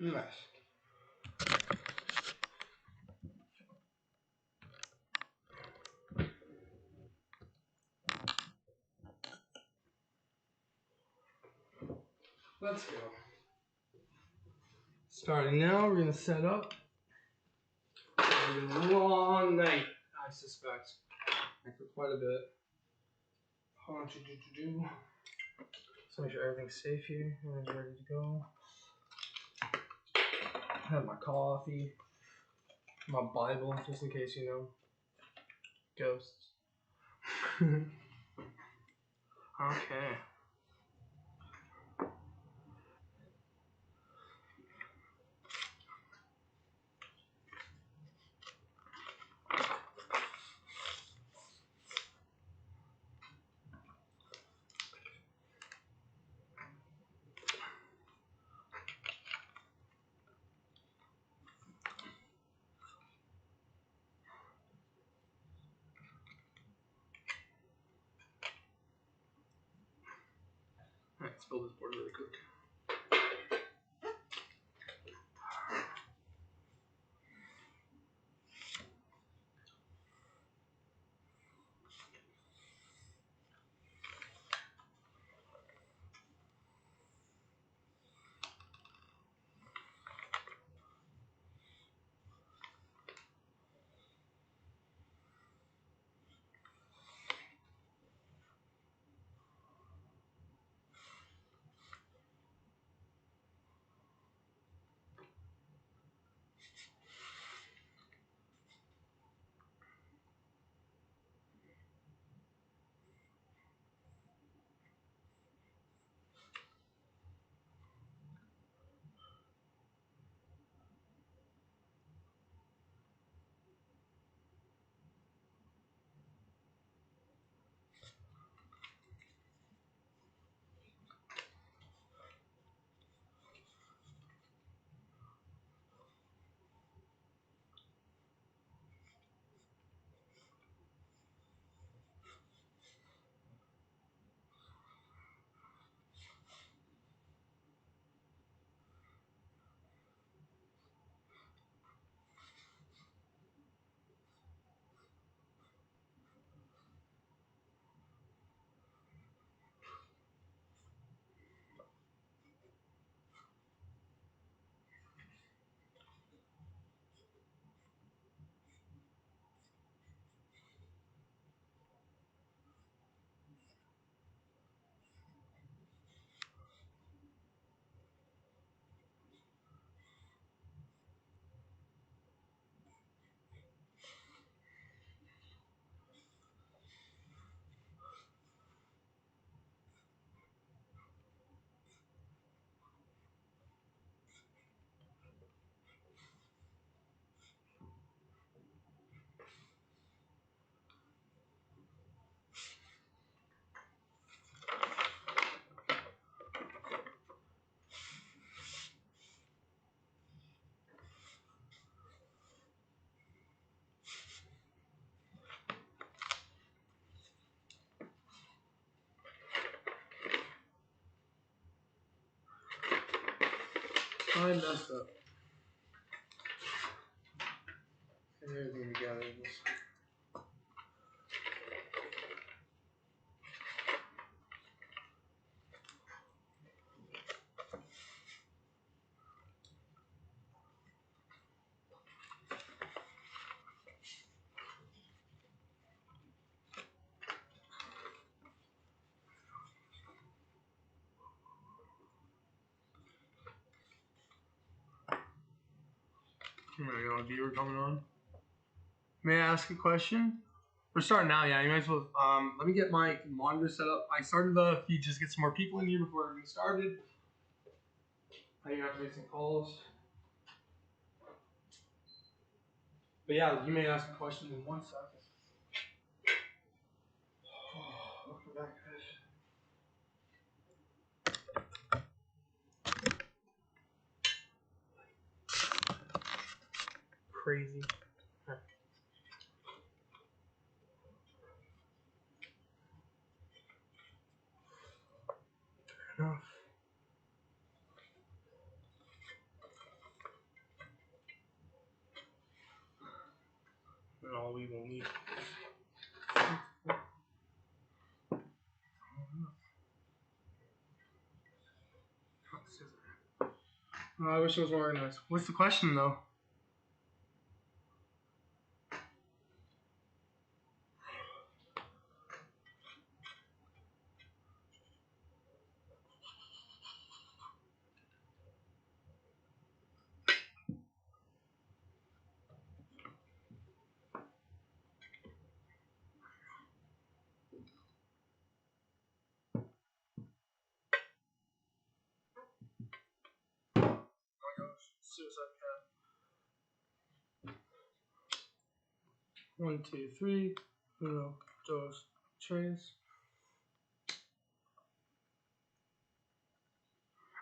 Nice. Let's go. Starting now, we're gonna set up. It's been a long night, I suspect. Like for quite a bit. What you do. So make sure everything's safe here. Everything's ready to go. I have my coffee, my Bible, just in case, you know, ghosts. Okay. Alright, let's build this board really quick. I messed up. And everything together. We got a viewer coming on. May I ask a question? We're starting now, yeah. You might as well. Let me get my monitor set up. I started the feed just get some more people in here before we started. I have to make some calls. But yeah, you may ask a question in 1 second. Welcome back, guys. Crazy. Enough. we will meet. I wish it was more organized. What's the question though? Suicide cat. 1, 2, 3. Uno, dos, tres.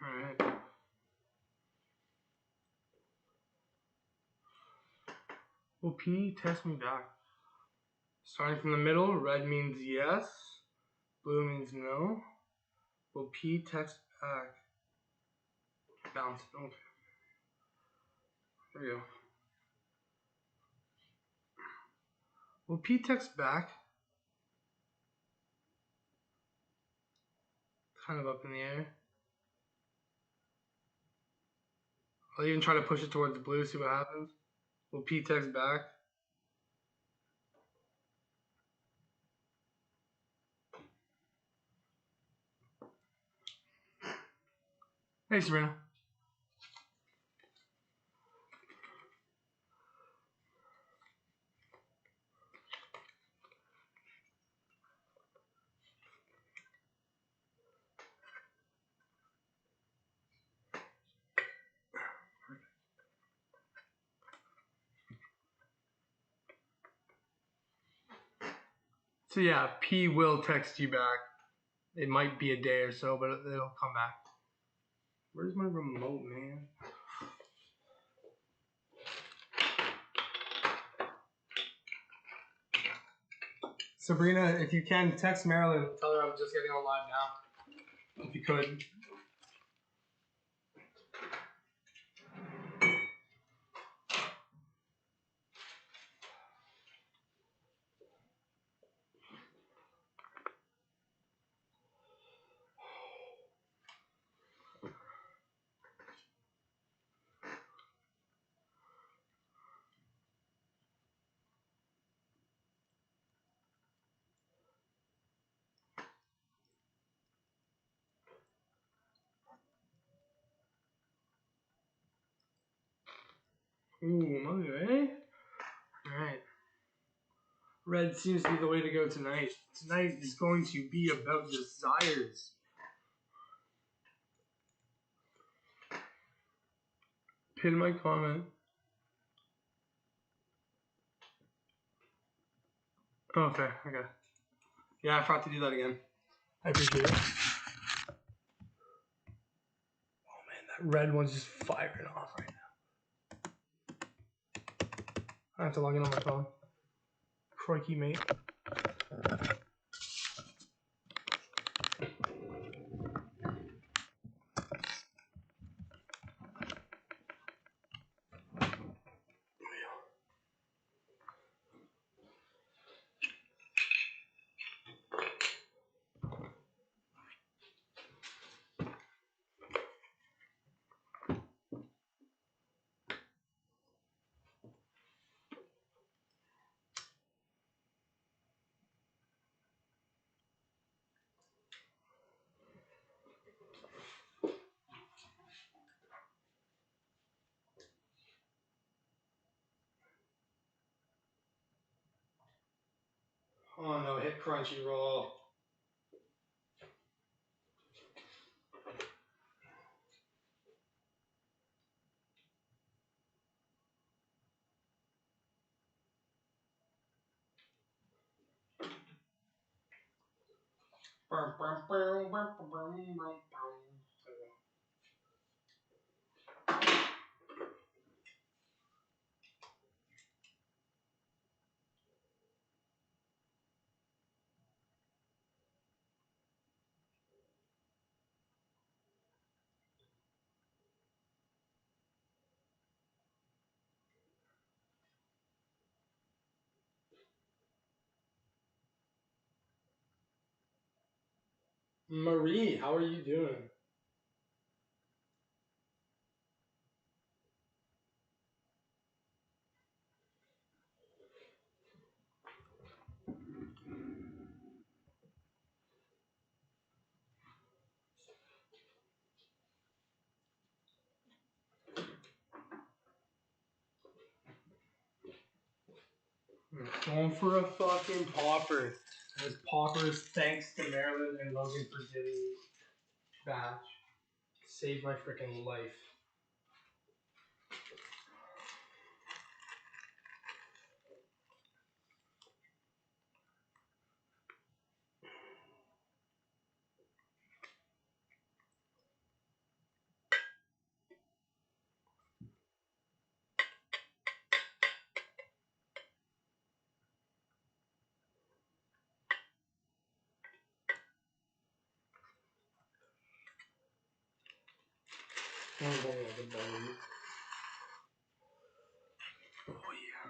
Alright. Will P text me back? Starting from the middle, red means yes, blue means no. Will P text back? Bounce. Okay. There we go. Will P text back? Kind of up in the air. I'll even try to push it towards the blue, see what happens. Will P text back? Hey, Sabrina. So yeah, P will text you back. It might be a day or so, but it'll come back. Where's my remote, man? Sabrina, if you can, text Marilyn and tell her I'm just getting on live now. If you could. Ooh, mother, eh? Alright. Red seems to be the way to go tonight. Tonight is going to be about desires. Pin my comment. Oh, okay, okay. Yeah, I forgot to do that again. I appreciate it. Oh man, that red one's just firing off right now. I have to log in on my phone. Crikey, mate. Oh no, hit Crunchyroll. Marie, how are you doing? Going for a fucking popper. This popper is thanks to Marilyn and Logan for giving me batch. Saved my freaking life. Oh yeah.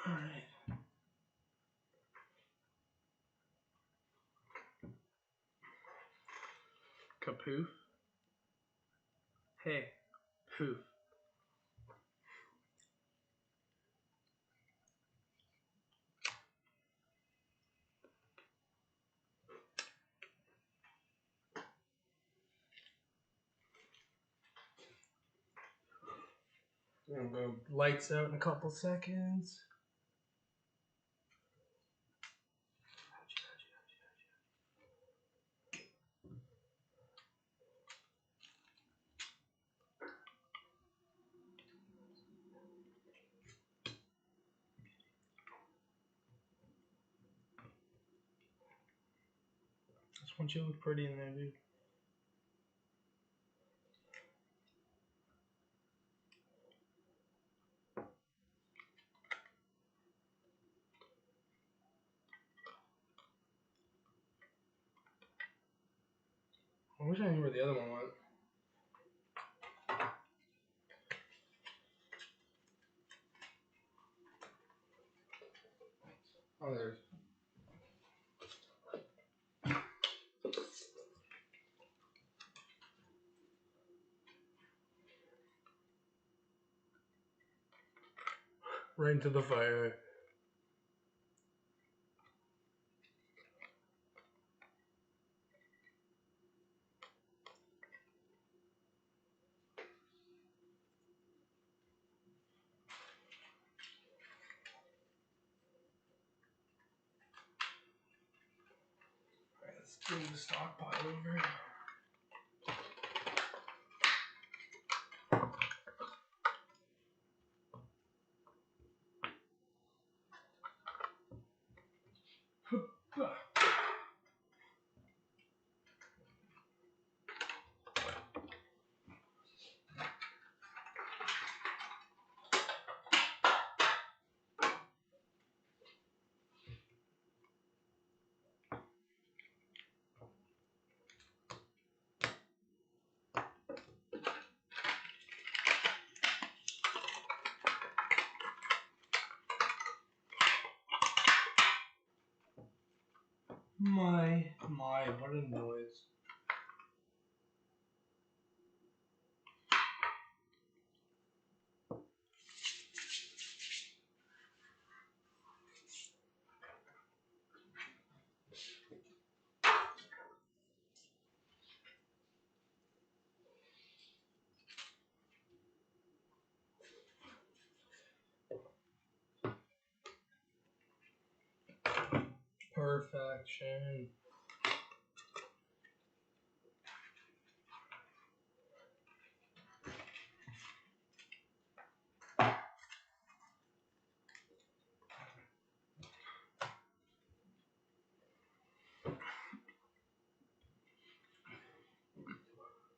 Alright. Kapoof. Hey. Poof. We're gonna go lights out in a couple seconds. Just want you to look pretty in there, dude. I wish I knew where the other one went. Oh, there's. Right into the fire. Alright, let's move the stockpile over. My, what a noise. Perfection.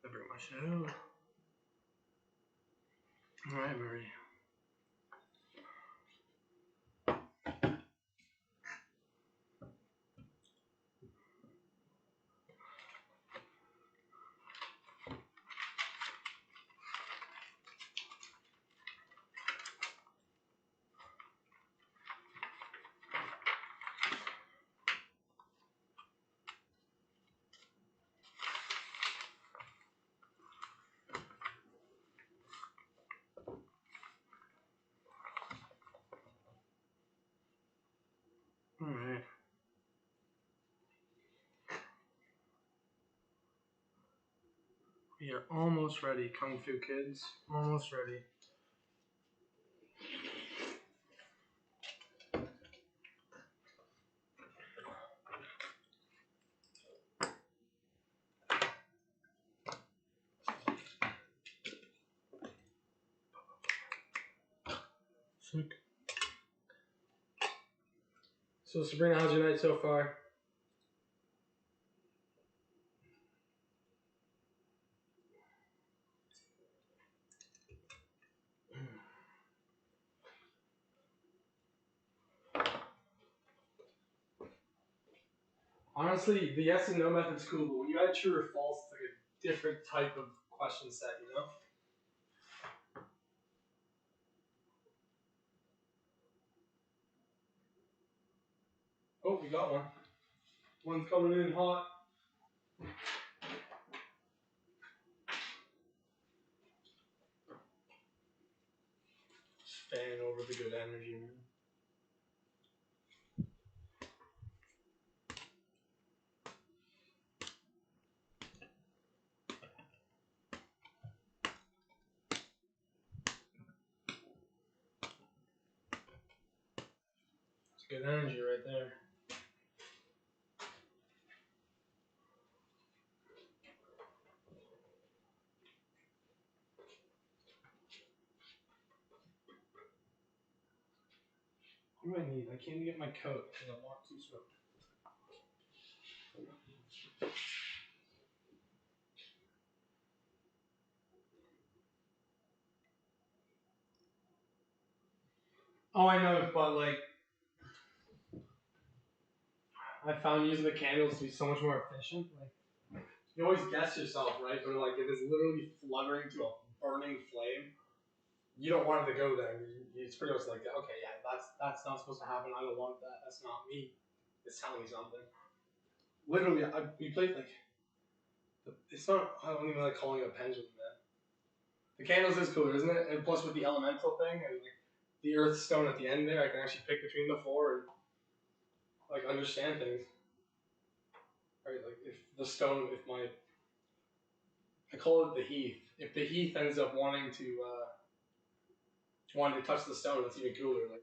I bring my shit out. Alright, Marie. We are almost ready, Kung Fu kids. Almost ready. Sick. So Sabrina, how's your night so far? Honestly, the yes and no method's cool, but when you add true or false, it's like a different type of question set, you know? Oh, we got one. One's coming in hot. Just fanning over the good energy, man. It's good energy right there. What do I need? I can't even get my coat because I want to smoke. Oh, I know, but like, I found using the candles to be so much more efficient. Like, you always guess yourself, right? But like, if it's literally fluttering to a burning flame, you don't want it to go there. It's pretty much like, okay, yeah, that's not supposed to happen. I don't want that. That's not me. It's telling me something. Literally, we played like, it's not. I don't even like calling it a pendulum, man. The candles is cooler, isn't it? And plus with the elemental thing and like the earth stone at the end there, I can actually pick between the four and like understand things. Right? Like if the stone, if my, I call it the heath. If the heath ends up wanting to touch the stone, that's even cooler. Like.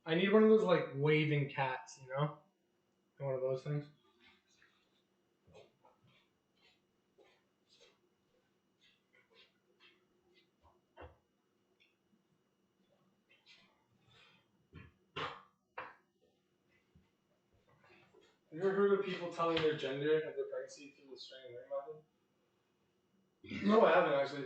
I need one of those like waving cats, you know? One of those things. Have you ever heard of people telling their gender of their pregnancy through the string and ring method? No, I haven't actually.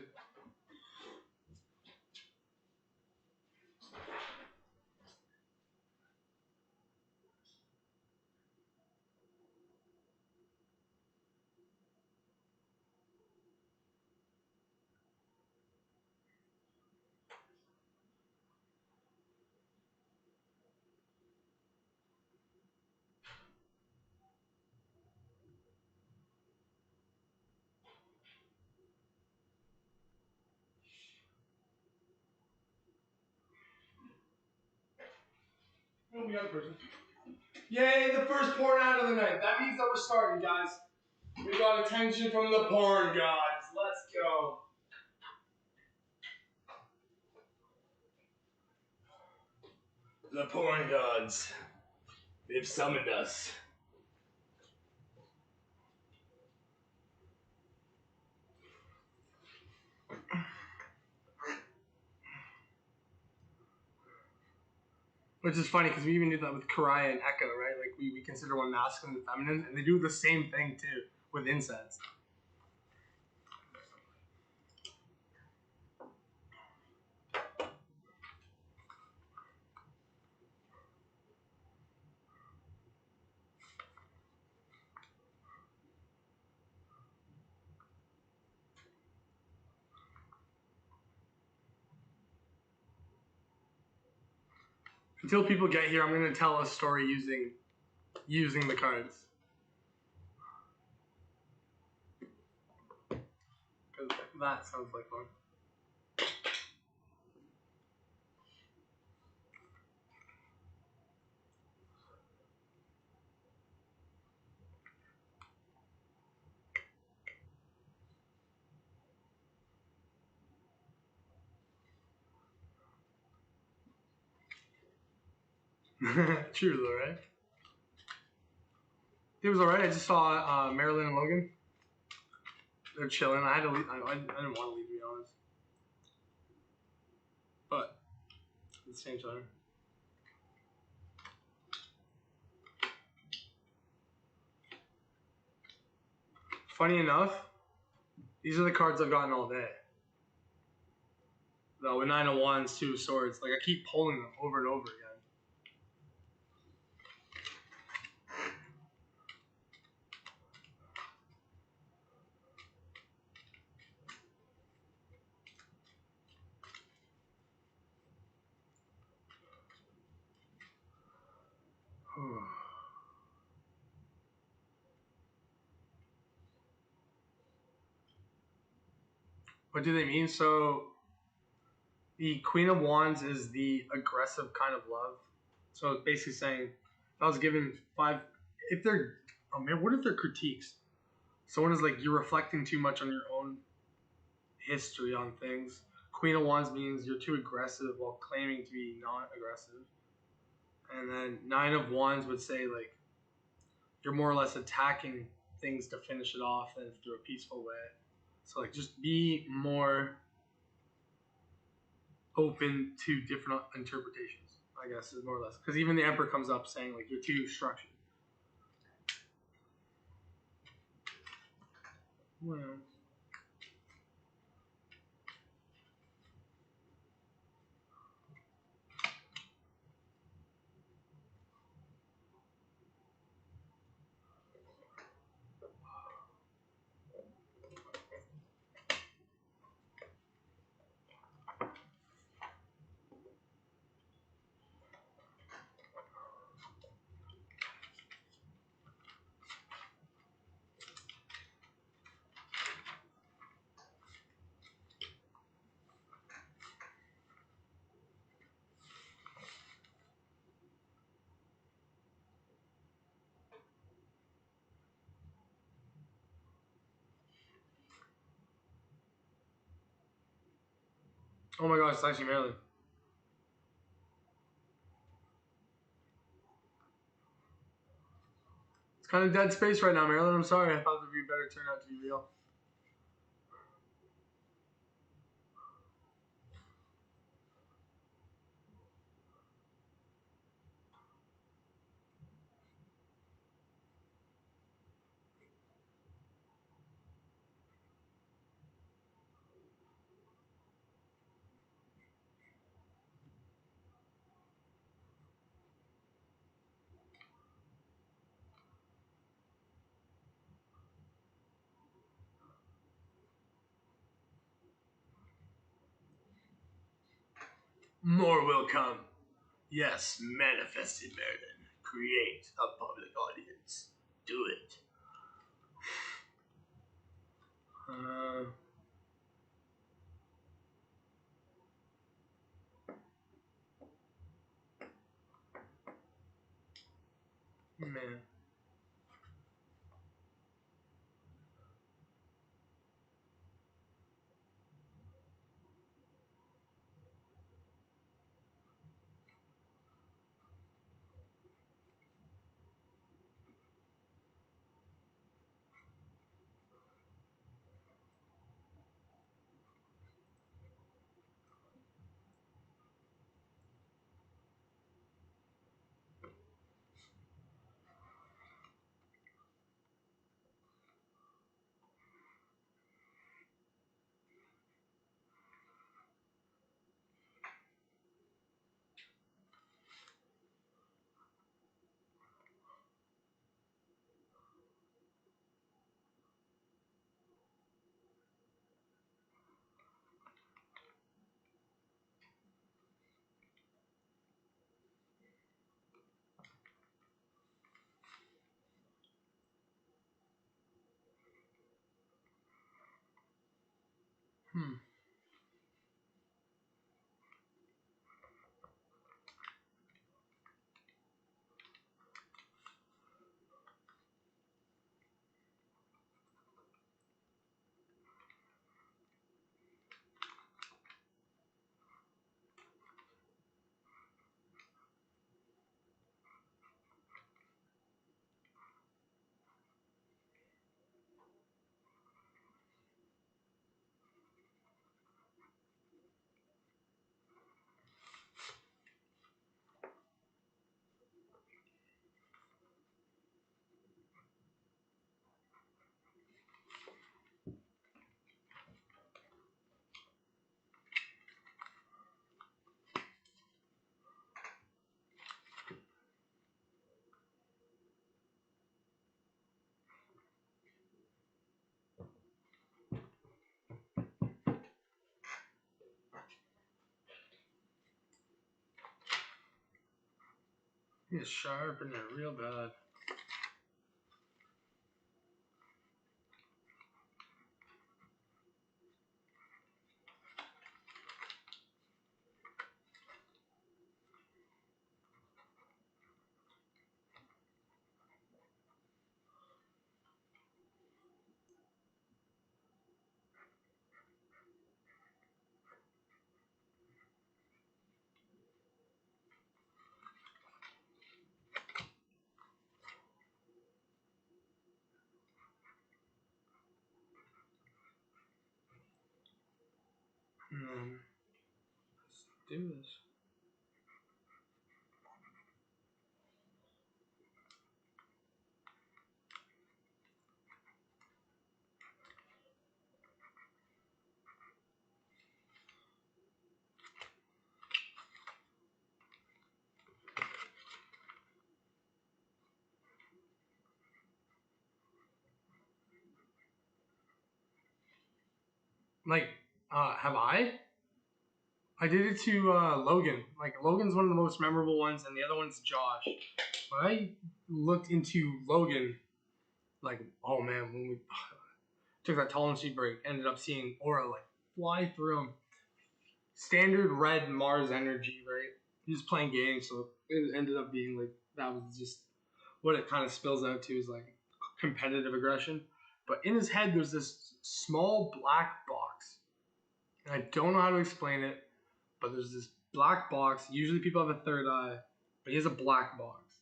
Oh, we got a person. Yay, the first porn out of the night. That means that we're starting, guys. We got attention from the porn gods. Let's go. The porn gods. They've summoned us. Which is funny because we even do that with Karaya and Echo, right? Like we consider one masculine and feminine, and they do the same thing too with incense. Until people get here, I'm gonna tell a story using the cards. Because that sounds like fun. True though, right? It was alright. I just saw Marilyn and Logan. They're chilling. I had to leave. I didn't want to leave, to be honest. But at the same time. Funny enough, these are the cards I've gotten all day. Though with 9 of Wands, 2 of Swords. Like I keep pulling them over and over again. What do they mean? So the Queen of Wands is the aggressive kind of love. So it's basically saying, if I was given 5, if they're, oh man, what if they're critiques? Someone is like, you're reflecting too much on your own history on things. Queen of Wands means you're too aggressive while claiming to be not aggressive. And then 9 of Wands would say like, you're more or less attacking things to finish it off than through a peaceful way. So like, just be more open to different interpretations, I guess, is more or less. Because even the Emperor comes up saying like, you're too structured. Well. Oh my gosh, it's actually Maryland. It's kind of dead space right now, Maryland. I'm sorry. I thought there'd be a better turnout to be real. More will come. Yes, manifested Merlin. Create a public audience. Do it. Man. He's sharpening it real bad. Let's do this. Like, have I? I did it to Logan. Like, Logan's one of the most memorable ones, and the other one's Josh. When I looked into Logan, like, oh man, when we took that tall and sweet break, ended up seeing Aura like fly through him. Standard red Mars energy, right? He was playing games, so it ended up being like that was just what it kind of spills out to is like competitive aggression. But in his head, there's this small black box. And I don't know how to explain it, but there's this black box. Usually people have a third eye, but he has a black box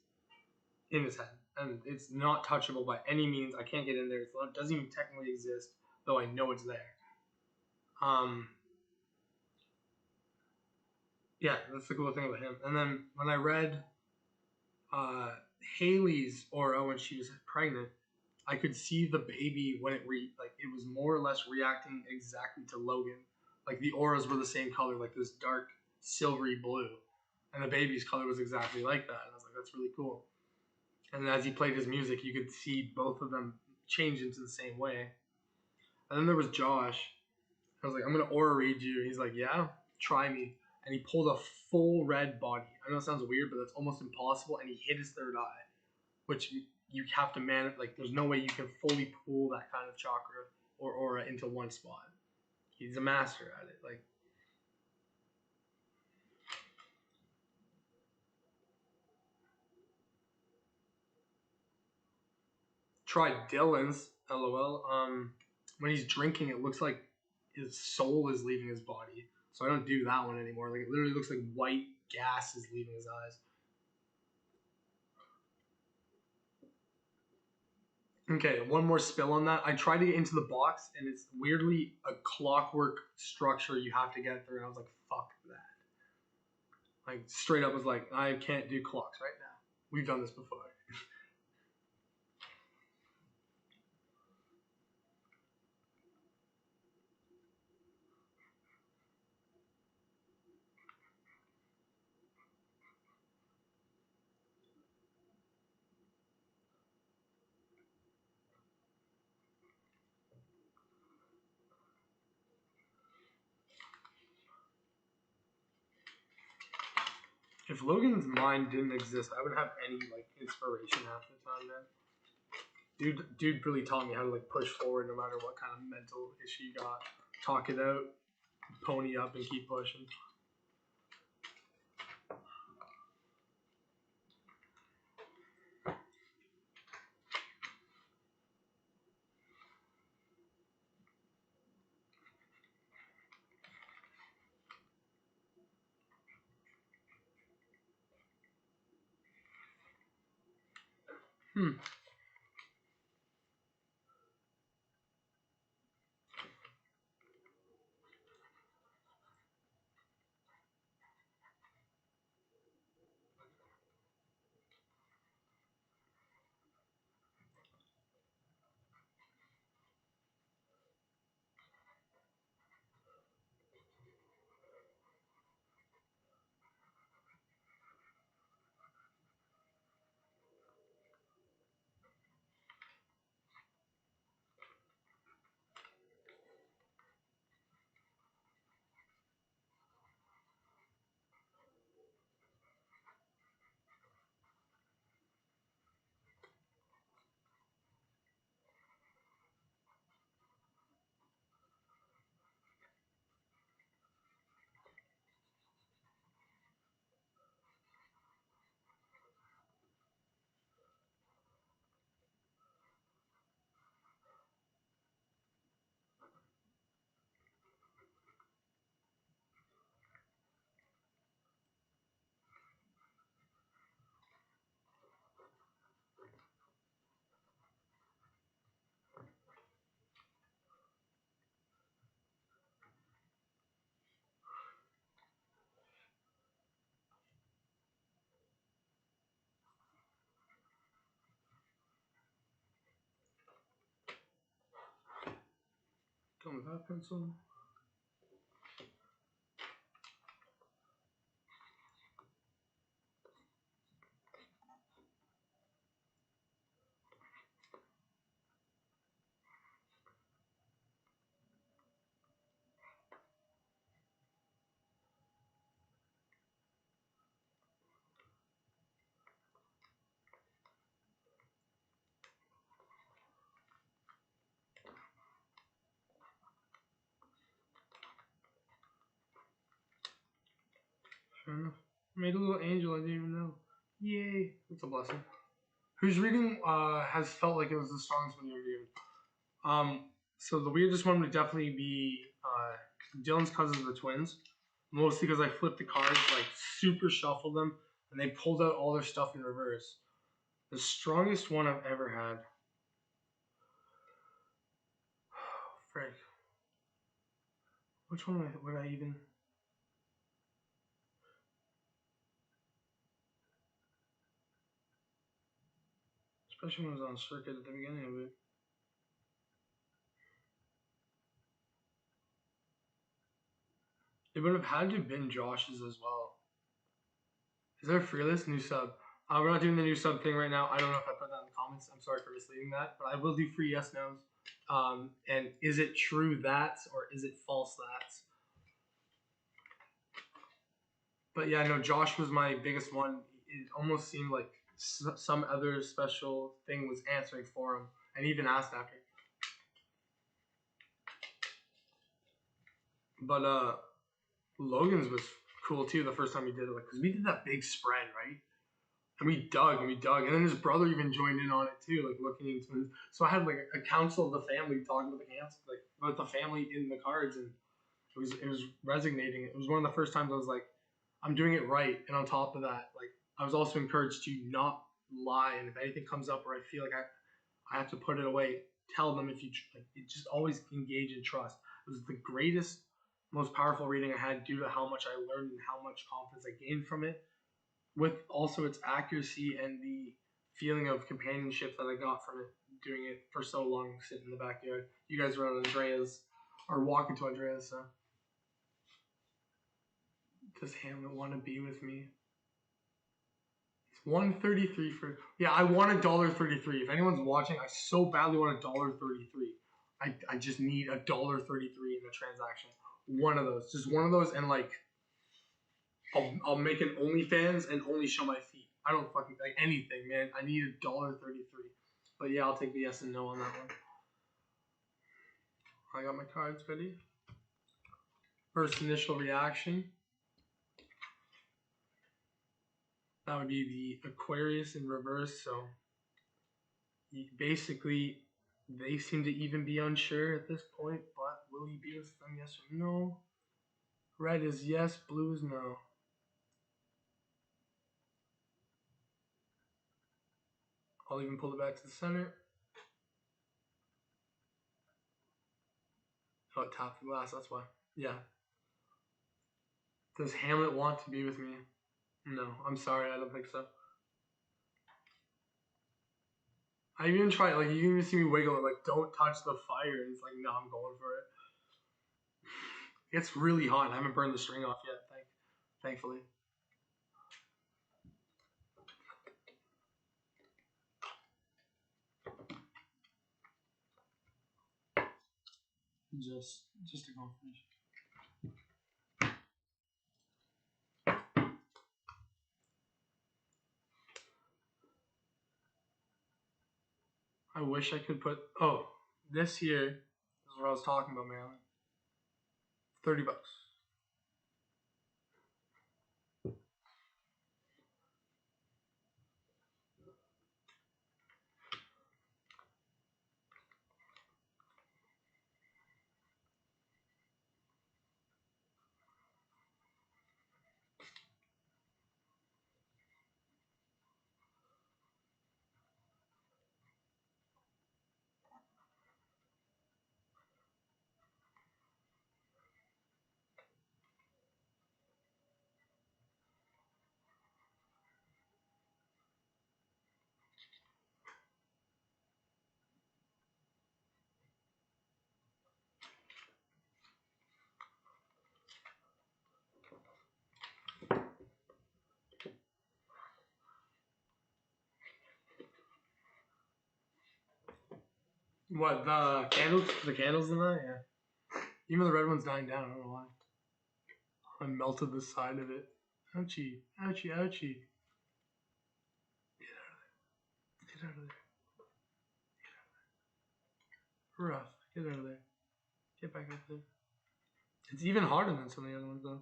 in his head. And it's not touchable by any means. I can't get in there. It doesn't even technically exist, though I know it's there. Yeah, that's the cool thing about him. And then when I read Haley's aura when she was pregnant, I could see the baby when it was more or less reacting exactly to Logan. Like the auras were the same color, like this dark silvery blue, and the baby's color was exactly like that. And I was like, that's really cool. And then as he played his music, you could see both of them change into the same way. And then there was Josh. I was like, I'm gonna aura read you. He's like, yeah, try me. And he pulled a full red body. I know it sounds weird, but that's almost impossible. And he hit his third eye, which you have to manage. Like, there's no way you can fully pull that kind of chakra or aura into one spot. He's a master at it. Like, try Dylan's. LOL. When he's drinking, it looks like his soul is leaving his body. So I don't do that one anymore. Like, it literally looks like white gas is leaving his eyes. Okay, one more spill on that. I tried to get into the box, and it's weirdly a clockwork structure you have to get through. And I was like, fuck that. Like, straight up was like, I can't do clocks right now. We've done this before. If Logan's mind didn't exist, I wouldn't have any like inspiration half the time, man. Dude really taught me how to like push forward no matter what kind of mental issue you got. talk it out, pony up, and keep pushing. Come with that pencil. Fair enough. Made a little angel I didn't even know. Yay! It's a blessing. Whose reading has felt like it was the strongest one you've reviewed? So the weirdest one would definitely be Dylan's Cousins, the Twins. Mostly because I flipped the cards, like super shuffled them, and they pulled out all their stuff in reverse. The strongest one I've ever had. Frank. Which one would I even? Especially when I was on circuit at the beginning of it. It would have had to have been Josh's as well. Is there a Fearless new sub? We're not doing the new sub thing right now. I don't know if I put that in the comments. I'm sorry for misleading that, but I will do free yes nos. And is it true that, or is it false that? But yeah, no, Josh was my biggest one. It almost seemed like some other special thing was answering for him, and even asked after. But Logan's was cool too the first time he did it, like, because we did that big spread, right? And we dug and we dug, and then his brother even joined in on it too, like looking into it. So I had like a council of the family talking about about the family in the cards, and it was resonating. It was one of the first times I was like, I'm doing it right, and on top of that, like I was also encouraged to not lie, and if anything comes up where I feel like I have to put it away, tell them if you like, just always engage in trust. It was the greatest, most powerful reading I had due to how much I learned and how much confidence I gained from it, with also its accuracy and the feeling of companionship that I got from it, doing it for so long, sitting in the backyard. You guys were at Andrea's, or walking to Andrea's, so. Does Hamlet want to be with me? It's 133 for, yeah, I want $1.33. If anyone's watching, I so badly want $1.33. I just need $1.33 in the transaction. One of those, just one of those, and like I'll make an OnlyFans and only show my feet. I don't fucking like anything, man. I need $1.33. But yeah, I'll take the yes and no on that one. I got my cards ready. First initial reaction. That would be the Aquarius in reverse. So basically, they seem to even be unsure at this point. But will he be with them? Yes or no? Red is yes. Blue is no. I'll even pull it back to the center. Oh, it tapped the glass. That's why. Yeah. Does Hamlet want to be with me? No, I'm sorry, I don't think so. I even tried, like, you can even see me wiggle it, like, don't touch the fire. And it's like, no, I'm going for it. It's really hot. I haven't burned the string off yet, thankfully. Just a confirmation. I wish I could put, oh, this here is what I was talking about, Marilyn. $30. What, the candles? The candles in that? Yeah. Even the red one's dying down, I don't know why. I melted the side of it. Ouchie, ouchie, ouchie. Get out of there. Get out of there. Get out of there. Rough. Get out of there. Get back up there. It's even harder than some of the other ones, though.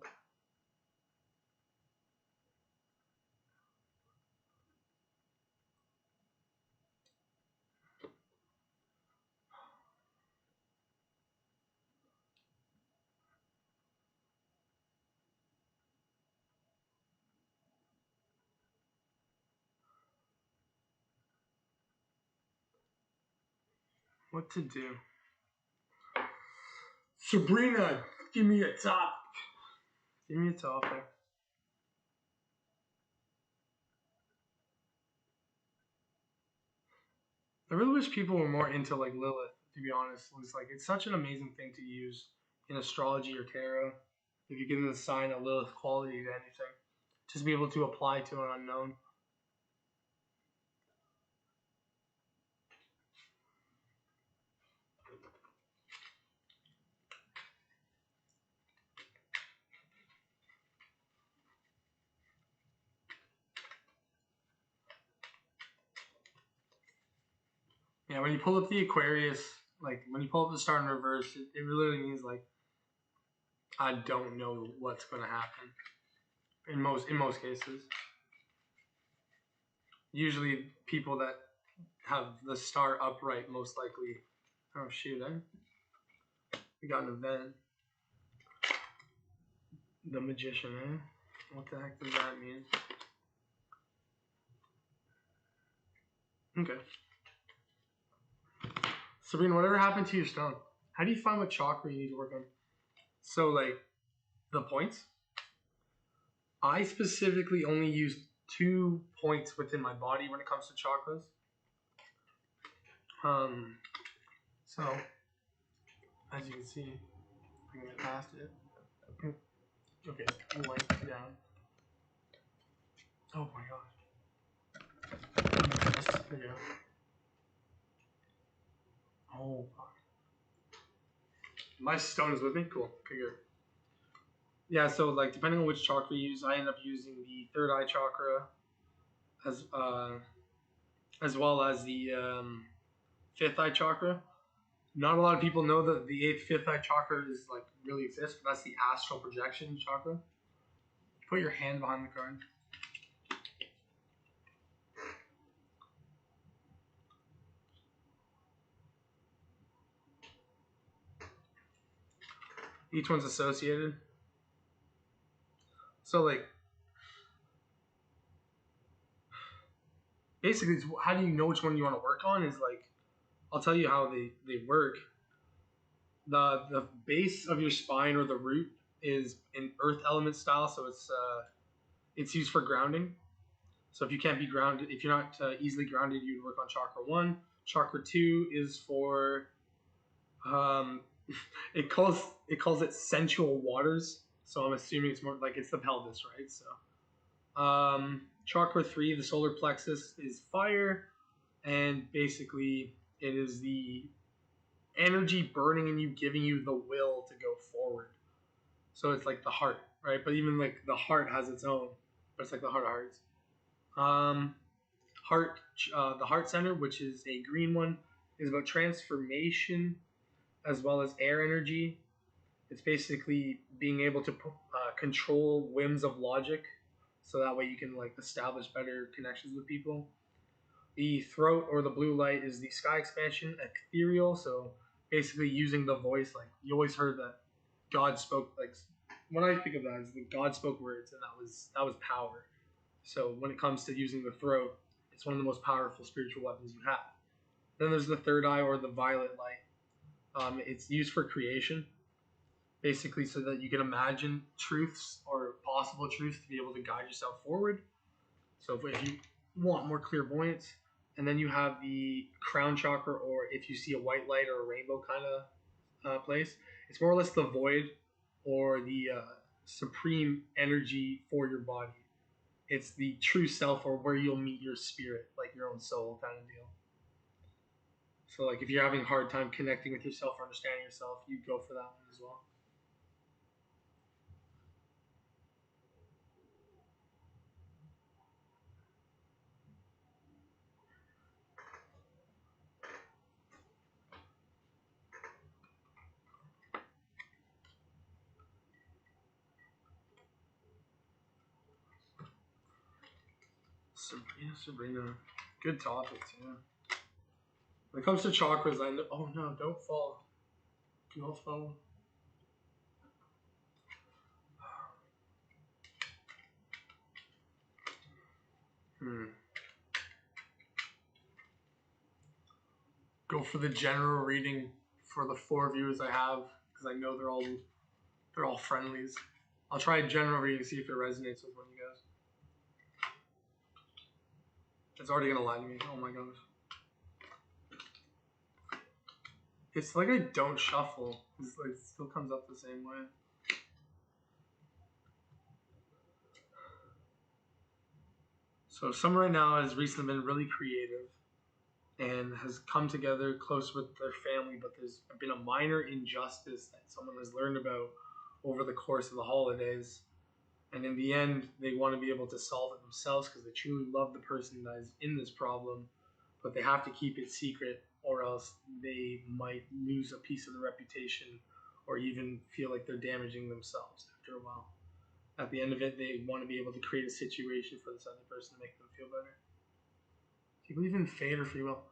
What to do? Sabrina, give me a top. Give me a top there. I really wish people were more into like Lilith, to be honest. It's like it's such an amazing thing to use in astrology or tarot. If you can assign a Lilith quality to anything, just be able to apply to an unknown. Yeah, when you pull up the Aquarius, like when you pull up the star in reverse, it really means like I don't know what's gonna happen. In most cases. Usually people that have the star upright most likely. Oh shoot, we got an event. The Magician, eh? What the heck does that mean? Okay. Sabrina, whatever happened to your stone? How do you find what chakra you need to work on? So, like, the points? I specifically only use 2 points within my body when it comes to chakras. So, as you can see, I'm going to get past it. Okay, light down. Oh my gosh. There you go. Oh, fuck. My stone is with me? Cool. Okay, good. Yeah, so like depending on which chakra you use, I end up using the third eye chakra as well as the fifth eye chakra. Not a lot of people know that the eighth, fifth eye chakra is like really exists, but that's the astral projection chakra. Put your hand behind the card. Each one's associated. So like basically, it's how do you know which one you want to work on? Is like I'll tell you how they work. The base of your spine or the root is in earth element style, so it's used for grounding. So if you can't be grounded, if you're not easily grounded, you'd work on chakra 1. Chakra 2 is for um, it calls it sensual waters. So I'm assuming it's more like it's the pelvis, right? So chakra 3, the solar plexus, is fire, and basically it is the energy burning in you, giving you the will to go forward. So it's like the heart, right? But even like the heart has its own, but it's like the heart of hearts. Um, heart, the heart center, which is a green one, is about transformation as well as air energy. It's basically being able to control whims of logic, so that way you can like establish better connections with people. The throat or the blue light is the sky expansion, ethereal. So basically using the voice, like you always heard that God spoke. Like when I think of that, is the God spoke words, and that was power. So when it comes to using the throat, it's one of the most powerful spiritual weapons you have. Then there's the third eye or the violet light. It's used for creation, basically, so that you can imagine truths or possible truths to be able to guide yourself forward. So if you want more clairvoyance, and then you have the crown chakra, or if you see a white light or a rainbow kind of place, it's more or less the void or the supreme energy for your body. It's the true self, or where you'll meet your spirit, like your own soul kind of deal. So like if you're having a hard time connecting with yourself or understanding yourself, you go for that one as well. Sabrina. Good topics, yeah. When it comes to chakras, I know. Oh no, don't fall. Don't fall. Hmm. Go for the general reading for the 4 viewers I have, because I know they're all friendlies. I'll try a general reading, see if it resonates with one of you guys. It's already gonna lie to me. Oh my gosh. It's like I don't shuffle. It's like it still comes up the same way. So someone right now has recently been really creative and has come together close with their family, but there's been a minor injustice that someone has learned about over the course of the holidays. And in the end, they want to be able to solve it themselves because they truly love the person that is in this problem, but they have to keep it secret, or else they might lose a piece of the reputation or even feel like they're damaging themselves after a while. At the end of it, they want to be able to create a situation for this other person to make them feel better. Do you believe in fate or free will?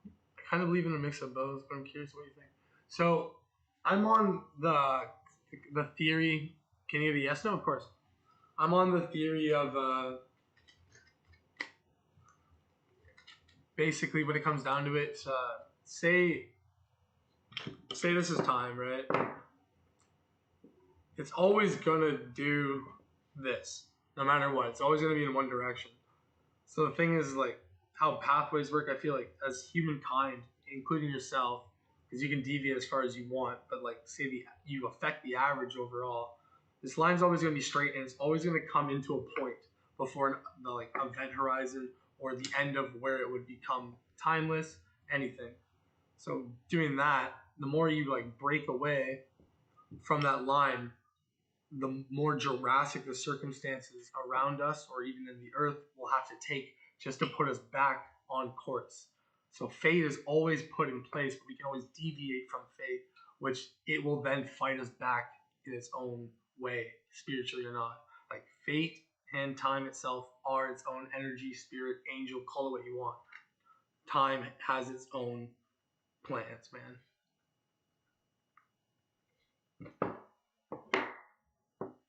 I kind of believe in a mix of both, but I'm curious what you think. So I'm on the theory. Can you hear the yes? No, of course. I'm on the theory of basically when it comes down to it. Say this is time, right? It's always gonna do this, no matter what. It's always gonna be in one direction. So the thing is, like how pathways work. I feel like as humankind, including yourself, because you can deviate as far as you want, but like say you affect the average overall. This line's always going to be straight, and it's always going to come into a point before the like event horizon or the end of where it would become timeless, anything. So doing that, the more you like break away from that line, the more drastic the circumstances around us or even in the earth will have to take just to put us back on course. So fate is always put in place, but we can always deviate from fate, which it will then fight us back in its own way, spiritually or not. Like fate and time itself are its own energy, spirit, angel, call it what you want. Time has its own plans, man.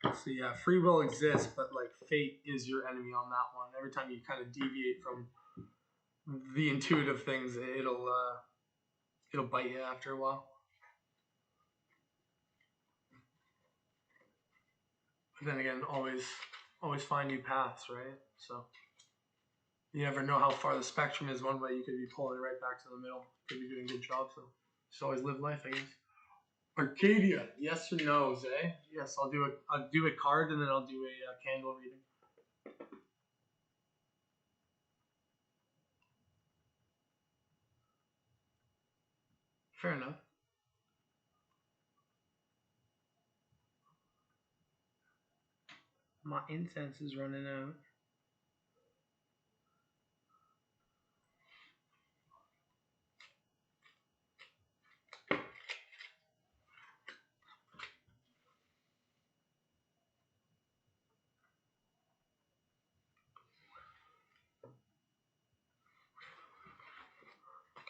So yeah, free will exists, but like fate is your enemy on that one. Every time you kind of deviate from the intuitive things, it'll bite you after a while. But then again, always find new paths, right? So you never know how far the spectrum is. One way you could be pulling it right back to the middle. Could be doing a good job. So just always live life, I guess. Arcadia, yes or no, Zay? Yes, I'll do a card and then I'll do a candle reading. Fair enough. My incense is running out.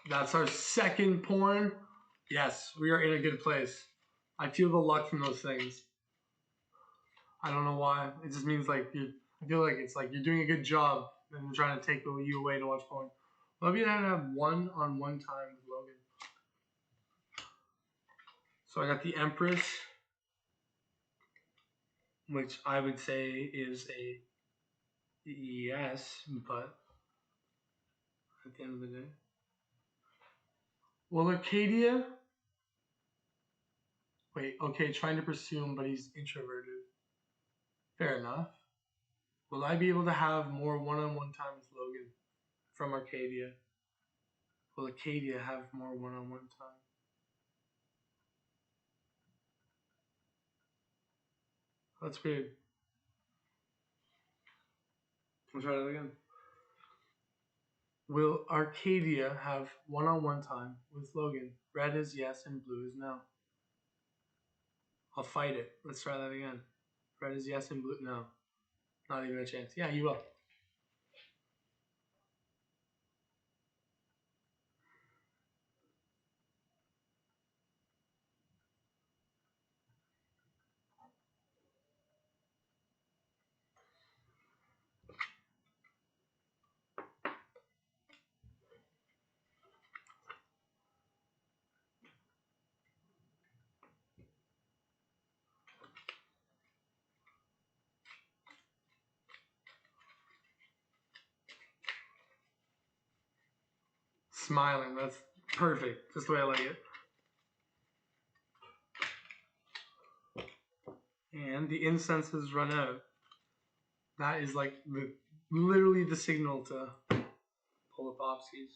That's our second porn. Yes, we are in a good place. I feel the luck from those things. I don't know why. It just means like I feel like it's like you're doing a good job and we're trying to take you away to watch porn. Maybe I have one-on-one time with Logan. So I got the Empress, which I would say is a yes, but at the end of the day. Well, Arcadia. Wait, okay, trying to pursue him, but he's introverted. Fair enough. Will I be able to have more one-on-one time with Logan from Arcadia? Will Arcadia have more one-on-one time? That's weird. I'll try that again. Will Arcadia have one-on-one time with Logan? Red is yes and blue is no. I'll fight it. Let's try that again. Red is yes and blue no. Not even a chance. Yeah, you will. Smiling. That's perfect. Just the way I like it. And the incense has run out. That is like literally the signal to pull the popskis.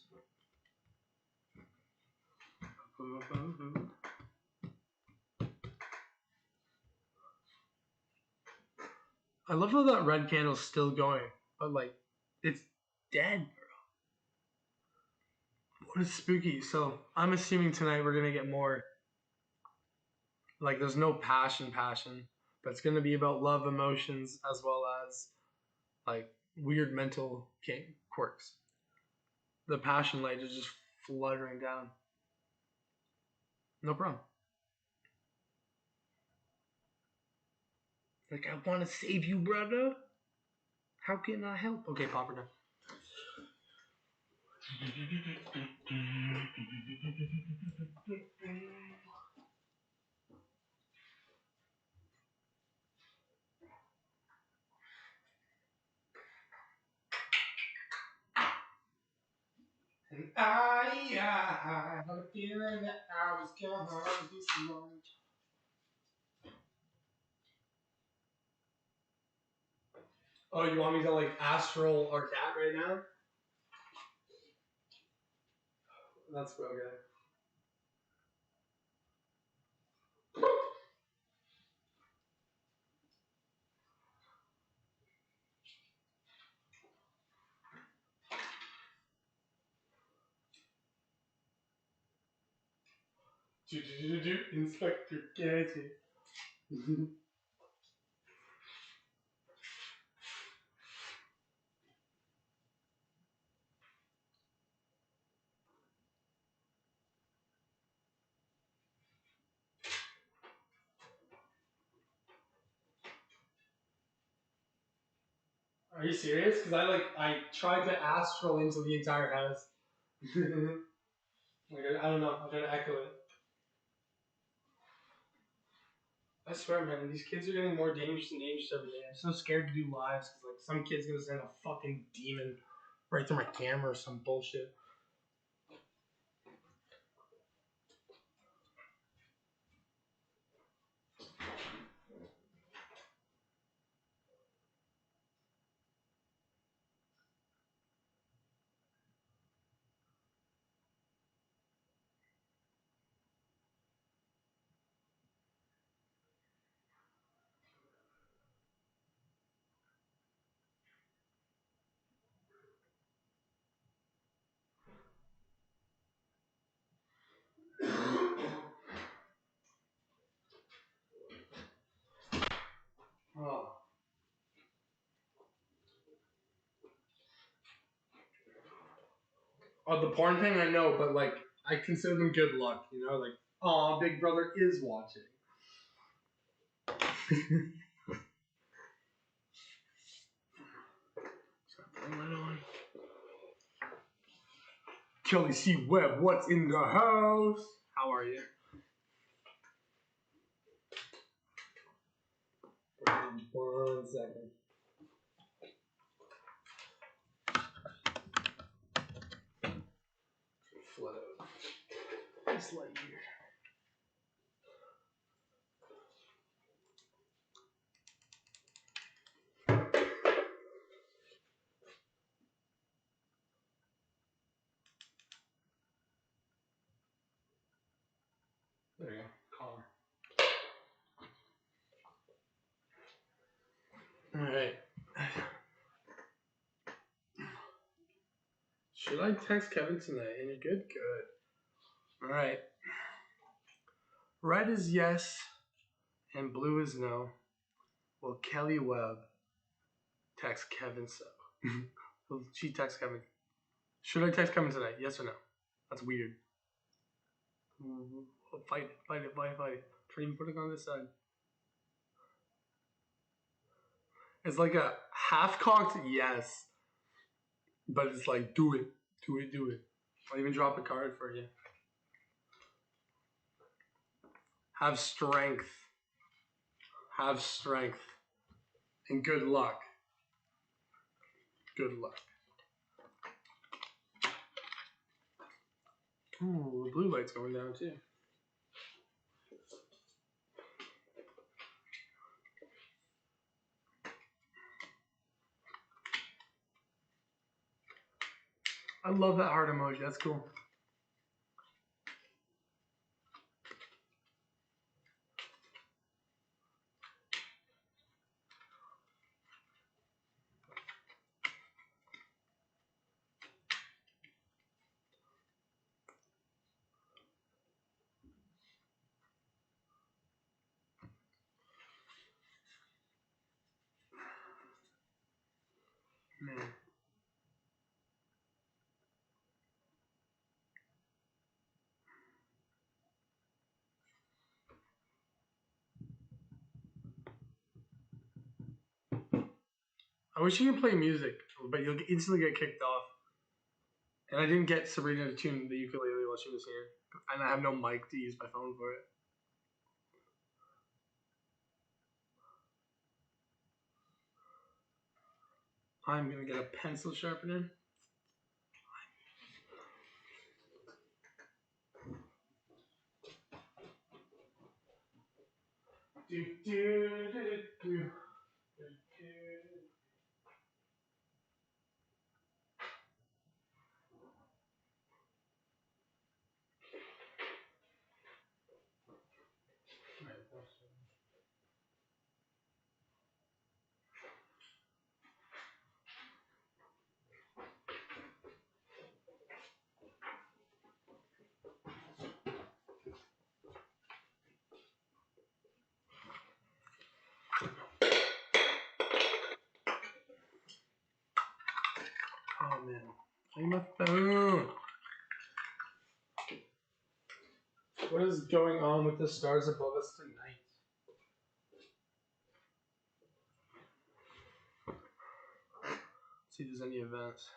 I love how that red candle's still going, but like it's dead, bro. What is spooky? So I'm assuming tonight we're gonna get more. Like there's no passion, but it's gonna be about love, emotions, as well as like weird mental quirks. The passion light is just fluttering down. No problem. Like I want to save you, brother. How can I help? Okay, Popper down. And I had a feeling that I was gonna be someone. Oh, you want me to like astral our cat right now? That's okay. Inspector Gadget. Are you serious? Because I tried to astral into the entire house. Like I don't know. I'm trying to echo it. I swear, man, these kids are getting more dangerous and dangerous every day. I'm so scared to do lives because like some kid's gonna send a fucking demon right through my camera or some bullshit. Oh. Oh, the porn thing I know, but like I consider them good luck, you know, like oh, Big Brother is watching. Kelly C. Webb, what's in the house? How are you? One second. Float. Nice light here. There you go. Calmer. Alright. Should I text Kevin tonight? And you're good? Good. Alright. Red is yes, and blue is no. Will Kelly Webb text Kevin so? Will she text Kevin? Should I text Kevin tonight? Yes or no? That's weird. Fight it, fight it, fight it, fight it. Try to put it on this side. It's like a half-cocked yes, but it's like do it, do it, do it. I'll even drop a card for you. Have strength. Have strength. And good luck. Good luck. Ooh, the blue light's going down too. I love that heart emoji. That's cool. Man. I wish you could play music, but you'll instantly get kicked off. And I didn't get Sabrina to tune the ukulele while she was here. And I have no mic to use my phone for it. I'm going to get a pencil sharpener. Do, do, do, do, do. Oh man, play my phone. What is going on with the stars above us tonight? Let's see if there's any events.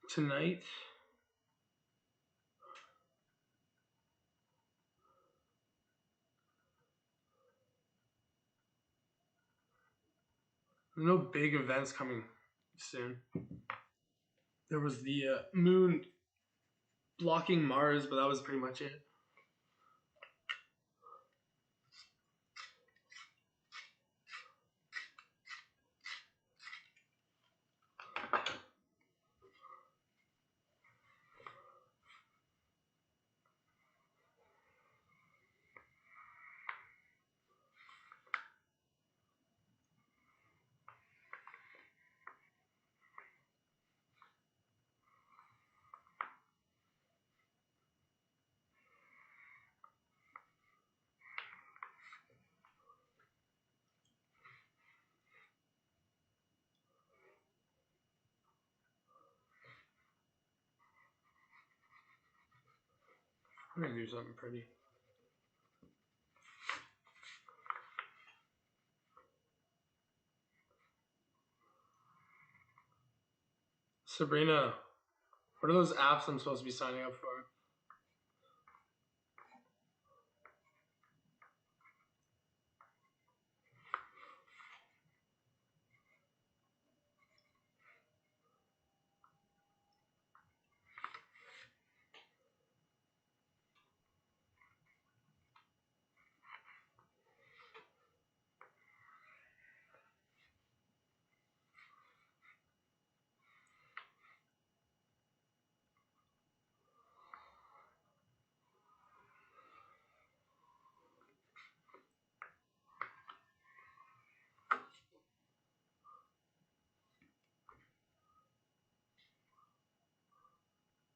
Tonight. No big events coming soon. There was the moon blocking Mars, but that was pretty much it. I'm gonna do something pretty. Sabrina, what are those apps I'm supposed to be signing up for?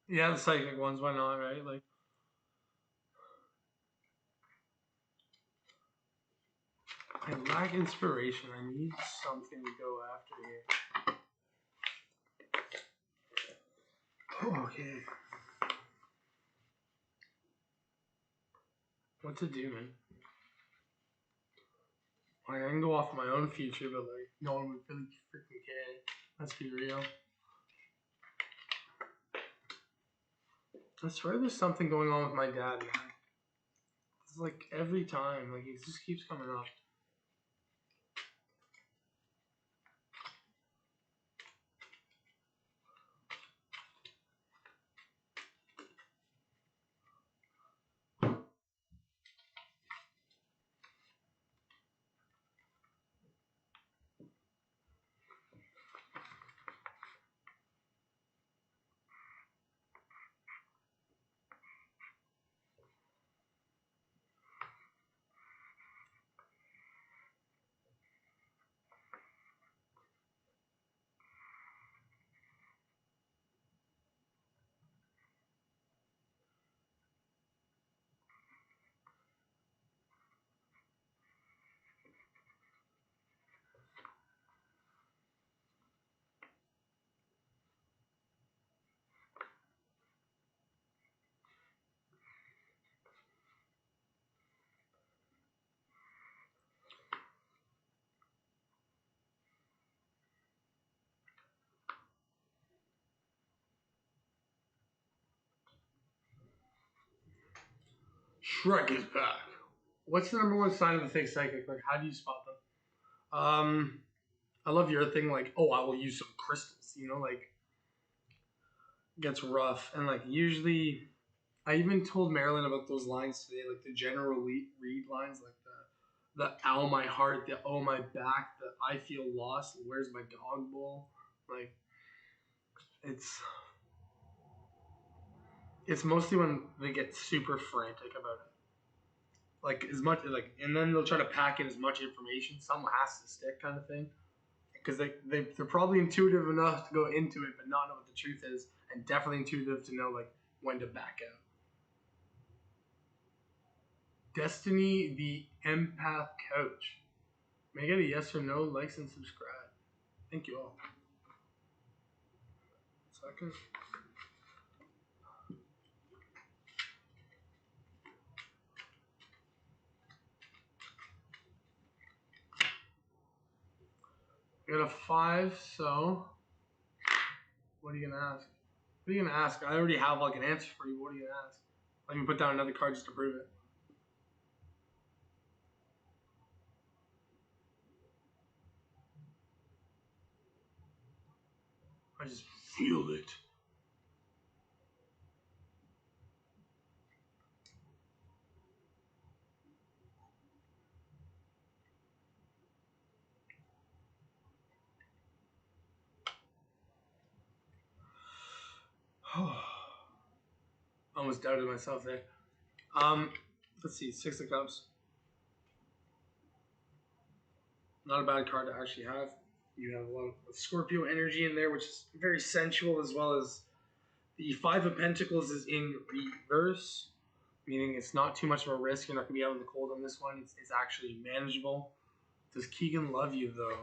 Yeah, the psychic ones, why not, right? Like, I lack inspiration. I need something to go after here. Oh, okay. What to do, man? Like, I can go off my own future, but like, no one would really freaking care. Let's be real. I swear there's something going on with my dad, man. It's like every time, like, it just keeps coming up. Shrek is back. What's the number one sign of a fake psychic? Like, how do you spot them? I love your thing. Like, oh, I will use some crystals. You know, like, gets rough, and like usually, I even told Marilyn about those lines today, like the general read lines, like the ow my heart, the oh my back, the I feel lost, where's my dog bowl, like it's it's mostly when they get super frantic about it. Like as much like, and then they'll try to pack in as much information. Some has to stick, kind of thing. Because they're probably intuitive enough to go into it, but not know what the truth is, and definitely intuitive to know like when to back out. Destiny, the empath coach. May I get a yes or no, likes and subscribe. Thank you all. Second. I got a 5, so what are you gonna ask? What are you gonna ask? I already have like an answer for you. What are you gonna ask? Let me put down another card just to prove it. I just feel it. Almost doubted myself there. Let's see, 6 of Cups. Not a bad card to actually have. You have a lot of Scorpio energy in there, which is very sensual, as well as the 5 of Pentacles is in reverse, meaning it's not too much of a risk. You're not going to be out in the cold on this one. It's actually manageable. Does Keegan love you, though?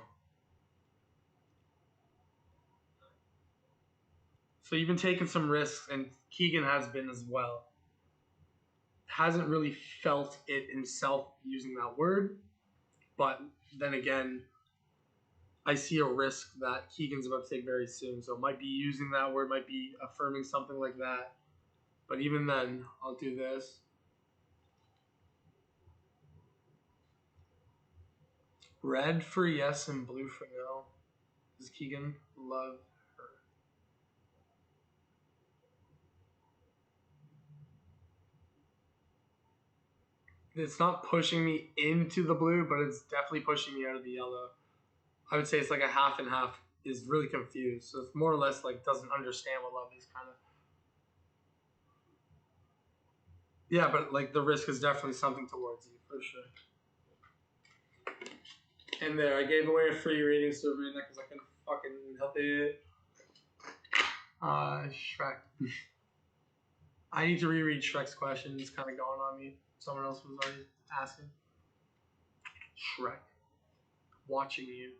So you've been taking some risks, and Keegan has been as well. Hasn't really felt it himself using that word, but then again, I see a risk that Keegan's about to take very soon. So it might be using that word, might be affirming something like that. But even then, I'll do this. Red for yes and blue for no. Does Keegan love her? It's not pushing me into the blue, but it's definitely pushing me out of the yellow. I would say it's like a half and half. Is really confused. So it's more or less like doesn't understand what love is, kind of. Yeah, but like the risk is definitely something towards you, for sure. And there, I gave away a free reading survey because I couldn't fucking help it. Shrek. I need to reread Shrek's question. It's kind of going on me. Someone else was already asking. Shrek. Watching you.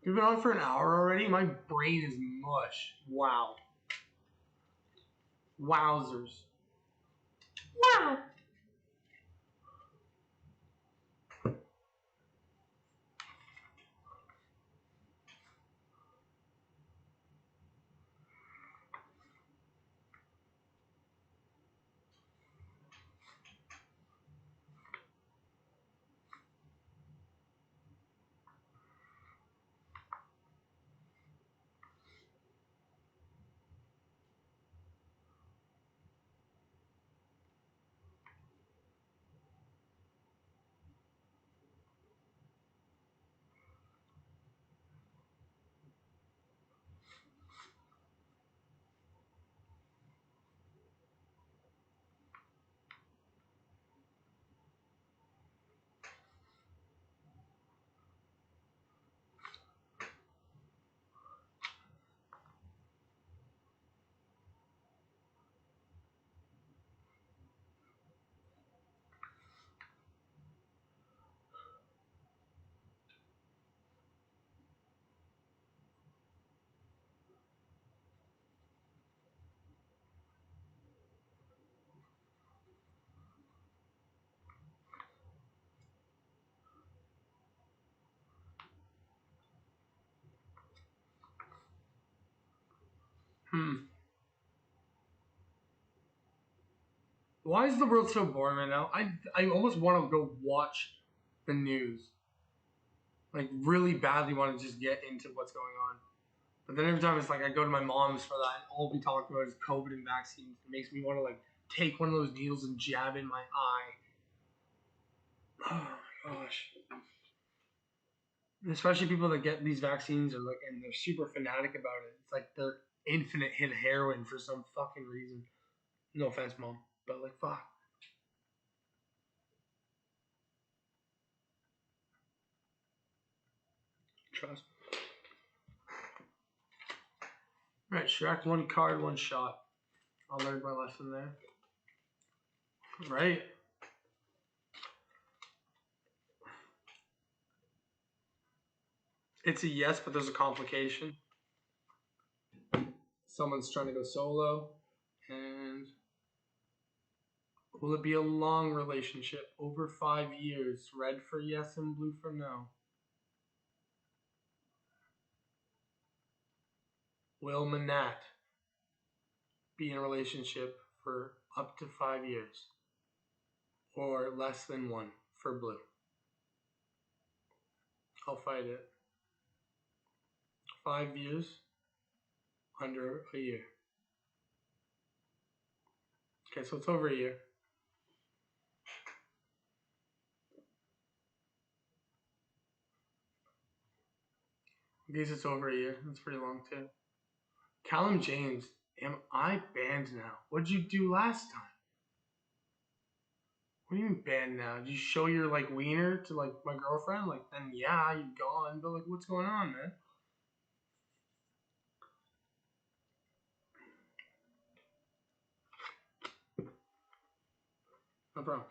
We've been on for an hour already. My brain is mush. Wow. Wowzers. Wow. Why is the world so boring right now? I almost want to go watch the news. Like, really badly want to just get into what's going on. But then every time it's like I go to my mom's for that, and all we talk about is COVID and vaccines. It makes me want to like take one of those needles and jab in my eye. Oh my gosh. Especially people that get these vaccines are like, and they're super fanatic about it. It's like they're infinite hit heroin for some fucking reason. No offense, mom, but like fuck. Trust. Right, Shrek, one card, one shot. I learned my lesson there. Right. It's a yes, but there's a complication. Someone's trying to go solo, and will it be a long relationship over 5 years? Red for yes and blue for no. Will Manat be in a relationship for up to 5 years? Or less than one for blue? I'll fight it. 5 years, under a year. Okay, so it's over a year. I guess it's over a year. That's pretty long too. Callum James, am I banned now? What did you do last time? What do you mean banned now? Did you show your like wiener to like my girlfriend? Like then yeah, you're gone. But like what's going on, man? No problem.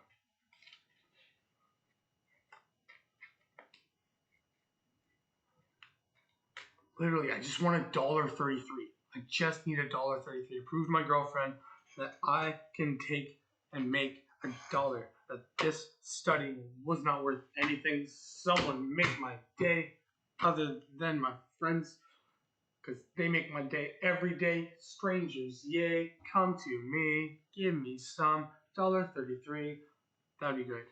Literally, I just want $1.33. I just need $1.33. Prove to my girlfriend that I can take and make $1. That this study was not worth anything. Someone make my day other than my friends, because they make my day every day. Strangers, yay, come to me. Give me some $1.33. That'd be great.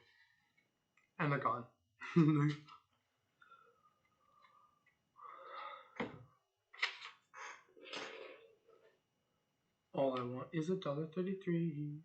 And they're gone. All I want is $1.33.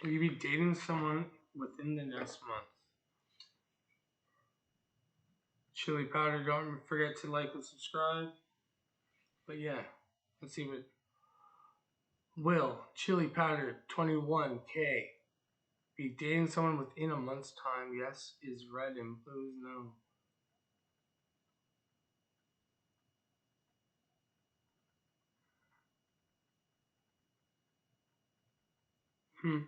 Will you be dating someone within the next month? Chili Powder, don't forget to like and subscribe. But yeah, let's see what. Will Chili Powder 21K be dating someone within a month's time? Yes is red and blue is no. I'll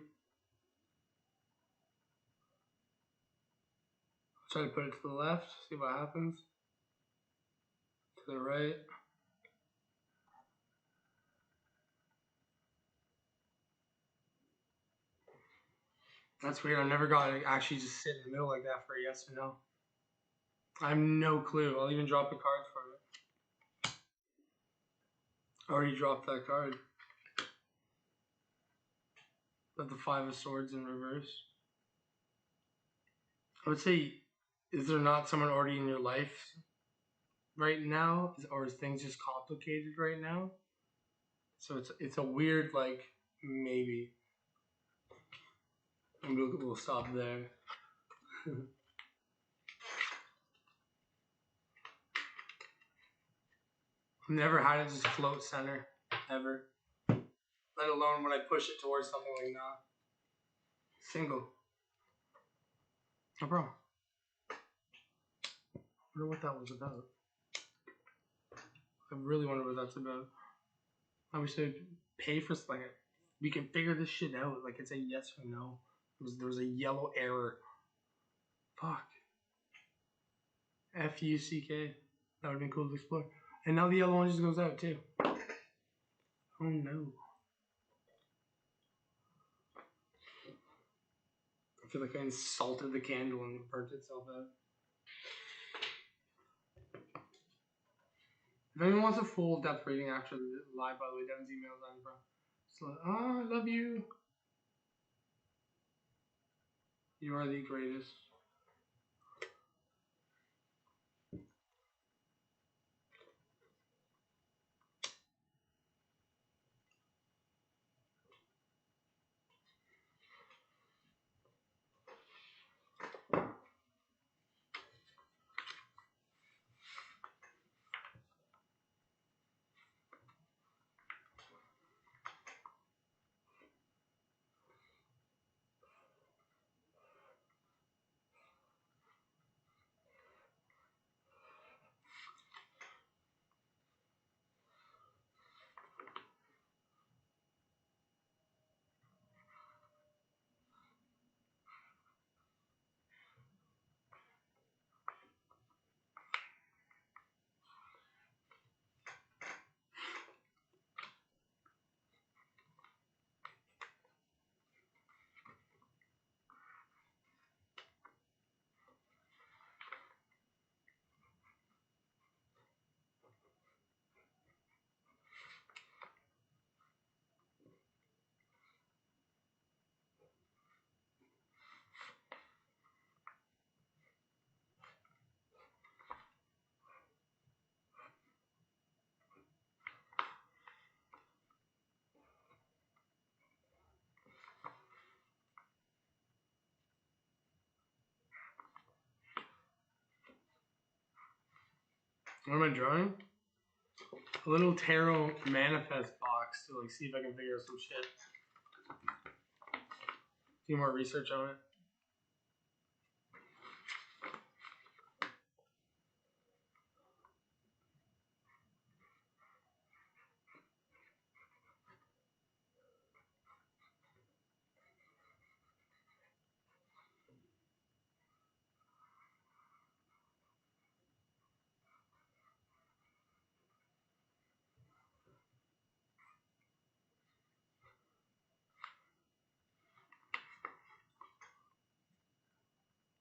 try to put it to the left, see what happens. To the right. That's weird. I've never got to actually just sit in the middle like that for a yes or no. I have no clue. I'll even drop a card for it. I already dropped that card. But the Five of Swords in reverse. I would say, is there not someone already in your life right now? Or is things just complicated right now? So it's a weird, like, maybe. And we'll stop there. I've never had it just float center, ever. Let alone when I push it towards something like that. Single. No problem. I wonder what that was about. I really wonder what that's about. I wish they'd pay for something. We can figure this shit out. Like it's a yes or no. There was a yellow error. Fuck. F-U-C-K. That would have been cool to explore. And now the yellow one just goes out too. Oh no. I feel like I insulted the candle and it burnt itself out. If anyone wants a full depth reading after the live, by the way, Devin's email's on, bro. So, I love you. You are the greatest. What am I drawing? A little tarot manifest box to like see if I can figure out some shit. Do more research on it.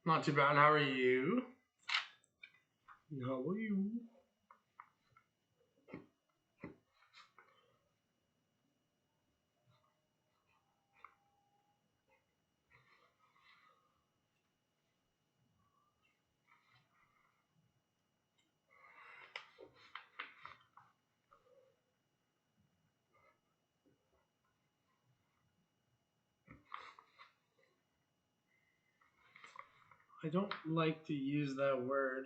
Not too bad. How are you? How are you? I don't like to use that word.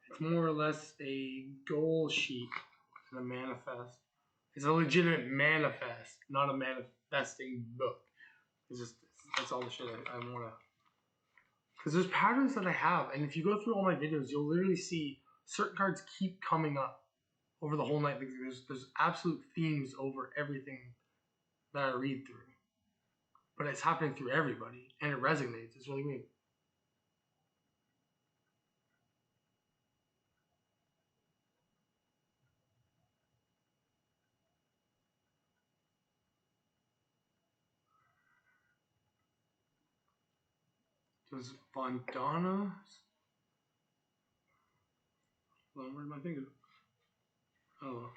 It's more or less a goal sheet than a manifest. It's a legitimate manifest, not a manifesting book. It's just that's all the shit I want to. Because there's patterns that I have, and if you go through all my videos, you'll literally see certain cards keep coming up over the whole night. Like there's absolute themes over everything that I read through, but it's happening through everybody, and it resonates. It's really weird. Does Vandana? Where am I thinking? Oh,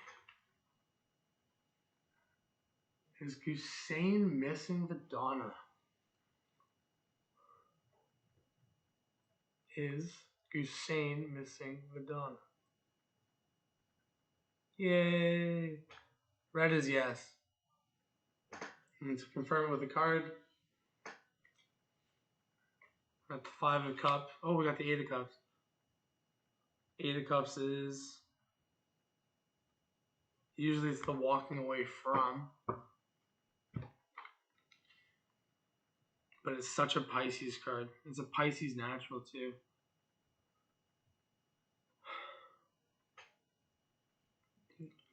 is Gusain missing Vandana? Is Gusain missing Vandana? Yay! Red is yes. And to confirm it with a card, got the 5 of Cups. Oh, we got the 8 of Cups. 8 of Cups is usually it's the walking away from, but it's such a Pisces card. It's a Pisces natural too.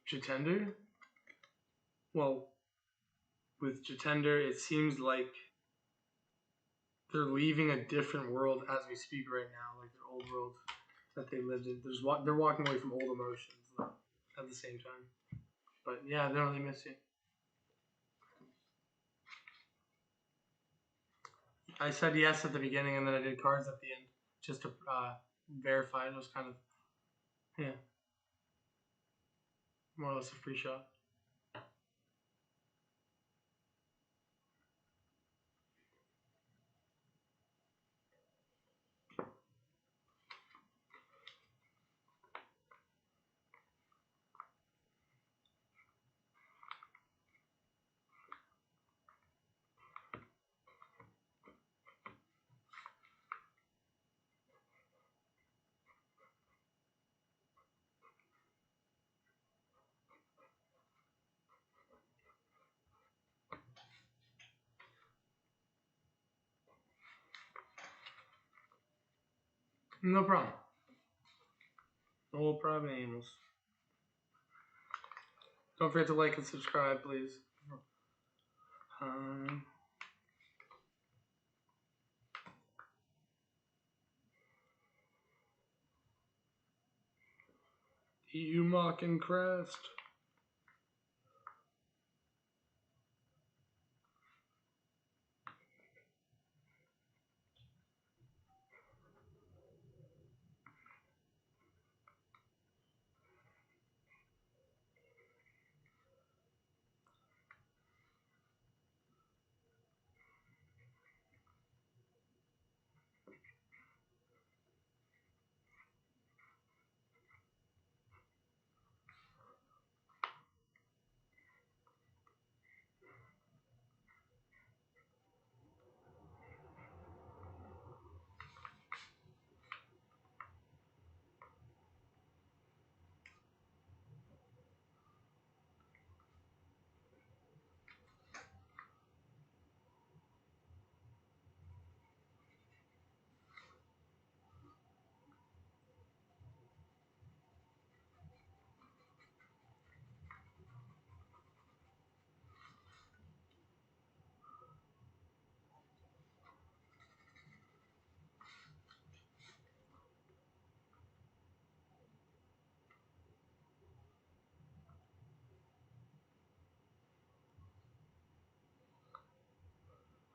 Jatender? Well, with Jatender, it seems like they're leaving a different world as we speak right now, like their old world that they lived in. They're walking away from old emotions though, at the same time. But yeah, they don't really miss you. I said yes at the beginning, and then I did cards at the end just to verify. It was kind of, yeah, more or less a free shot. No problem. No problemos. Don't forget to like and subscribe, please. EU Mocking Crest.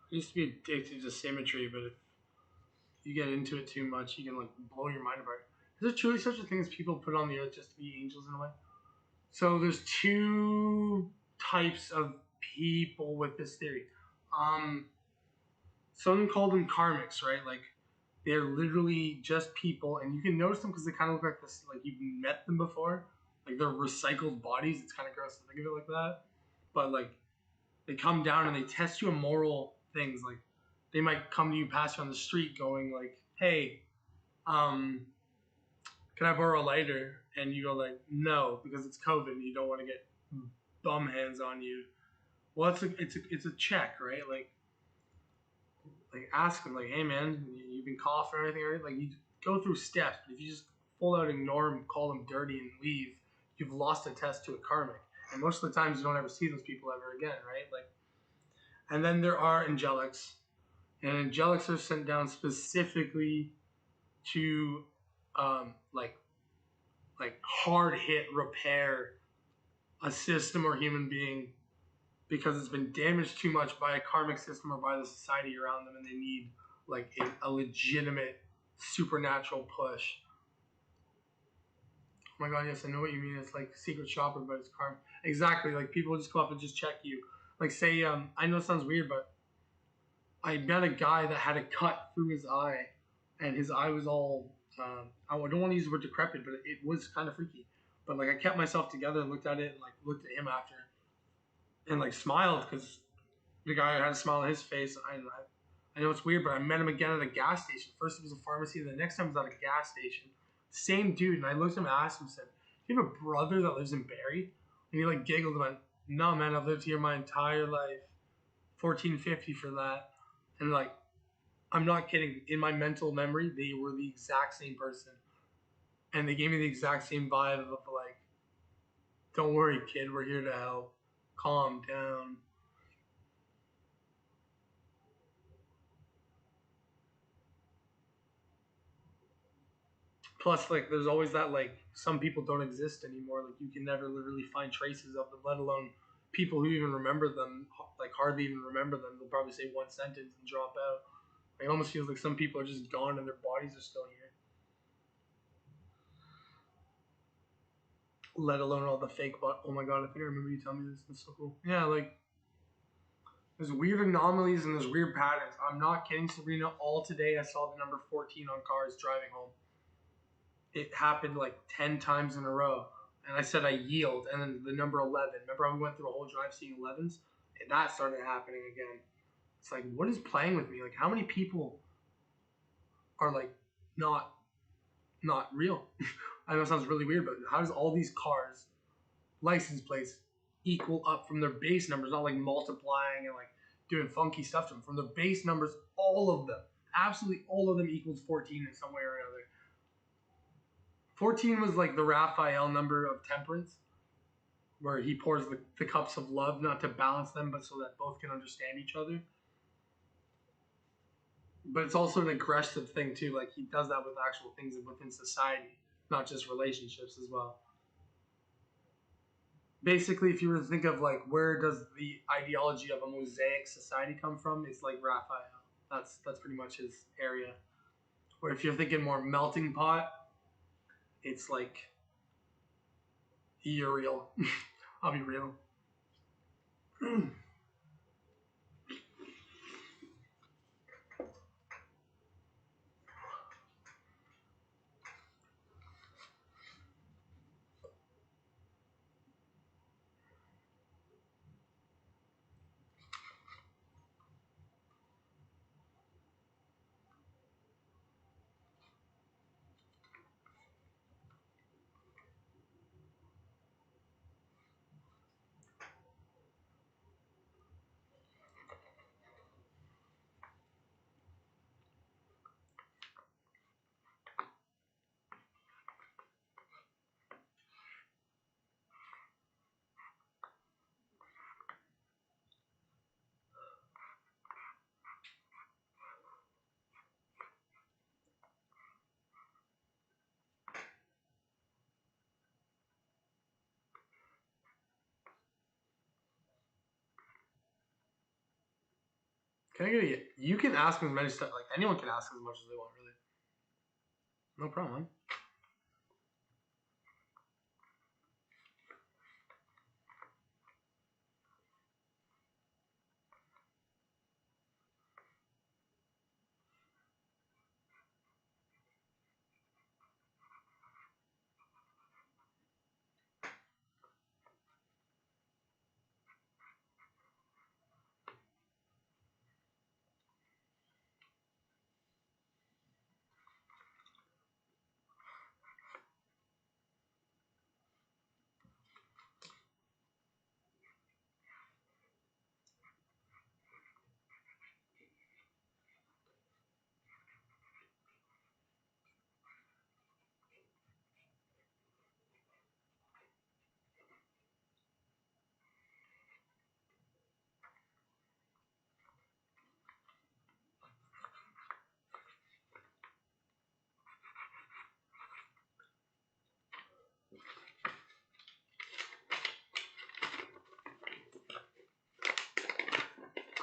I used to be addicted to symmetry, but if you get into it too much, you can like blow your mind apart. Is there truly such a thing as people put on the earth just to be angels in a way? So there's two types of people with this theory. Someone called them karmics, right? Like they're literally just people, and you can notice them because they kind of look like this. Like you've met them before. Like they're recycled bodies. It's kind of gross to think of it like that, but like they come down and they test you on moral things. Like they might come to you, pass you on the street, going like, "Hey, um, can I borrow a lighter?" And you go like, "No," because it's COVID and you don't want to get bum hands on you. Well, it's a check, right? Like ask them like, "Hey man, you've been coughing or anything, right?" Like you go through steps, but if you just full out ignore them, call them dirty, and leave, you've lost a test to a karmic. And most of the times you don't ever see those people ever again, right? Like, and then there are angelics, and angelics are sent down specifically to, like hard hit repair a system or human being because it's been damaged too much by a karmic system or by the society around them, and they need like a legitimate supernatural push. Oh my god, yes, I know what you mean. It's like secret shopper, but it's karma. Exactly, like people just come up and just check you. Like say, I know it sounds weird, but I met a guy that had a cut through his eye, and his eye was all. I don't want to use the word decrepit, but it was kind of freaky. But like I kept myself together and looked at it, and like looked at him after, and like smiled because the guy had a smile on his face. I know it's weird, but I met him again at a gas station. First it was a pharmacy, the next time it was at a gas station. Same dude, and I looked at him and asked him, said, "Do you have a brother that lives in Barrie?" And he like giggled and went, "No, man, I've lived here my entire life. 1450 for that." And like, I'm not kidding. In my mental memory, they were the exact same person, and they gave me the exact same vibe of like, "Don't worry, kid, we're here to help. Calm down." Plus, like, there's always that like some people don't exist anymore. Like, you can never literally find traces of them, let alone people who even remember them. Like, hardly even remember them. They'll probably say one sentence and drop out. Like, it almost feels like some people are just gone and their bodies are still here. Let alone all the fake. But oh my god, I think I remember you telling me this. It's so cool. Yeah, like there's weird anomalies and there's weird patterns. I'm not kidding, Sabrina. All today I saw the number 14 on cars driving home. It happened like 10 times in a row. And I said I yield, and then the number 11. Remember how we went through a whole drive seeing 11s? And that started happening again. It's like, what is playing with me? Like, how many people are like not not real? I know it sounds really weird, but how does all these cars license plates equal up from their base numbers, not like multiplying and like doing funky stuff to them? From their base numbers, all of them, absolutely all of them equals 14 in some way or another. 14 was like the Raphael number of temperance, where he pours the cups of love, not to balance them, but so that both can understand each other. But it's also an aggressive thing too. Like he does that with actual things within society, not just relationships as well. Basically, if you were to think of like where does the ideology of a mosaic society come from, it's like Raphael. That's pretty much his area. Or if you're thinking more melting pot, it's like Uriel. I'll be real. Can I get a? You can ask as many stuff. Like anyone can ask as much as they want, really. No problem.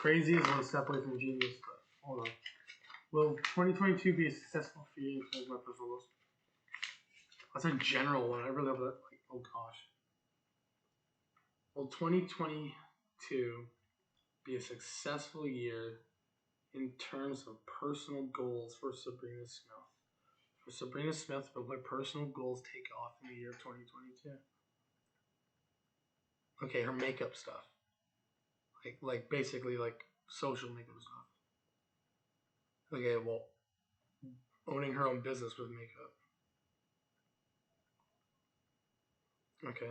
crazy is one step away from genius, but hold on. Will 2022 be a successful for you in terms of my personal goals? That's a general one. I really have that. Like, oh gosh. Will 2022 be a successful year in terms of personal goals for Sabrina Smith? For Sabrina Smith, will my personal goals take off in the year of 2022? Okay, her makeup stuff. Like basically like social makeup stuff. Okay, well, owning her own business with makeup. Okay.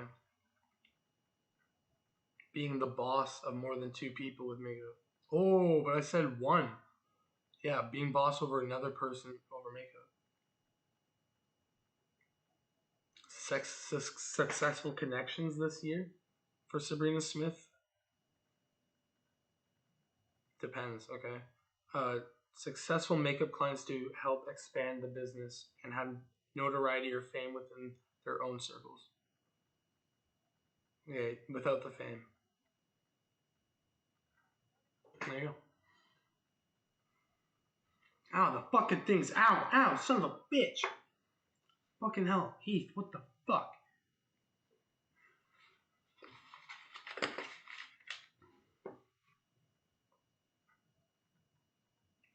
Being the boss of more than 2 people with makeup. Oh, but I said 1. Yeah, being boss over another person over makeup. Successful connections this year for Sabrina Smith? Depends, okay. Successful makeup clients to help expand the business and have notoriety or fame within their own circles. Okay, without the fame. There you go. Ow, the fucking things. Ow, ow, son of a bitch. Fucking hell. Heath, what the fuck?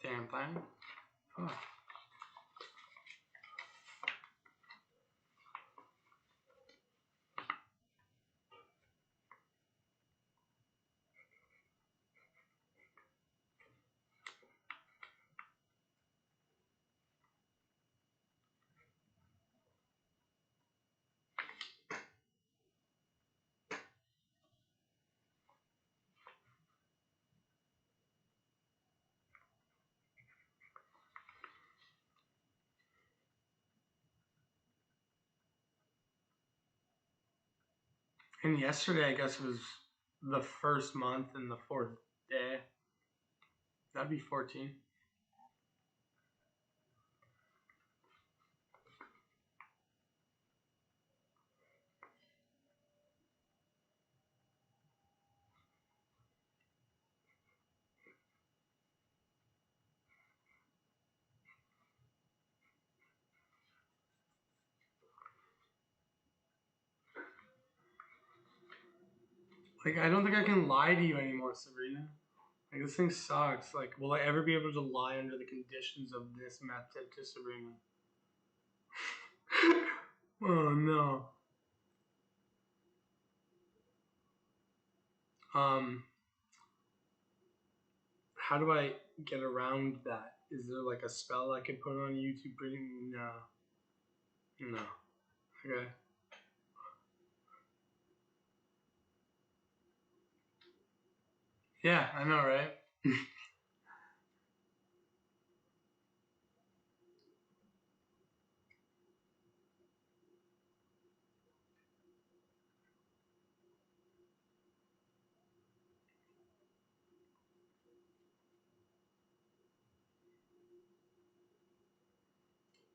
Damn thing. Fuck. And yesterday, I guess, was the first month and the 4th day. That'd be 14. Like, I don't think I can lie to you anymore, Sabrina. Like, this thing sucks. Like, will I ever be able to lie under the conditions of this method to Sabrina? Oh, no. How do I get around that? Is there, like, a spell I could put on YouTube Pretty? No. No. Okay. Yeah, I know, right?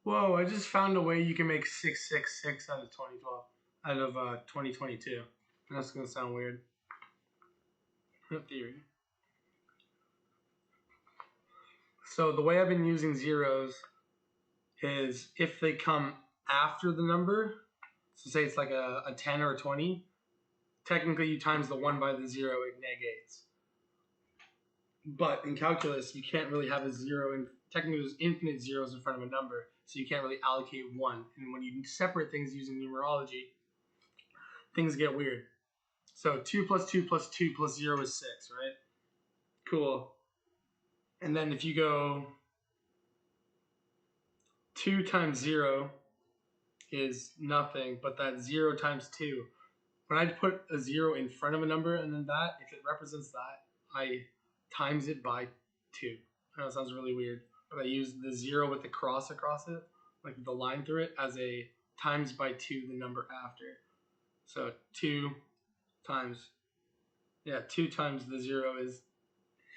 Whoa, I just found a way you can make 666 out of 2012. Out of 2022. That's going to sound weird. Theory. So the way I've been using zeros is if they come after the number, so say it's like a 10 or a 20, technically you times the 1 by the 0, it negates. But in calculus, you can't really have a 0, and technically there's infinite zeros in front of a number, so you can't really allocate 1. And when you separate things using numerology, things get weird. So 2 plus 2 plus 2 plus 0 is 6, right? Cool. And then if you go 2 times 0 is nothing, but that 0 times 2. When I put a 0 in front of a number and then that, if it represents that, I times it by 2. I know it sounds really weird, but I use the 0 with the cross across it, like the line through it, as a times by 2 the number after. So 2 times, 2 times the 0 is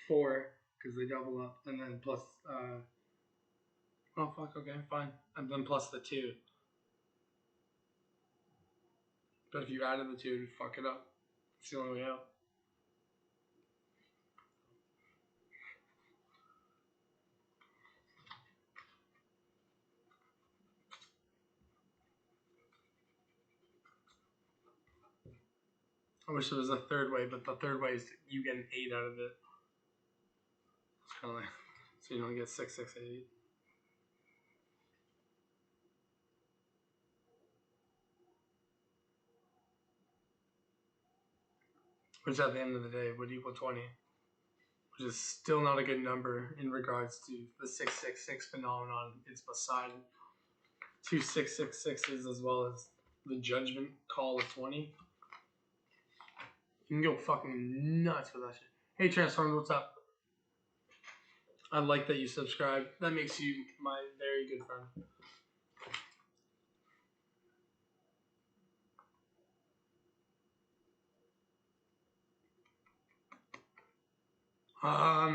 4, because they double up, and then plus, oh fuck, okay, fine, and then plus the 2. But if you added the 2, you fuck it up. It's the only way out. I wish there was a third way, but the third way is you get an 8 out of it. It's kind of like, so you don't get 6, 6, 8. Which at the end of the day would equal 20. Which is still not a good number in regards to the 666 phenomenon. It's beside 2 666s as well as the judgment call of 20. You can go fucking nuts with that shit. Hey Transformed, what's up? I like that you subscribe. That makes you my very good friend.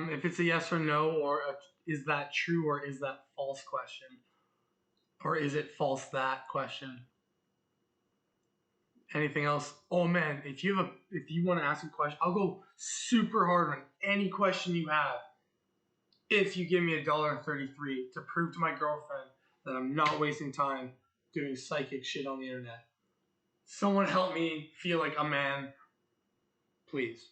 If it's a yes or no, or is that true or is that false question, or is it false that question? Anything else? Oh man, if you want to ask a question, I'll go super hard on any question you have. If you give me $1.33 to prove to my girlfriend that I'm not wasting time doing psychic shit on the internet. Someone help me feel like a man, please.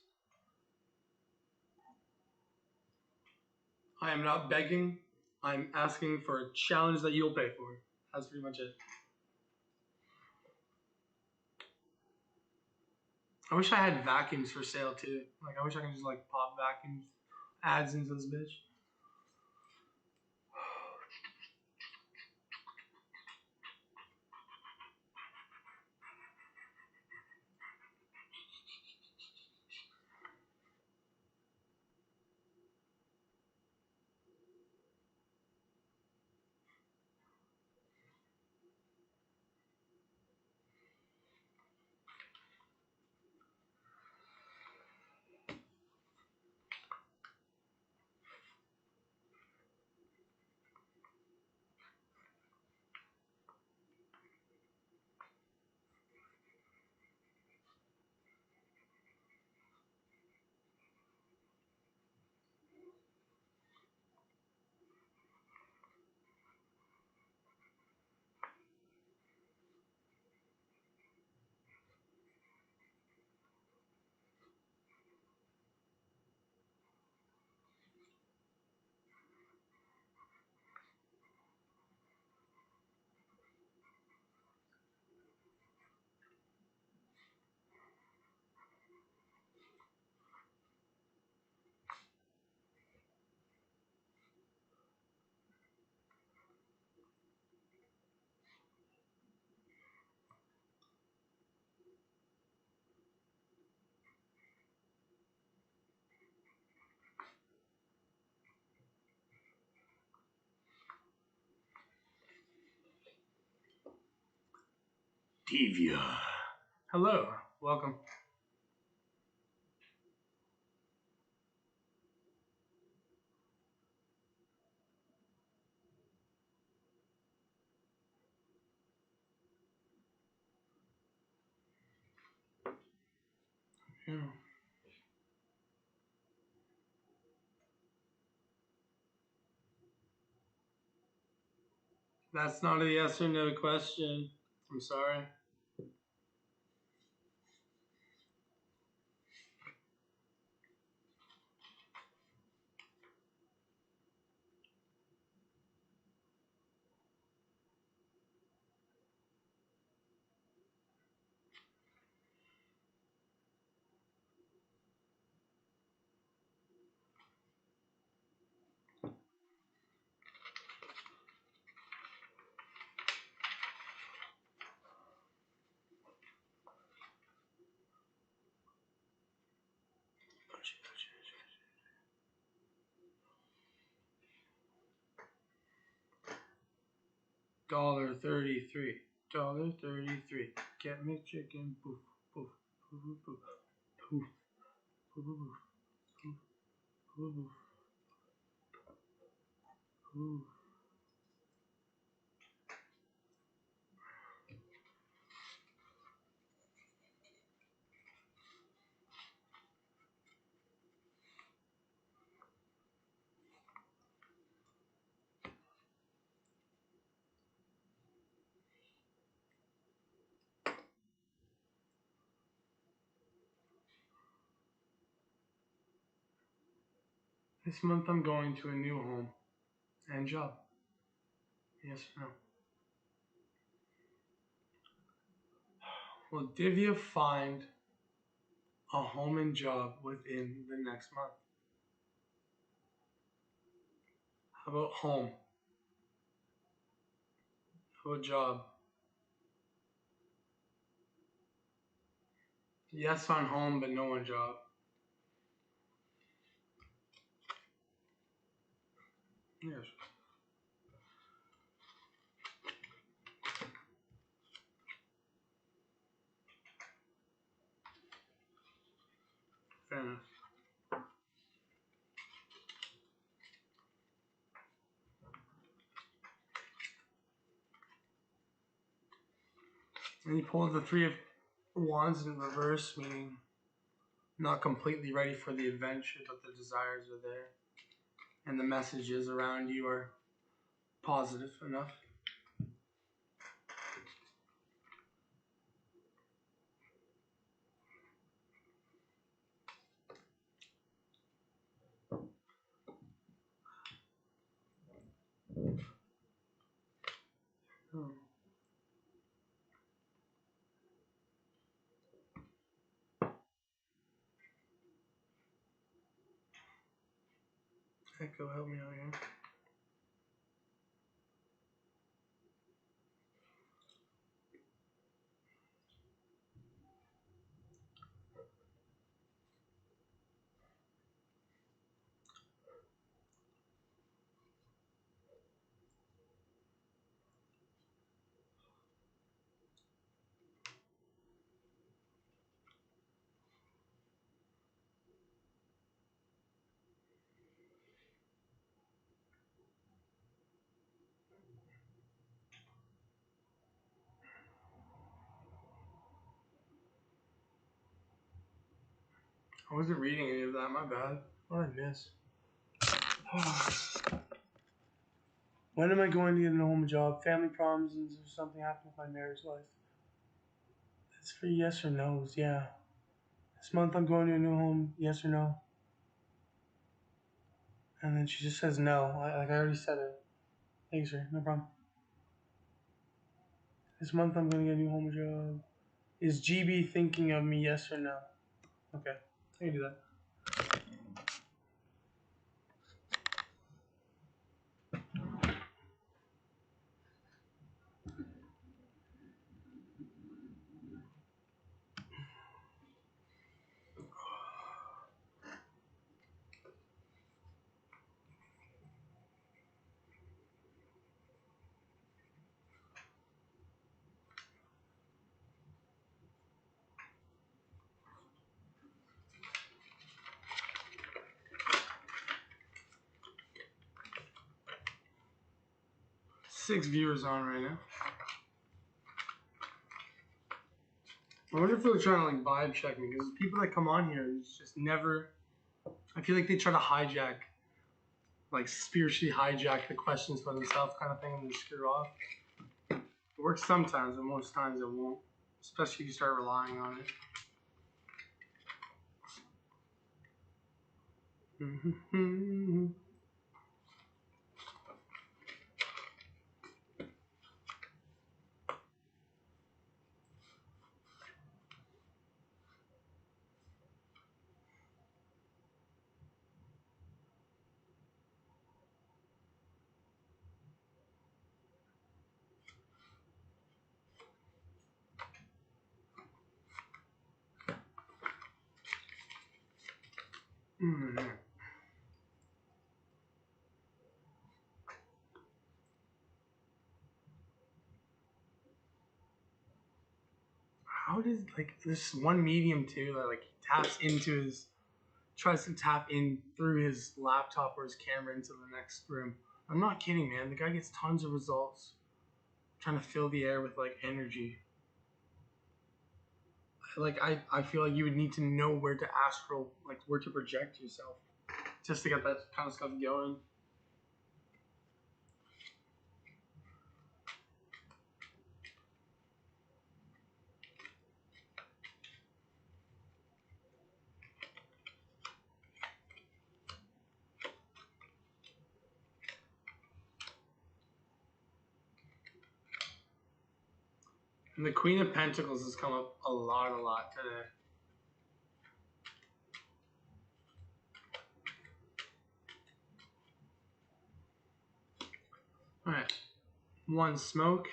I am not begging. I'm asking for a challenge that you'll pay for. That's pretty much it. I wish I had vacuums for sale too. Like I wish I could just like pop vacuums ads into this bitch. Devia. Hello, welcome. Yeah. That's not a yes or no question. I'm sorry. $1.33. $1.33. Get me chicken. Poof, poof, poof, poof, poof, poof, poof, poof, poof, poof. This month I'm going to a new home and job. Yes or no? Will Divya find a home and job within the next month? How about home? How about job? Yes on home, but no on job. Yes. Fair enough. And you pull the Three of Wands in reverse, meaning not completely ready for the adventure, but the desires are there. And the messages around you are positive enough. Hmm. Echo, help me out here. I wasn't reading any of that, my bad. What did I miss? When am I going to get a home job? Family problems and something happened with my marriage life. It's for yes or no's, yeah. This month I'm going to a new home, yes or no? And then she just says no. I already said it. Thanks, sir. No problem. This month I'm going to get a new home job. Is GB thinking of me, yes or no? Okay, I can do that. Six viewers on right now. I wonder if they're trying to like vibe check me, because people that come on here, it's just never. I feel like they try to hijack, like spiritually hijack the questions for themselves, kind of thing, and then screw off. It works sometimes, but most times it won't, especially if you start relying on it. How does like this one medium too that like taps into his, tries to tap in through his laptop or his camera into the next room? I'm not kidding, man. The guy gets tons of results trying to fill the air with like energy. Like I feel like you would need to know where to astral, like where to project yourself, just to get that kind of stuff going. And the Queen of Pentacles has come up a lot today. Alright. One smoke.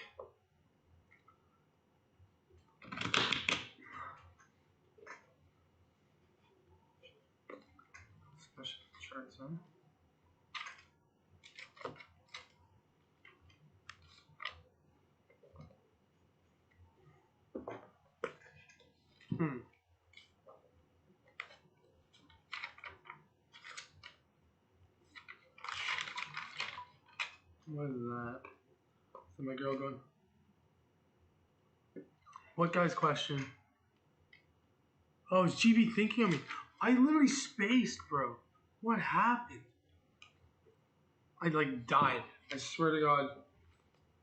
Special charts on. What is that? Is my girl going? What guy's question? Oh, is GB thinking of me? I literally spaced, bro. What happened? I like died. I swear to God.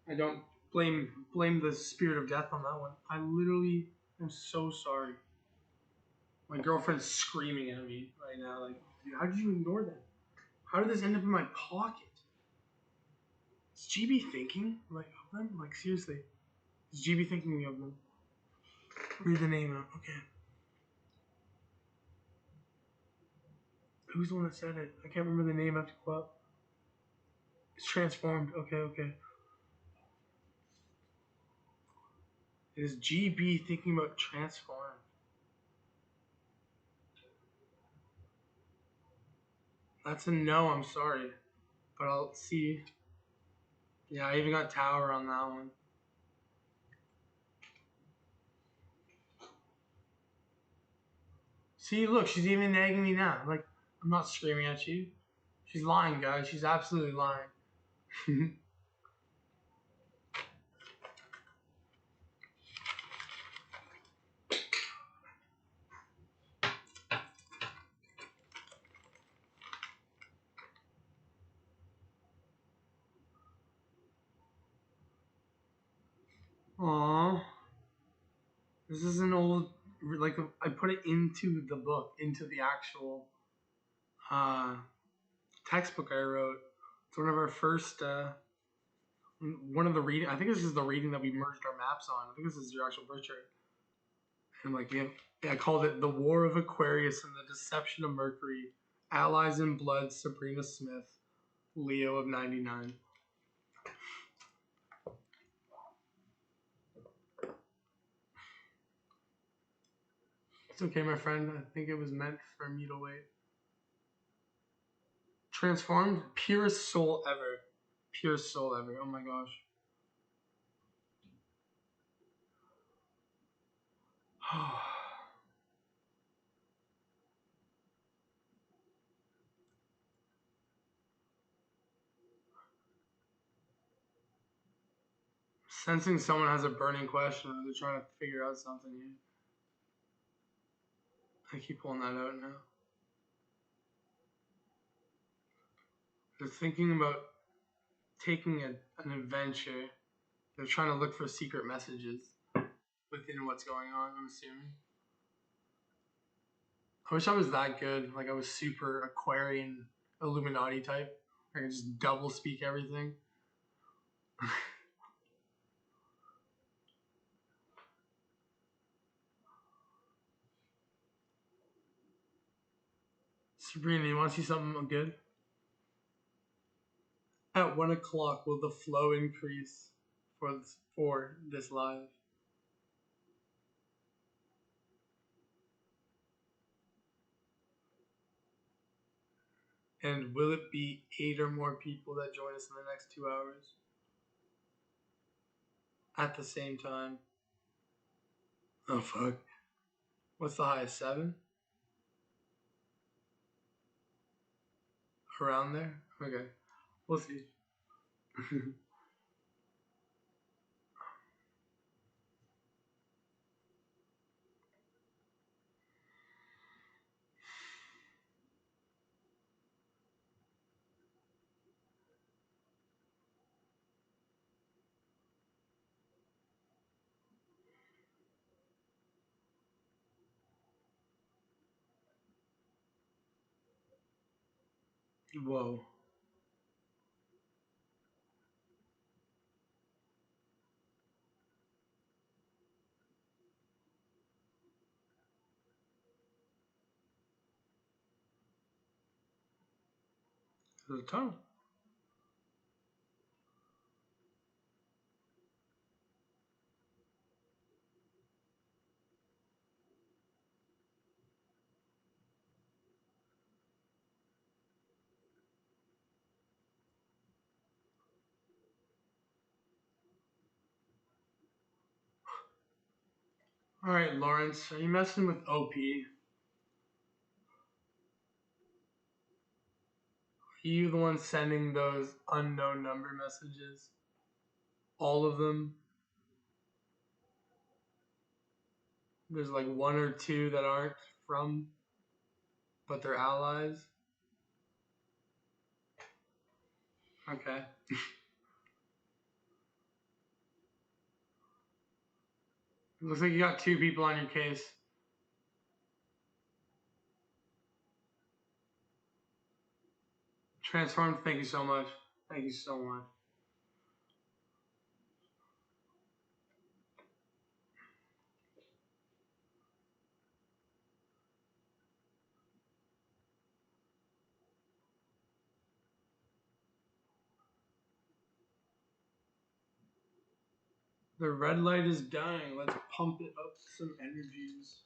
I don't blame the spirit of death on that one. I literally am so sorry. My girlfriend's screaming at me right now. Like, dude, how did you ignore that? How did this end up in my pocket? Is GB thinking like of them? Like seriously, is GB thinking of them? Read the name out. Okay. Who's the one that said it? I can't remember the name. I have to go up. It's transformed. Okay, okay. It is GB thinking about transformed. That's a no. I'm sorry, but I'll see. Yeah, I even got Tower on that one. See, look, she's even nagging me now. Like, I'm not screaming at you. She's lying, guys. She's absolutely lying. Aww. This is an old, like, I put it into the book, into the actual textbook I wrote. It's one of our first, one of the reading, I think this is the reading that we merged our maps on. I think this is your actual birth chart. And like, yeah, I called it The War of Aquarius and the Deception of Mercury, Allies in Blood, Sabrina Smith, Leo of 99. It's okay, my friend. I think it was meant for me to wait. Transformed, purest soul ever. Purest soul ever. Oh my gosh. Sensing someone has a burning question or they're trying to figure out something here. I keep pulling that out now. They're thinking about taking an adventure. They're trying to look for secret messages within what's going on, I'm assuming. I wish I was that good. Like I was super Aquarian Illuminati type. I could just double speak everything. Sabrina, you want to see something good? At 1 o'clock, will the flow increase for this live? And will it be 8 or more people that join us in the next 2 hours? At the same time? Oh, fuck. What's the highest? 7? Around there? Okay. We'll see. Whoa. There's a tunnel. Alright, Lawrence, are you messing with OP? Are you the one sending those unknown number messages? All of them? There's like one or two that aren't from, but they're allies. Okay. Looks like you got two people on your case. Transformed, thank you so much. Thank you so much. The red light is dying. Let's pump it up some energies.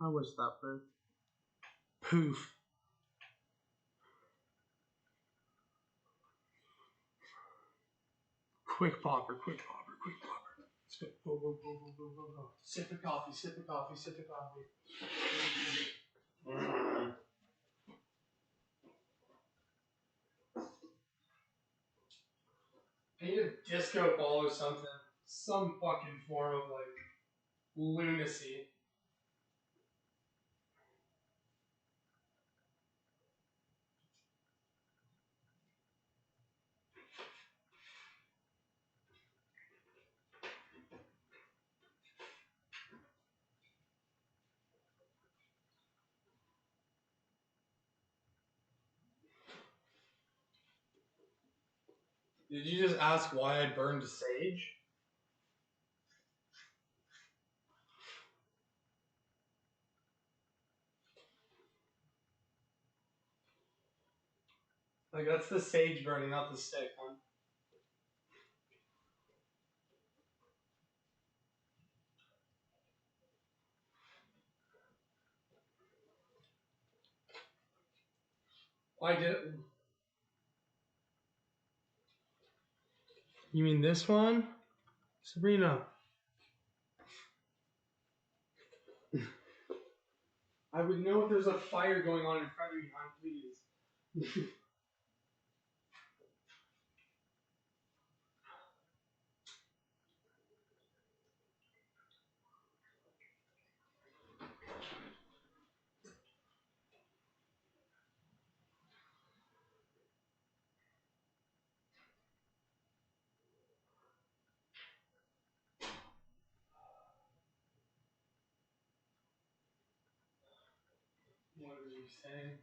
I wish that worked. Poof. Quick popper, quick popper, quick popper. Go, go, go, go, go, go, go. Sip of coffee, sip of coffee, sip of coffee. I need a disco ball or something. Some fucking form of like lunacy. Did you just ask why I burned sage? Like, that's the sage burning, not the stick one. Why did it? You mean this one? Sabrina. I would know if there's a fire going on in front of me, hon, please. What are you saying?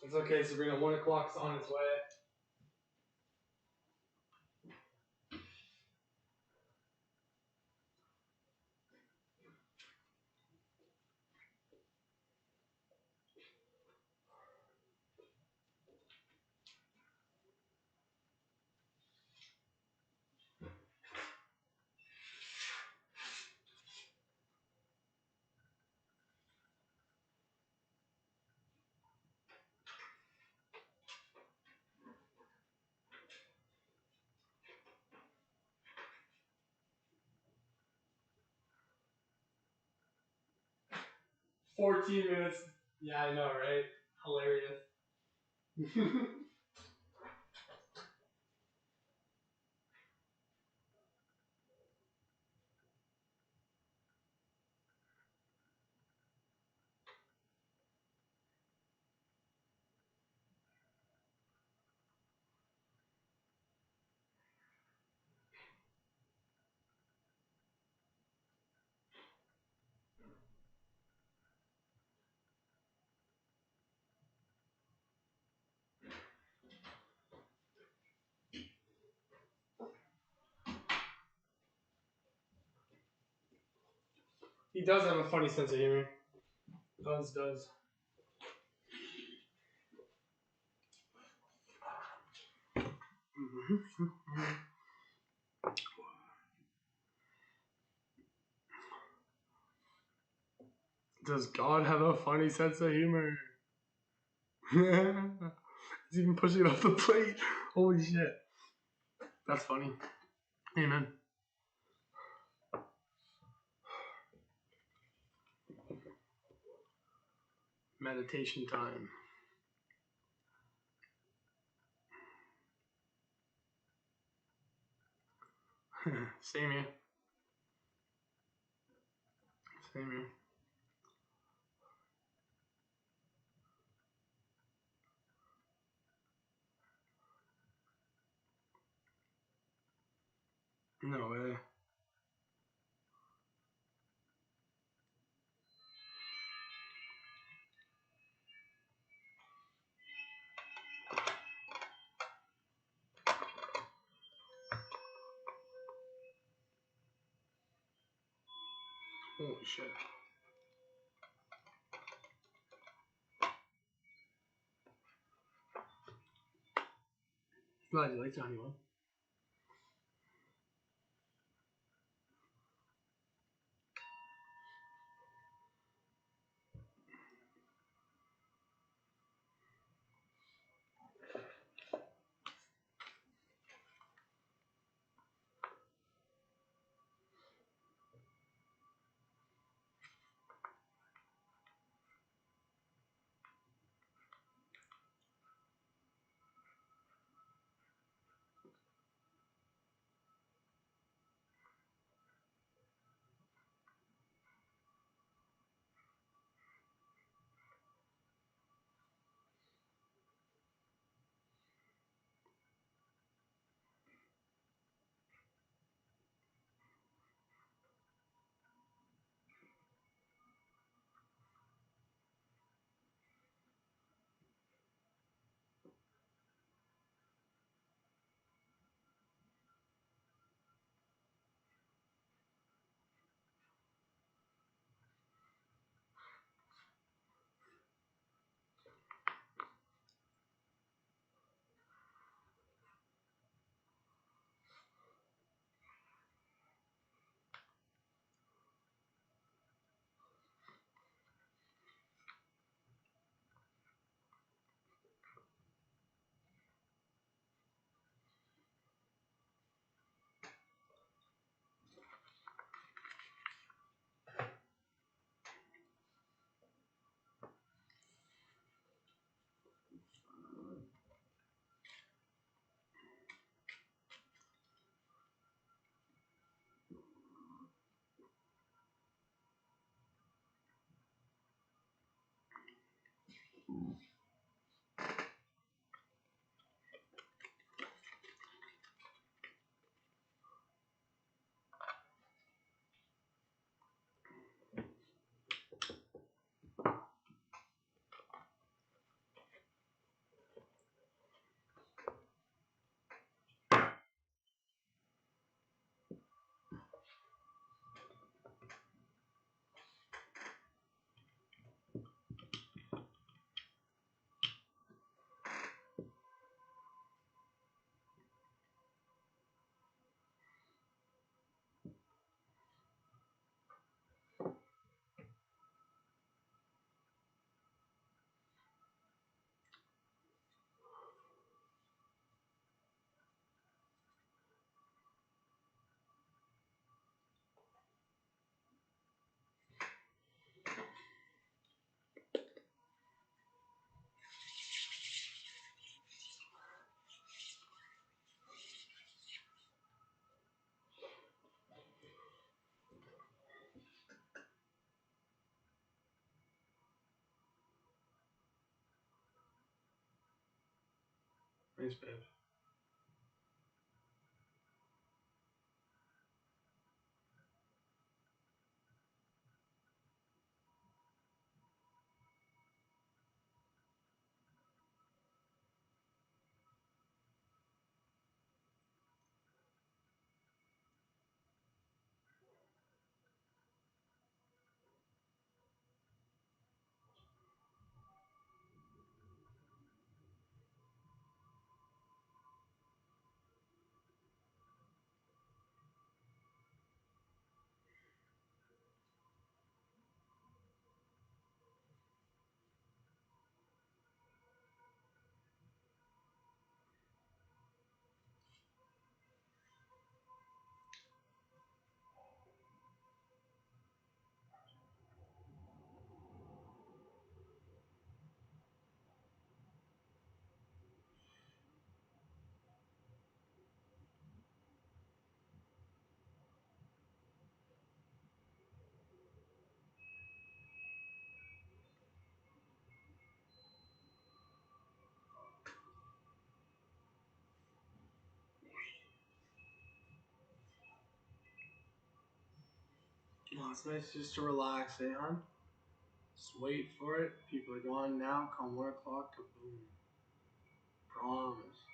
It's okay, Sabrina. 1 o'clock's on its way. 14 minutes. Yeah, I know, right? Hilarious. He does have a funny sense of humor. Does. Does God have a funny sense of humor? He's even pushing it off the plate. Holy shit. That's funny. Amen. Meditation time. Same here. Same here. No way. Holy shit. Glad you like Johnny One. Thanks, babe. Oh, it's nice just to relax, eh, hon? Just wait for it. People are gone now. Come 1 o'clock, kaboom. Promise.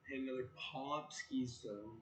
Hey, another pop skis though.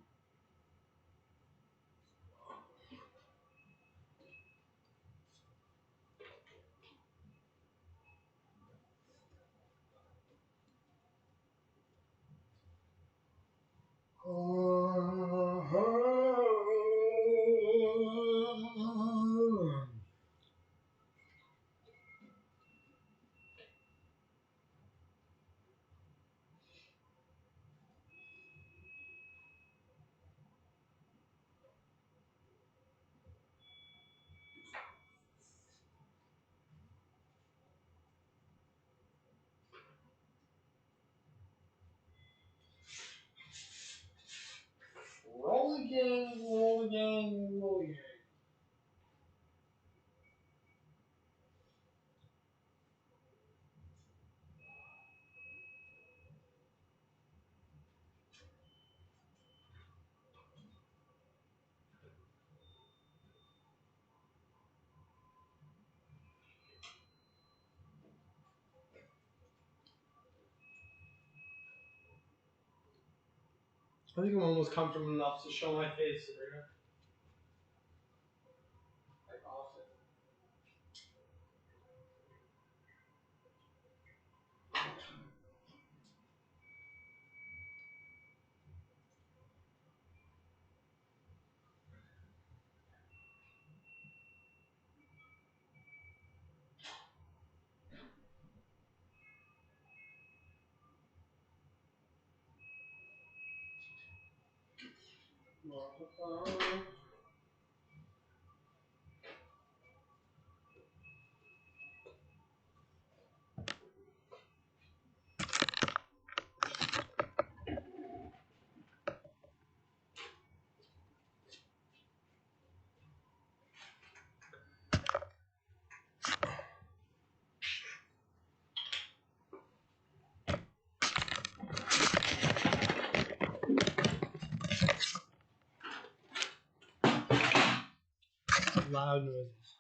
Roll the gang, roll the gang, roll the gang. I think I'm almost comfortable enough to show my face, Sabrina. Like often. Loud noises.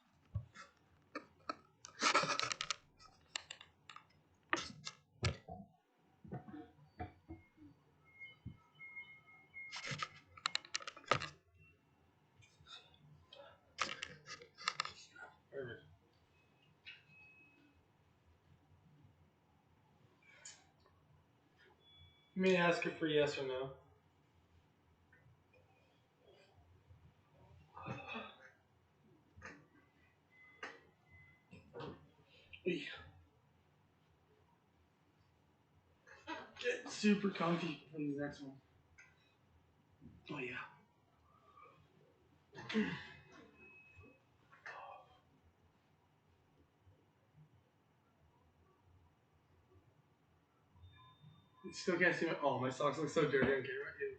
Perfect. You may ask it for yes or no. Get super comfy in the next one. Oh yeah. You still can't see my. Oh, my socks look so dirty on camera. Ew.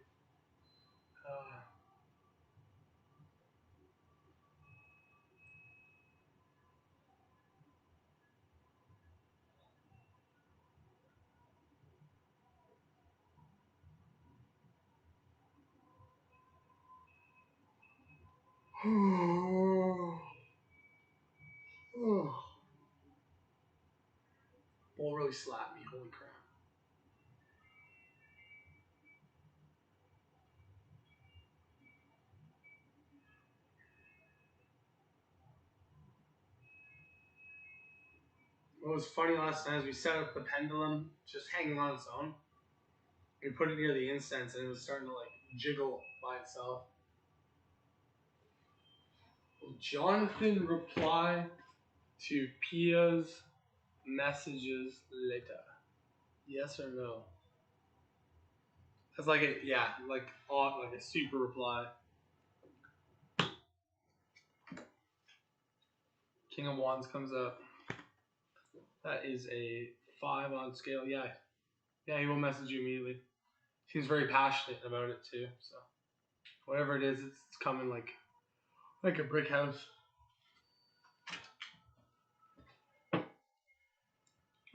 Bowl really slapped me. Holy crap. What was funny last night is we set up the pendulum just hanging on its own. We put it near the incense and it was starting to like jiggle by itself. Will Jonathan reply to Pia's messages later? Yes or no? That's like a like odd, like a super reply. King of Wands comes up. That is a 5 on scale. Yeah, he will message you immediately. Seems very passionate about it too. So whatever it is, it's coming like a brick house.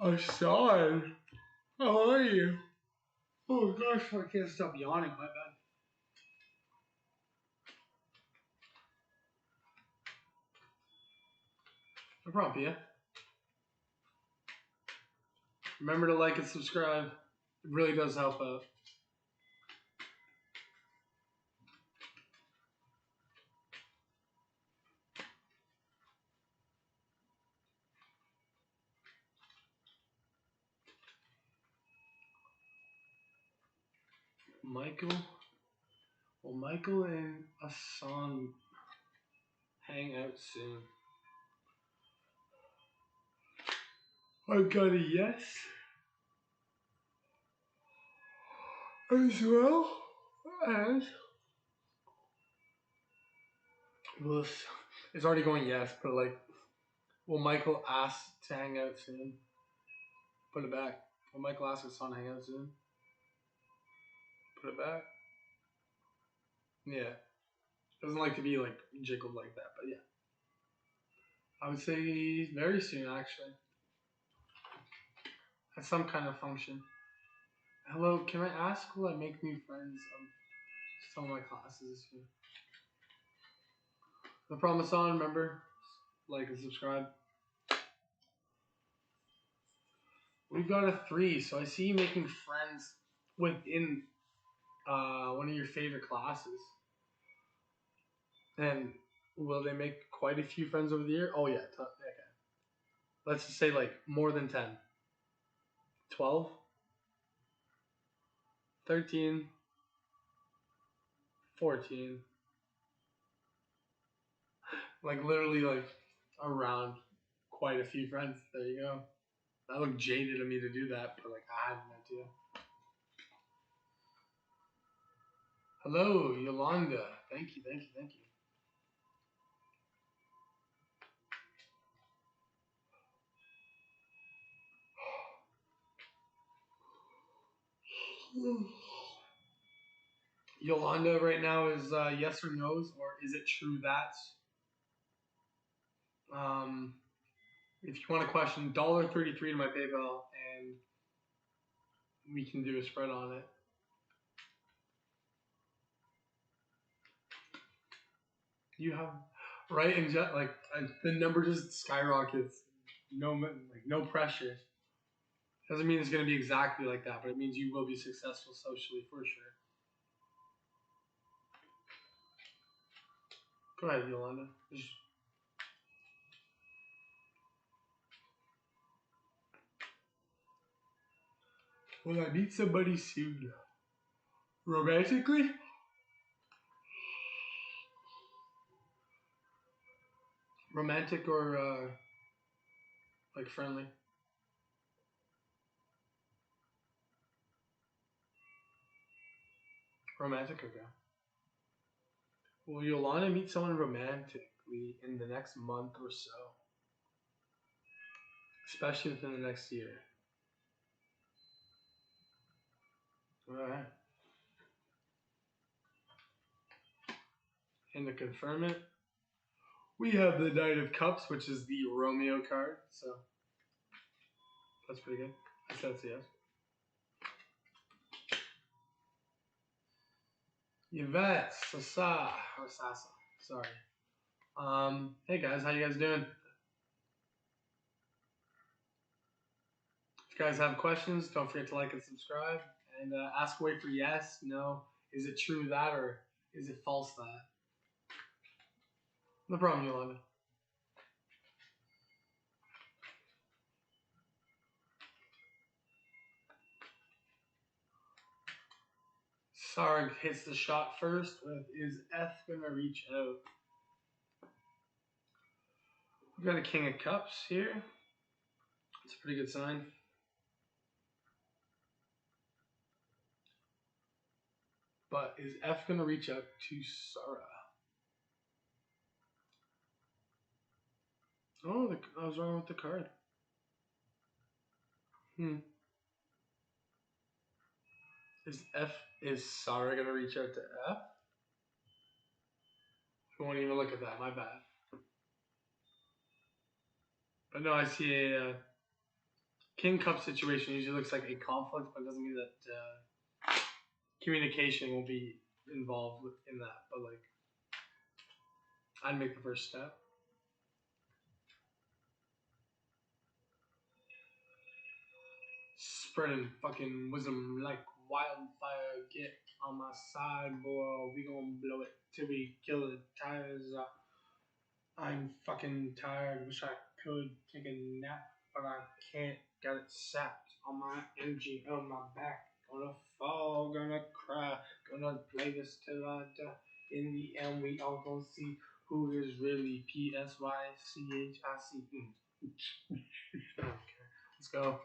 Asad, how are you? Oh gosh, I can't stop yawning. My bad. No problem, Pia. Remember to like and subscribe. It really does help out. Michael and Asan hang out soon? I've got a yes as well as well, it's already going yes, but like, will Michael ask to hang out soon? Put it back. Will Michael ask his son to hang out soon? Put it back. Yeah. Doesn't like to be like jiggled like that, but yeah. I would say very soon actually. At some kind of function. Hello, can I ask will I make new friends of some of my classes this year? The promise on, remember? Like and subscribe. We've got a 3, so I see you making friends within one of your favorite classes. And will they make quite a few friends over the year? Oh yeah, okay. Let's just say like more than 10. 12? 13? 14? Like literally like around quite a few friends. There you go. That looked jaded of me to do that, but like I had an idea. Hello, Yolanda. Thank you. Yolanda right now is yes or no's, or is it true that? If you want a question, $1.33 to my PayPal, and we can do a spread on it. You have right, and just like the number just skyrockets. No pressure. Doesn't mean it's gonna be exactly like that, but it means you will be successful socially for sure. Go ahead, Yolanda. Will I meet somebody soon? Romantically? Romantic or like friendly? Romantic, okay. Will Yolanda meet someone romantically in the next month or so? Especially within the next year. Alright. And to confirm it, we have the Knight of Cups, which is the Romeo card, so that's pretty good. I said it's yes. Yvette, Sasa, sorry. Hey guys, how you guys doing? If you guys have questions, don't forget to like and subscribe. And ask away for yes, no. Is it true that or is it false that? No problem, Yolanda. Sarg hits the shot first with is F gonna reach out? We got a King of Cups here. It's a pretty good sign. But is F gonna reach out to Sarah? Oh, I was wrong with the card. Is Sarah gonna reach out to F? I won't even look at that. My bad. But no, I see a King Cup situation. Usually looks like a conflict, but it doesn't mean that communication will be involved in that. But like, I'd make the first step. Spreading fucking wisdom like wildfire. Get on my side, boy. We gonna blow it till we kill the tires. I'm fucking tired. Wish I could take a nap, but I can't. Got it sapped on my energy on my back. Gonna fall, gonna cry, gonna play this till I die. In the end, we all gonna see who is really PSYCHIC. Okay, let's go.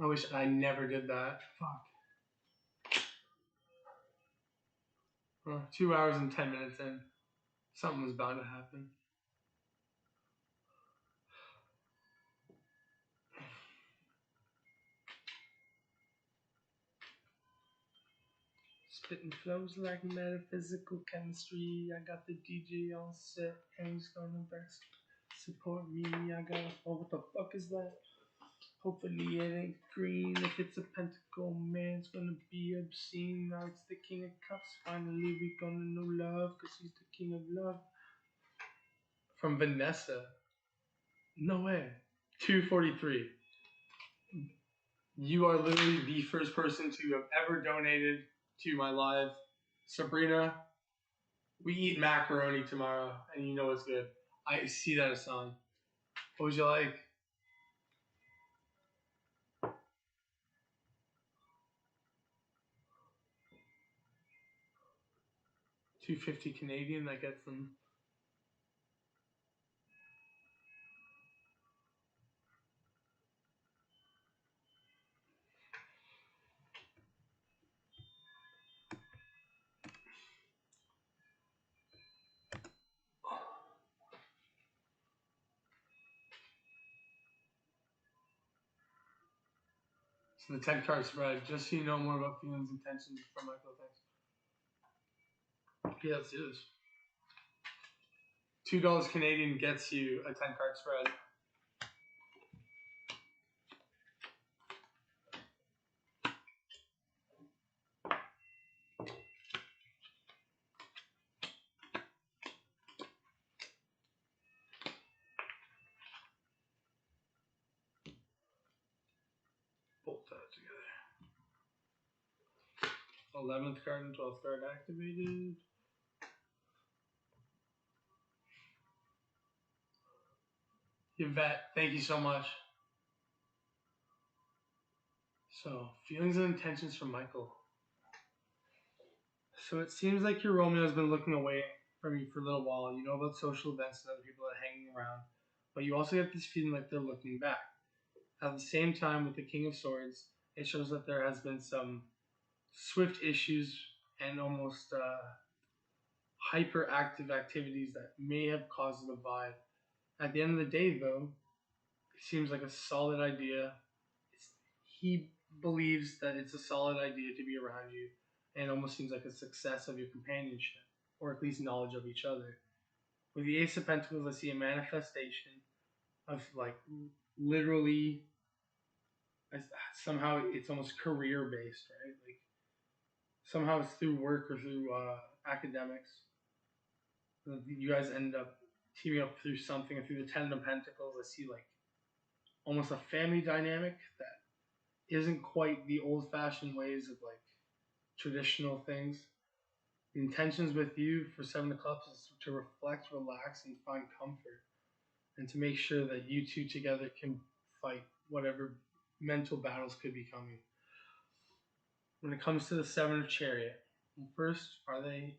I wish I never did that. Fuck. 2 hours and 10 minutes in. Something was bound to happen. Spitting flows like metaphysical chemistry. I got the DJ on set and he's gonna best support me. I got, oh, what the fuck is that? Hopefully it ain't green. If it's a pentacle, man, it's gonna be obscene. Now it's the King of Cups. Finally, we gonna know love, cause he's the King of Love. From Vanessa. No way. 243. You are literally the first person to have ever donated to my live. Sabrina, we eat macaroni tomorrow, and you know it's good. I see that, Hassan. What would you like? 250 Canadian, that gets them. So the 10 card spread, just so you know more about feelings and tensions from Michael. Thanks. Yeah, let's do this. $2 Canadian gets you a 10 card spread. Both that together. 11th card and 12th card activated. Yvette, thank you so much. So, feelings and intentions from Michael. So it seems like your Romeo has been looking away from you for a little while. You know about social events and other people that are hanging around, but you also get this feeling like they're looking back. At the same time, with the King of Swords, it shows that there has been some swift issues and almost hyperactive activities that may have caused a divide. At the end of the day, though, it seems like a solid idea. He believes that it's a solid idea to be around you, and it almost seems like a success of your companionship, or at least knowledge of each other. With the Ace of Pentacles, I see a manifestation of like literally, somehow it's almost career based, right? Like somehow it's through work or through academics. You guys end up teaming up through something, and through the Ten of Pentacles, I see like almost a family dynamic that isn't quite the old-fashioned ways of like traditional things. The intentions with you for Seven of Cups is to reflect, relax, and find comfort, and to make sure that you two together can fight whatever mental battles could be coming. When it comes to the Seven of Chariot, first, are they?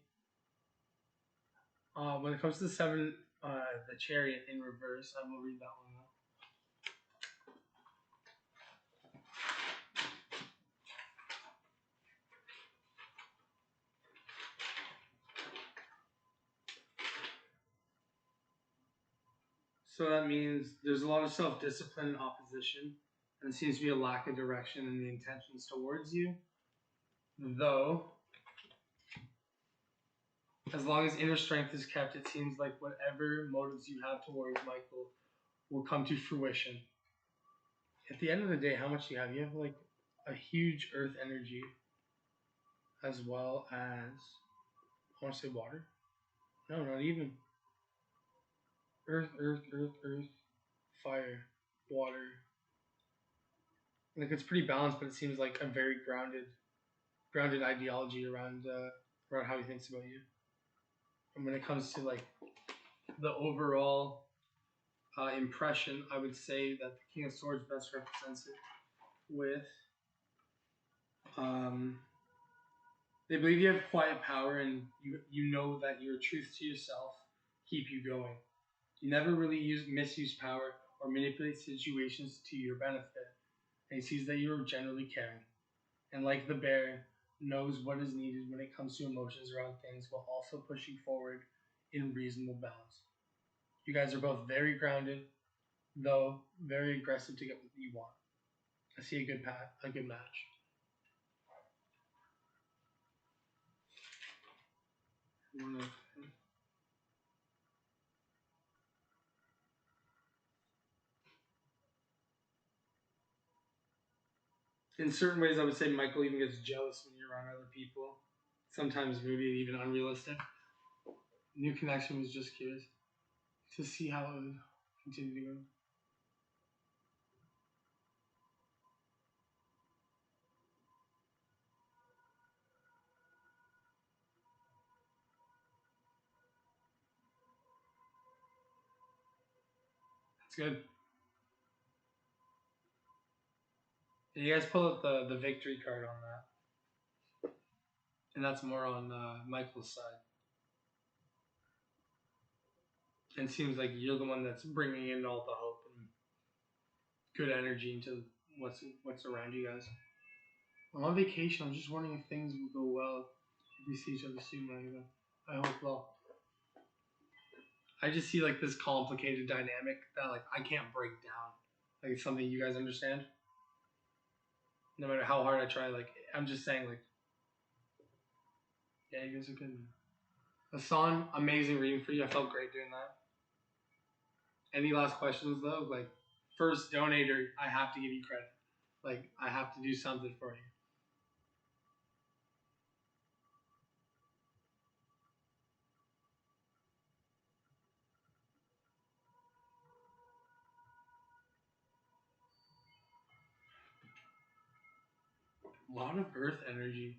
When it comes to the Seven, the Chariot in reverse, I will read that one now. So that means there's a lot of self-discipline and opposition, and there seems to be a lack of direction in the intentions towards you. Though, as long as inner strength is kept, it seems like whatever motives you have towards Michael will come to fruition. At the end of the day, how much do you have? You have like a huge earth energy, as well as, I want to say water. No, not even. Earth, fire, water. Like it's pretty balanced, but it seems like a very grounded ideology around how he thinks about you. And when it comes to like the overall impression, I would say that the King of Swords best represents it with they believe you have quiet power, and you know that your truth to yourself keep you going. You never really misuse power or manipulate situations to your benefit. And he sees that you are generally caring. And like the bear, knows what is needed when it comes to emotions around things, while also pushing forward in reasonable balance. You guys are both very grounded, though very aggressive to get what you want. I see a good match. In certain ways, I would say Michael even gets jealous when you're around other people. Sometimes maybe even unrealistic. New connection was just curious to see how it would continue to go. That's good. And you guys pull up the victory card on that. And that's more on Michael's side. And it seems like you're the one that's bringing in all the hope and good energy into what's around you guys. I'm on vacation. I'm just wondering if things will go well if we see each other soon. I hope well. I just see like this complicated dynamic that like I can't break down. Like it's something you guys understand. No matter how hard I try, like I'm just saying, like, yeah, you guys are good. Hassan, amazing reading for you. I felt great doing that. Any last questions though? Like, first donator, I have to give you credit. Like, I have to do something for you. A lot of earth energy.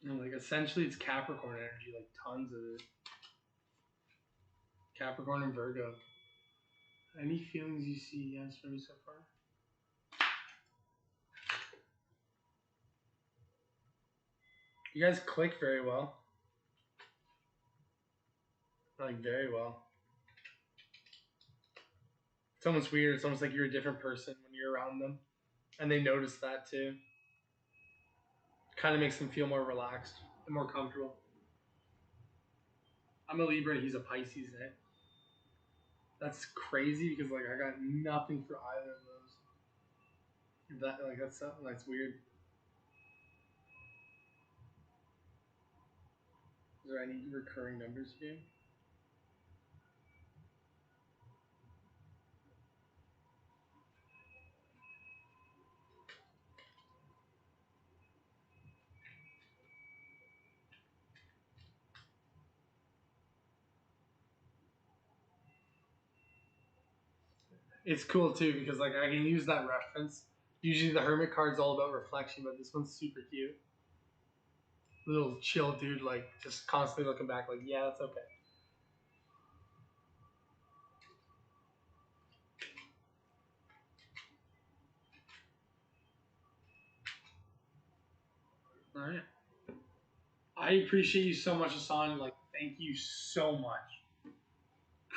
And like essentially it's Capricorn energy, like tons of it. Capricorn and Virgo. Any feelings you see, yes, for me so far? You guys click very well. Like very well. It's almost weird. It's almost like you're a different person when you're around them. And they notice that too. Kind of makes them feel more relaxed and more comfortable. I'm a Libra and he's a Pisces, eh? That's crazy because like I got nothing for either of those. That's something that's weird. Is there any recurring numbers for you? It's cool too because like I can use that reference. Usually the hermit card's all about reflection, but this one's super cute. Little chill dude, like just constantly looking back, like yeah, that's okay. All right. I appreciate you so much, Hassan. Like, thank you so much.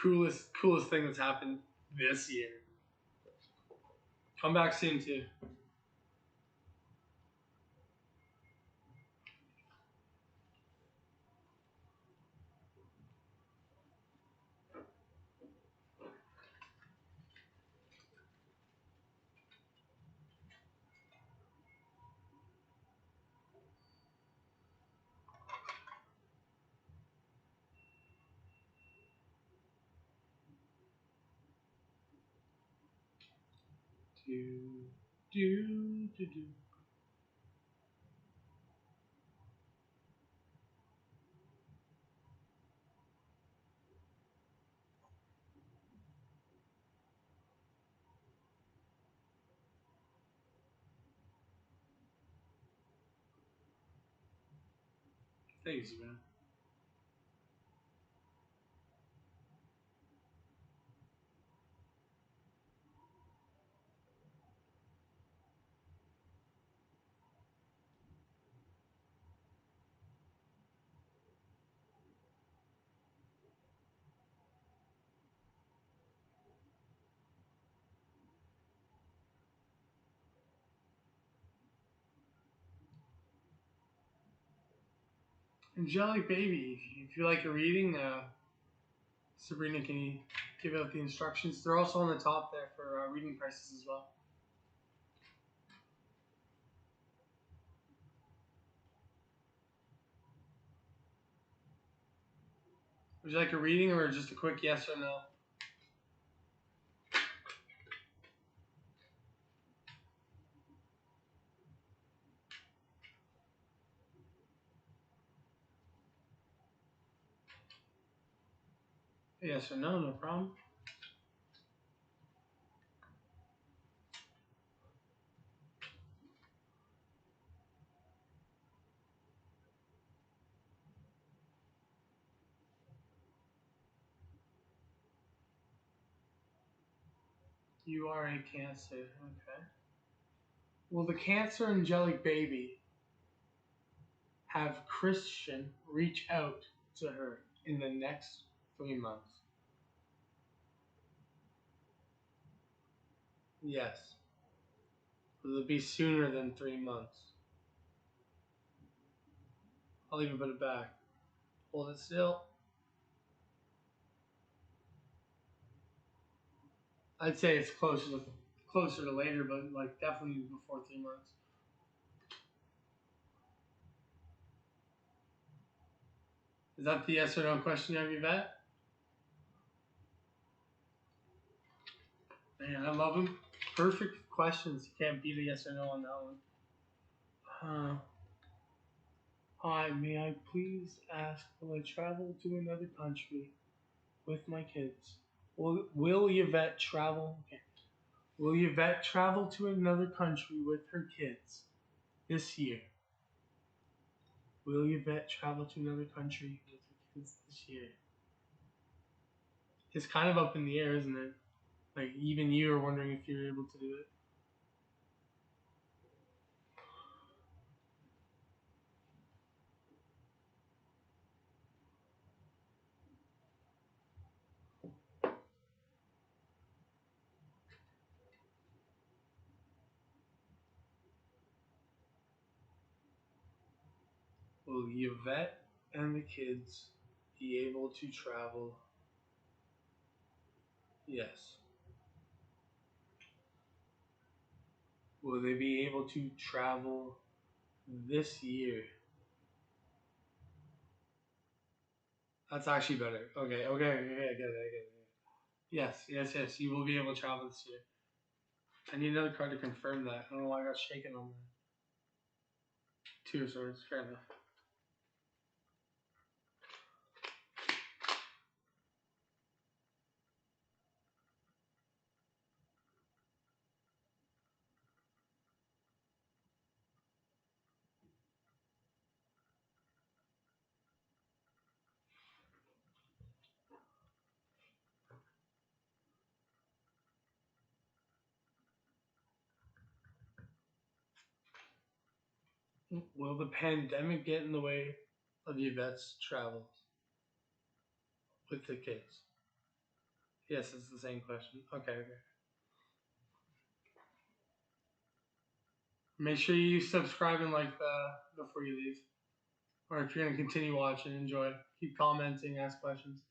Coolest thing that's happened this year. Come back soon too. Do do. Thanks, man. Angelic baby, if you like a reading, Sabrina can you give out the instructions. They're also on the top there for reading prices as well. Would you like a reading or just a quick yes or no? Yes or no, no problem. You are a Cancer, okay. Will the Cancer angelic baby have Christian reach out to her in the next 3 months? Yes. Will it be sooner than 3 months? I'll even put it back. Hold it still. I'd say it's closer to later, but like definitely before 3 months. Is that the yes or no question you have, Yvette? Man, I love them. Perfect questions. You can't beat a yes or no on that one. Hi, may I please ask, will I travel to another country with my kids? Will Yvette travel? Okay. Will Yvette travel to another country with her kids this year? Will Yvette travel to another country with her kids this year? It's kind of up in the air, isn't it? Like, even you are wondering if you're able to do it. Will Yvette and the kids be able to travel? Yes. Will they be able to travel this year? That's actually better. Okay, I get it. Yes. You will be able to travel this year. I need another card to confirm that. I don't know why I got shaken on that. Two of Swords, fair enough. Will the pandemic get in the way of Yvette's travels with the kids? Yes, it's the same question. Okay, okay. Make sure you subscribe and like before you leave. Or if you're gonna continue watching, enjoy. Keep commenting, ask questions.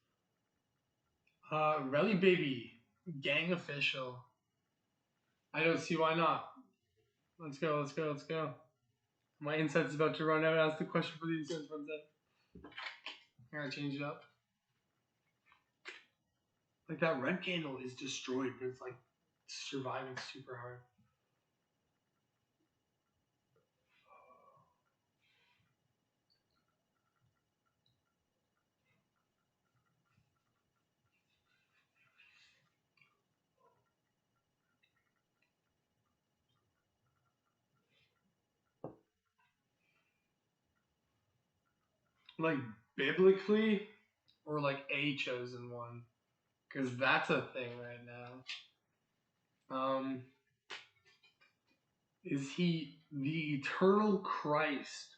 Relly Baby, gang official. I don't see why not. Let's go, let's go, let's go. My insight's about to run out. Ask the question for the insights runs out. I gotta change it up. Like that red candle is destroyed, but it's like surviving super hard. Like biblically, or like a chosen one, because that's a thing right now. Is he the eternal Christ,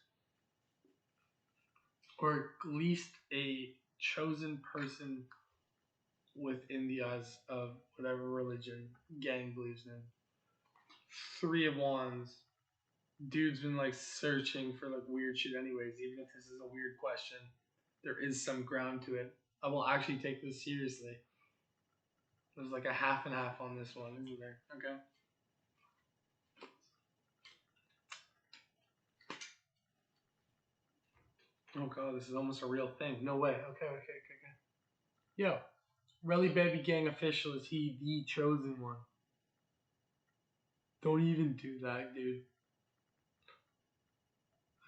or at least a chosen person within the eyes of whatever religion gang believes in? Three of Wands. Dude's been like searching for like weird shit anyways, even if this is a weird question. There is some ground to it. I will actually take this seriously. There's like a half and half on this one, isn't there? Okay. Oh god, this is almost a real thing. No way. Okay. Yo, Relly Baby Gang official, is he the chosen one? Don't even do that, dude.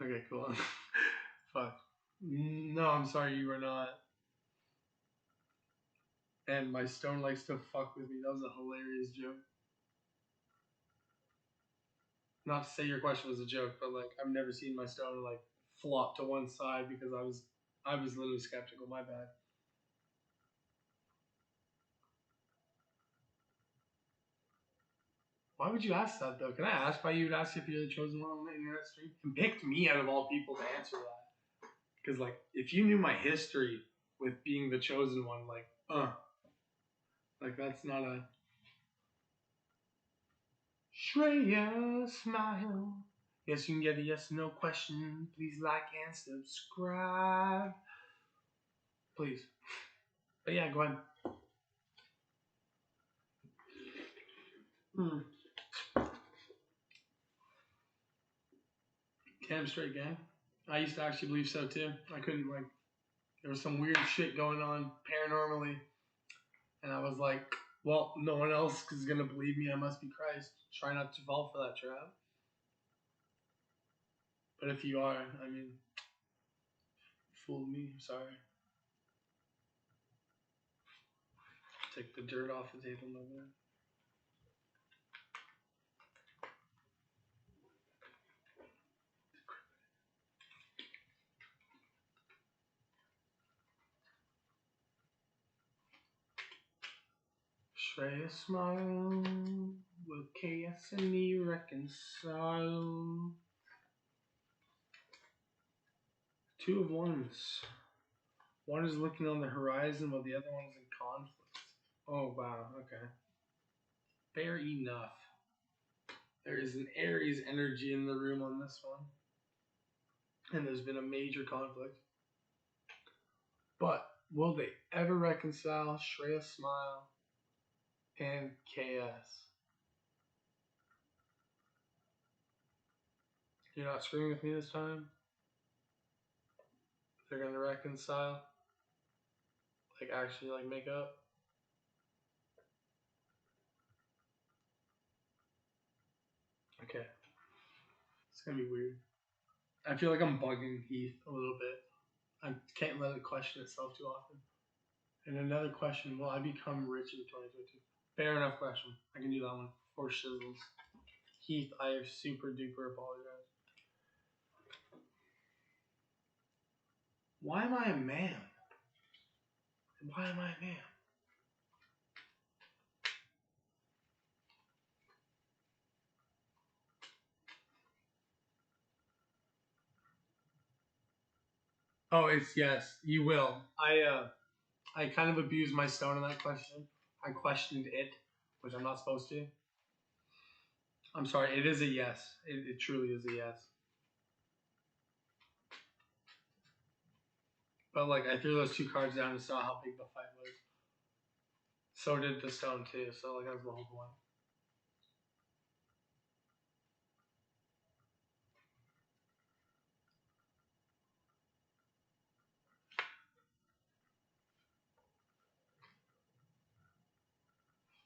Okay, cool. Fuck. No, I'm sorry, you are not. And my stone likes to fuck with me. That was a hilarious joke. Not to say your question was a joke, but like I've never seen my stone like flop to one side because I was literally skeptical. My bad. Why would you ask that though? Can I ask why you would ask if you're the chosen one on the internet stream? And picked me out of all people to answer that. Because like if you knew my history with being the chosen one, like that's not a Shreya smile. Yes, you can get a yes no question. Please like and subscribe. Please. But yeah, go ahead. Damn straight gang. I used to actually believe so too. I couldn't like there was some weird shit going on paranormally, and I was like, well, no one else is gonna believe me. I must be Christ. Try not to fall for that trap. But if you are, I mean, fooled me. Sorry. Take the dirt off the table, no more. Shreya smile. Will chaos and me reconcile? Two of Wands. One is looking on the horizon while the other one is in conflict. Oh wow, okay. Fair enough. There is an Aries energy in the room on this one. And there's been a major conflict. But will they ever reconcile Shreya Smile and KS? You're not screwing with me this time? They're gonna reconcile? Like actually like make up? Okay. It's gonna be weird. I feel like I'm bugging Heath a little bit. I can't let it question itself too often. And another question, will I become rich in 2022? Fair enough question. I can do that one. For shizzles. Heath, I super duper apologize. Why am I a man? Why am I a man? Oh, it's yes. You will. I kind of abused my stone in that question. I questioned it, which I'm not supposed to. I'm sorry. It is a yes. It truly is a yes. But like I threw those two cards down and saw how big the fight was. So did the stone too. So like that's the whole point.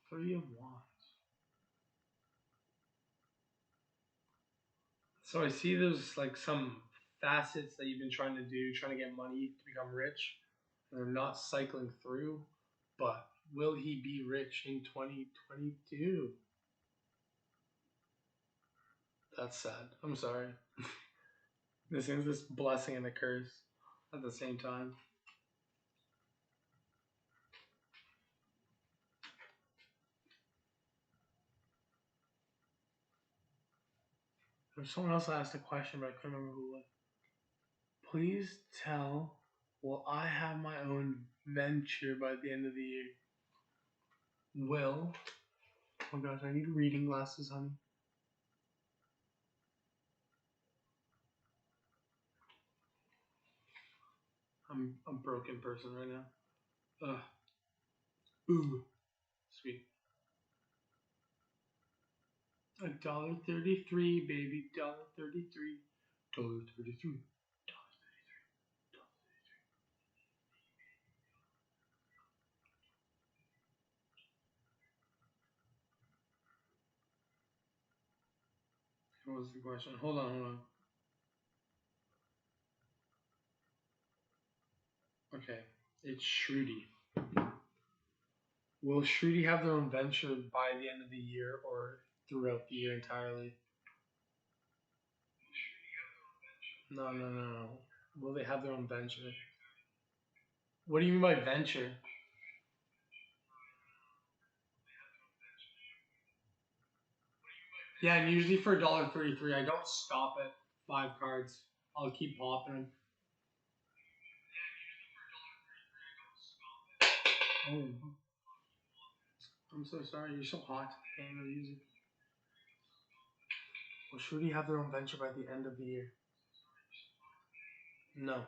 Three of Wands. So I see there's like some facets that you've been trying to do, trying to get money to become rich, and they're not cycling through. But will he be rich in 2022? That's sad. I'm sorry. This is this blessing and a curse at the same time. There's someone else asked a question, but I couldn't remember who it was. Please tell, will I have my own venture by the end of the year? Will. Oh gosh, I need reading glasses, honey. I'm a broken person right now. Ugh. Ooh. Sweet. $1.33, baby. $1.33. $1.33. What was the question? Hold on. Okay. It's Shruti. Will Shruti have their own venture by the end of the year or throughout the year entirely? No. Will they have their own venture? What do you mean by venture? Yeah, and usually for $1.33, I don't stop at 5 cards. I'll keep popping them. Oh, I'm so sorry. You're so hot. I can't really use it. Will Shruti have their own venture by the end of the year? No.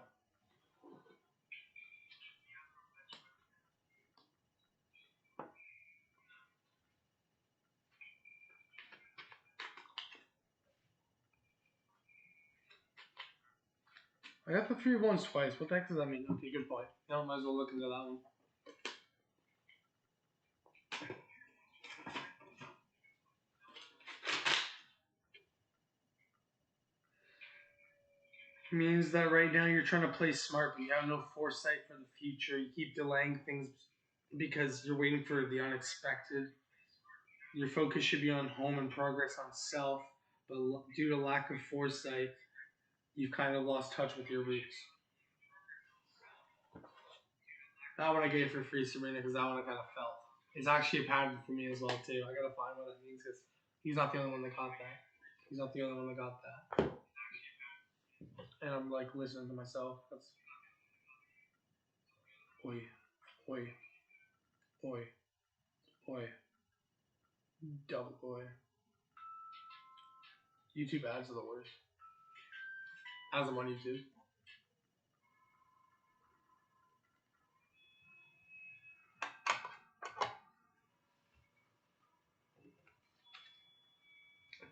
I got the 3 of Wands twice. What the heck does that mean? Okay, good point. Now I might as well look into that one. Means that right now you're trying to play smart, but you have no foresight for the future. You keep delaying things because you're waiting for the unexpected. Your focus should be on home and progress on self, but due to lack of foresight, you've kind of lost touch with your roots. That one I gave for free, Sabrina, because that one I kind of felt. It's actually a pattern for me as well too. I gotta find what it means because he's not the only one that got that. He's not the only one that got that. And I'm like listening to myself. That's oi, oi, oi, oi, double oi. YouTube ads are the worst. As I'm on YouTube.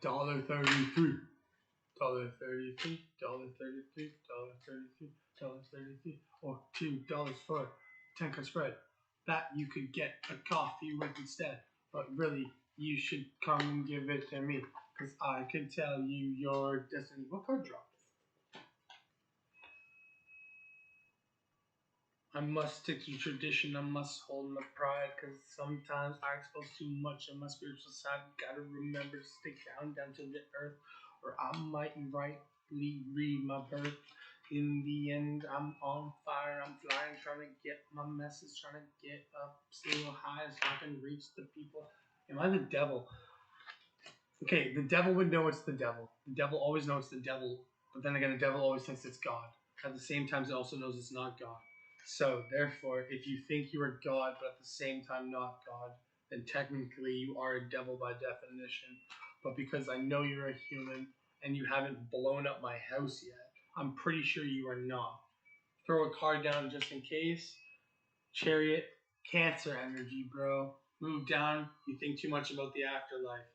$1.33. $1.33. $1.33. $1.33. $1.33. Or $2 for 10 card spread. That you could get a coffee with instead. But really, you should come and give it to me. Because I can tell you your destiny. What card dropped? I must stick to tradition. I must hold my pride. Because sometimes I expose too much of my spiritual side. Gotta remember to stick down to the earth. Or I might rightly read my birth. In the end, I'm on fire. I'm flying, trying to get my message, trying to get up still high so I can reach the people. Am I the devil? Okay, the devil would know it's the devil. The devil always knows it's the devil. But then again, the devil always thinks it's God. At the same time, it also knows it's not God. So, therefore, if you think you are God, but at the same time not God, then technically you are a devil by definition. But because I know you're a human and you haven't blown up my house yet, I'm pretty sure you are not. Throw a card down just in case. Chariot, Cancer energy, bro. Move down. You think too much about the afterlife.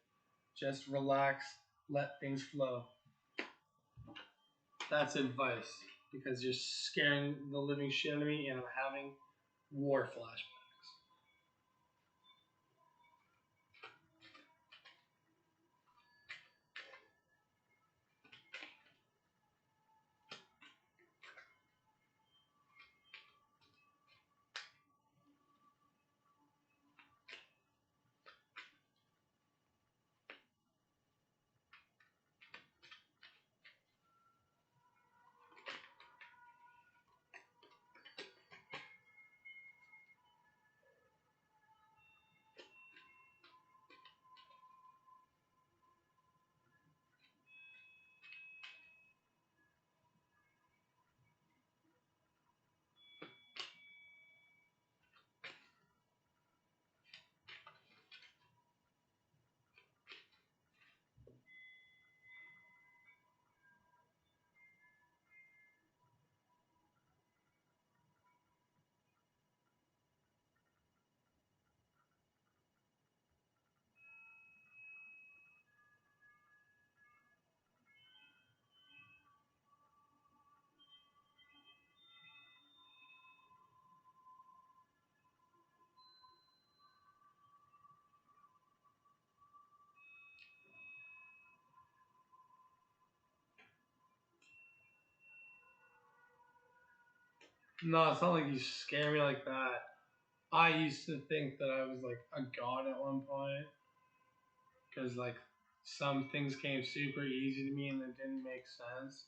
Just relax. Let things flow. That's advice. Because you're scaring the living shit out of me and I'm having war flashbacks. No, it's not like you scare me like that. I used to think that I was like a god at one point. Because like some things came super easy to me and it didn't make sense.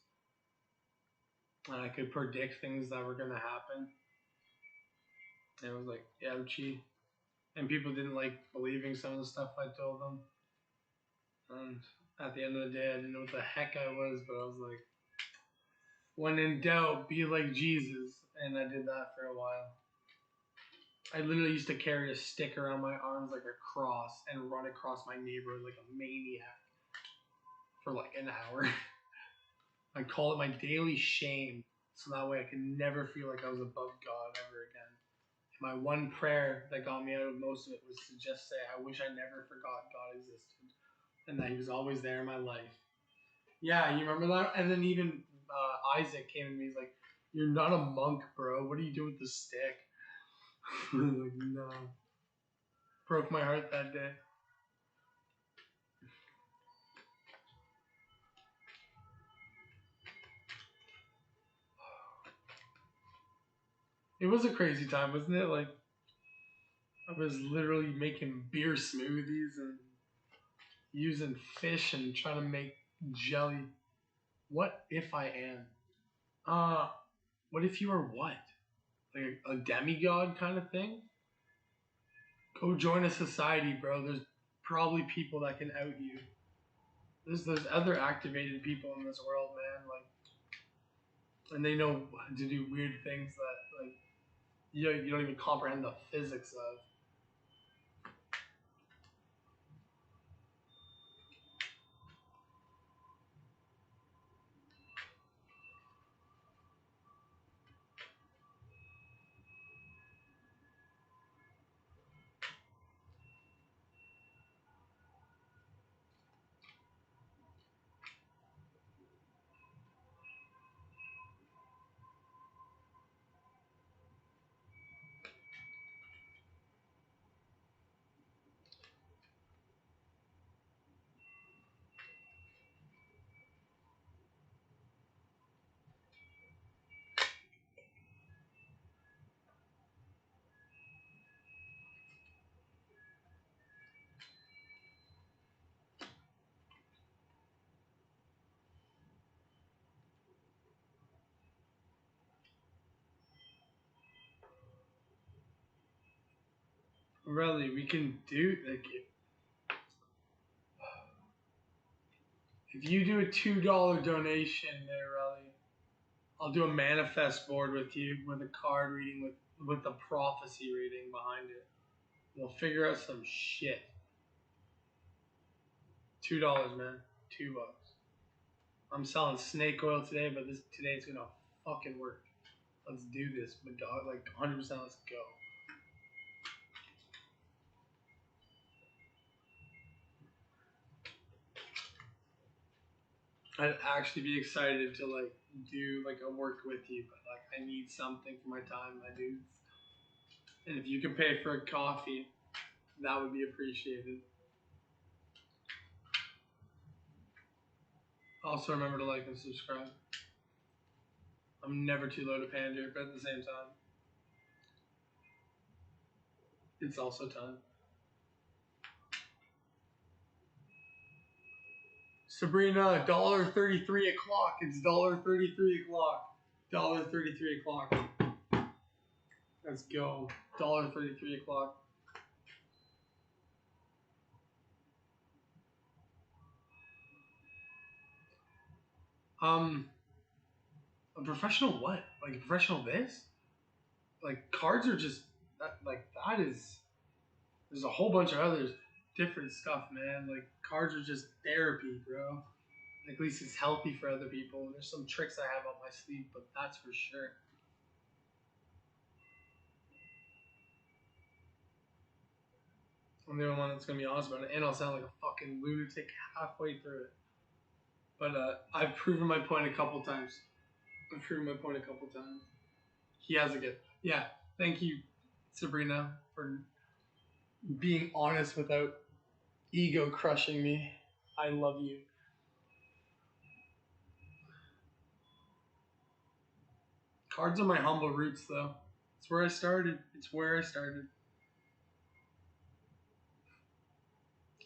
And I could predict things that were gonna happen. And it was like, ouchie. And people didn't like believing some of the stuff I told them. And at the end of the day, I didn't know what the heck I was, but I was like, when in doubt, be like Jesus. And I did that for a while. I literally used to carry a stick around my arms like a cross and run across my neighborhood like a maniac for like an hour. I'd call it my daily shame, so that way I could never feel like I was above God ever again. My one prayer that got me out of most of it was to just say, I wish I never forgot God existed and that He was always there in my life. Yeah, you remember that? And then even Isaac came to me, he's like, you're not a monk, bro. What are you doing with the stick? Like, no. Broke my heart that day. It was a crazy time, wasn't it? Like, I was literally making beer smoothies and using fish and trying to make jelly. What if I am? What if you are what? Like a demigod kind of thing? Go join a society, bro. There's probably people that can out you. There's other activated people in this world, man. Like, and they know to do weird things that like you don't even comprehend the physics of. Really, we can do like if you do a $2 donation there, Relly, I'll do a manifest board with you with a card reading with the prophecy reading behind it. We'll figure out some shit. $2, man. $2. I'm selling snake oil today, but today's gonna fucking work. Let's do this, but dog, like 100%. Let's go. I'd actually be excited to like do like a work with you, but like I need something for my time, my dudes. And if you can pay for a coffee, that would be appreciated. Also remember to like and subscribe. I'm never too low to pander, but at the same time, it's also time. Sabrina, $1.33 o'clock. It's $1.33 o'clock. $1.33 o'clock. Let's go. $1.33 o'clock. A professional what? Like a professional this? Like cards are just that is. There's a whole bunch of other different stuff, man. Like cards are just therapy, bro. At least it's healthy for other people. There's some tricks I have up my sleeve, but that's for sure. I'm the only one that's gonna be honest about it, and I'll sound like a fucking lunatic halfway through it. But I've proven my point a couple times. He has a good. Yeah, thank you, Sabrina, for being honest without ego crushing me. I love you. Cards are my humble roots, though. It's where I started.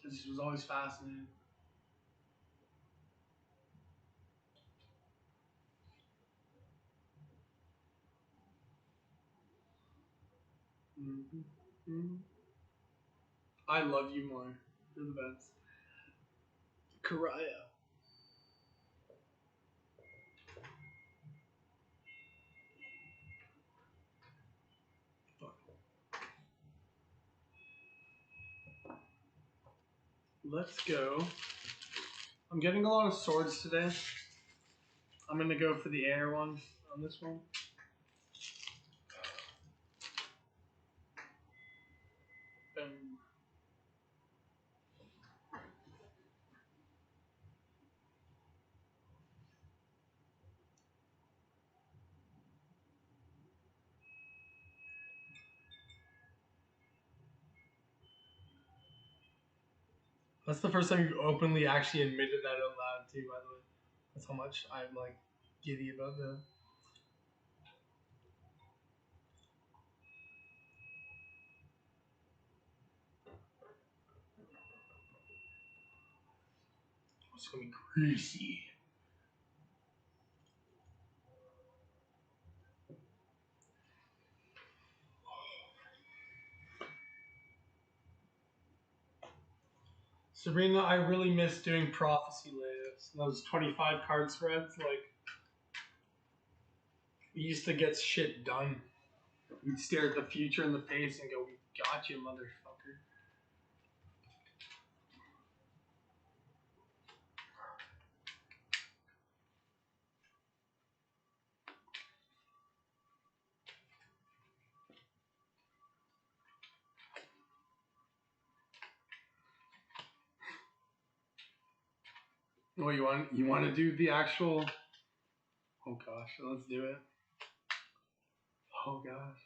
This was always fascinating. Mm-hmm. I love you more. You're the best. Karaya. Let's go. I'm getting a lot of swords today. I'm going to go for the air one on this one. Boom. That's the first time you openly actually admitted that out loud too, by the way. That's how much I'm like giddy about that. It's gonna be greasy. Sabrina, I really miss doing prophecy layouts. Those 25 card spreads, like we used to get shit done. We'd stare at the future in the face and go, "We got you, motherfucker." Oh, you want to do the actual? Oh gosh, let's do it. Oh gosh.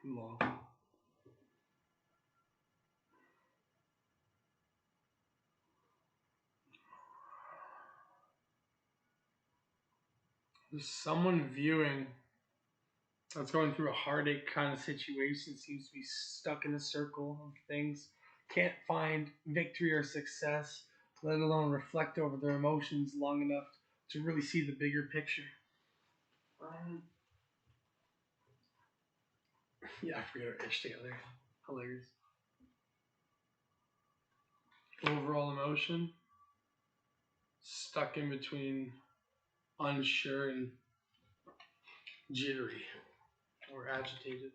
Long. There's someone viewing that's going through a heartache kind of situation, seems to be stuck in a circle of things, can't find victory or success, let alone reflect over their emotions long enough to really see the bigger picture. Yeah, I forget our ish together. Hilarious. Overall emotion, stuck in between unsure and jittery or agitated.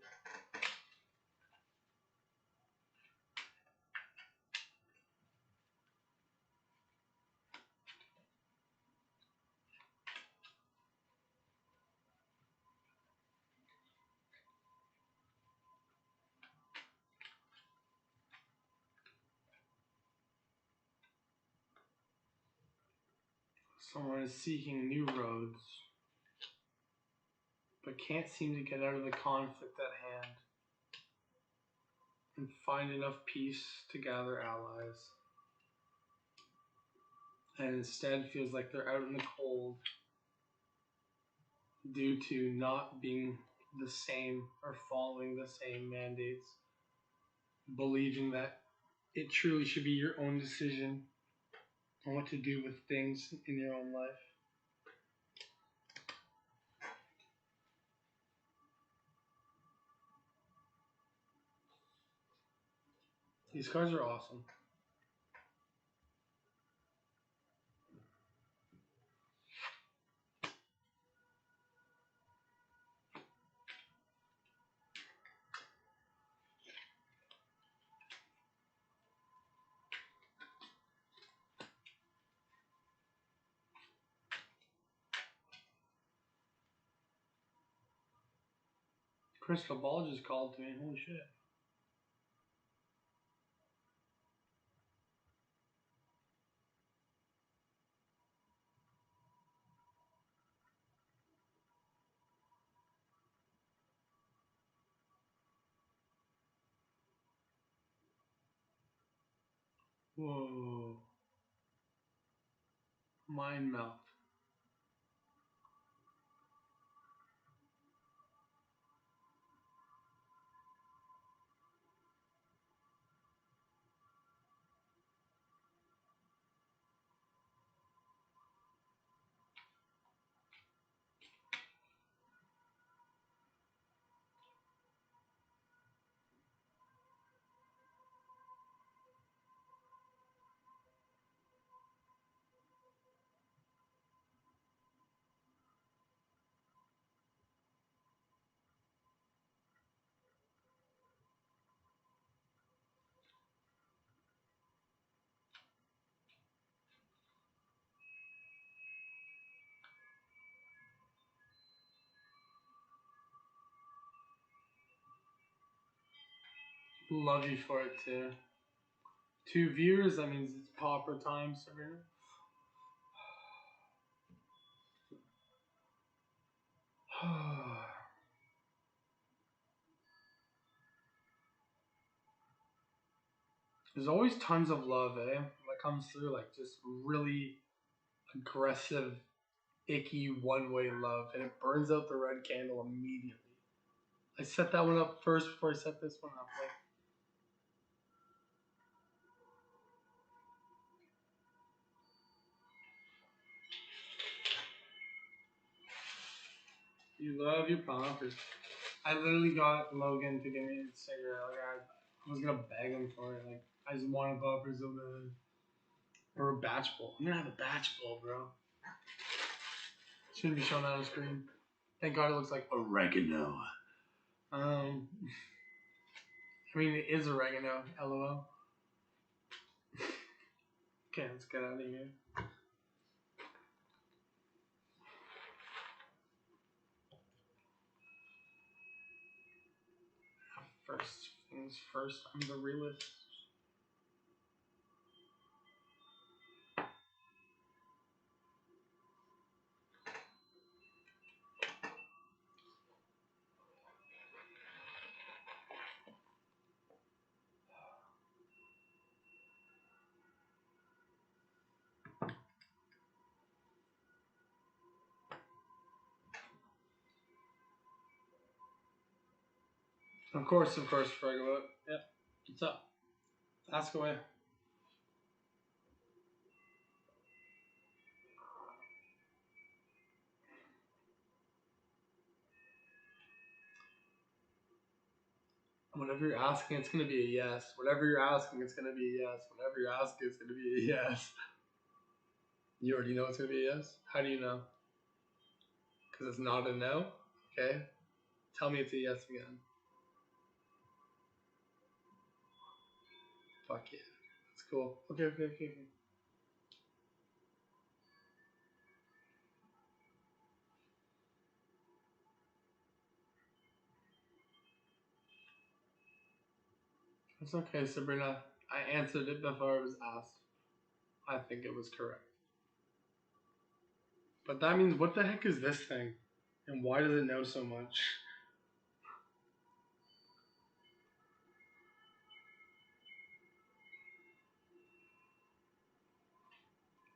Someone is seeking new roads, but can't seem to get out of the conflict at hand and find enough peace to gather allies. And instead feels like they're out in the cold due to not being the same or following the same mandates, believing that it truly should be your own decision on what to do with things in your own life. These cards are awesome. Crystal Ball just called to me. Holy shit. Whoa. Mind melt. Love you for it too. 2 viewers, that means it's proper time, Sabrina. There's always tons of love, eh? That comes through, like just really aggressive, icky one-way love, and it burns out the red candle immediately. I set that one up first before I set this one up. Like, you love your poppers. I literally got Logan to give me a cigarette. Like, I was gonna beg him for it. Like, I just wanted poppers so bad. Or a batch bowl. I'm gonna have a batch bowl, bro. Shouldn't be showing that on the screen. Thank God it looks like oregano. I mean, it is oregano. LOL. Okay, let's get out of here. First things first, I'm the realist. Of course, Fragabot. Yep. What's up? Ask away. Whatever you're asking, it's gonna be a yes. Whatever you're asking, it's gonna be a yes. Whatever you're asking, it's gonna be a yes. You already know it's gonna be a yes? How do you know? Because it's not a no? Okay. Tell me it's a yes again. Fuck yeah. That's cool. Okay. It's okay, Sabrina. I answered it before it was asked. I think it was correct. But that means, what the heck is this thing? And why does it know so much?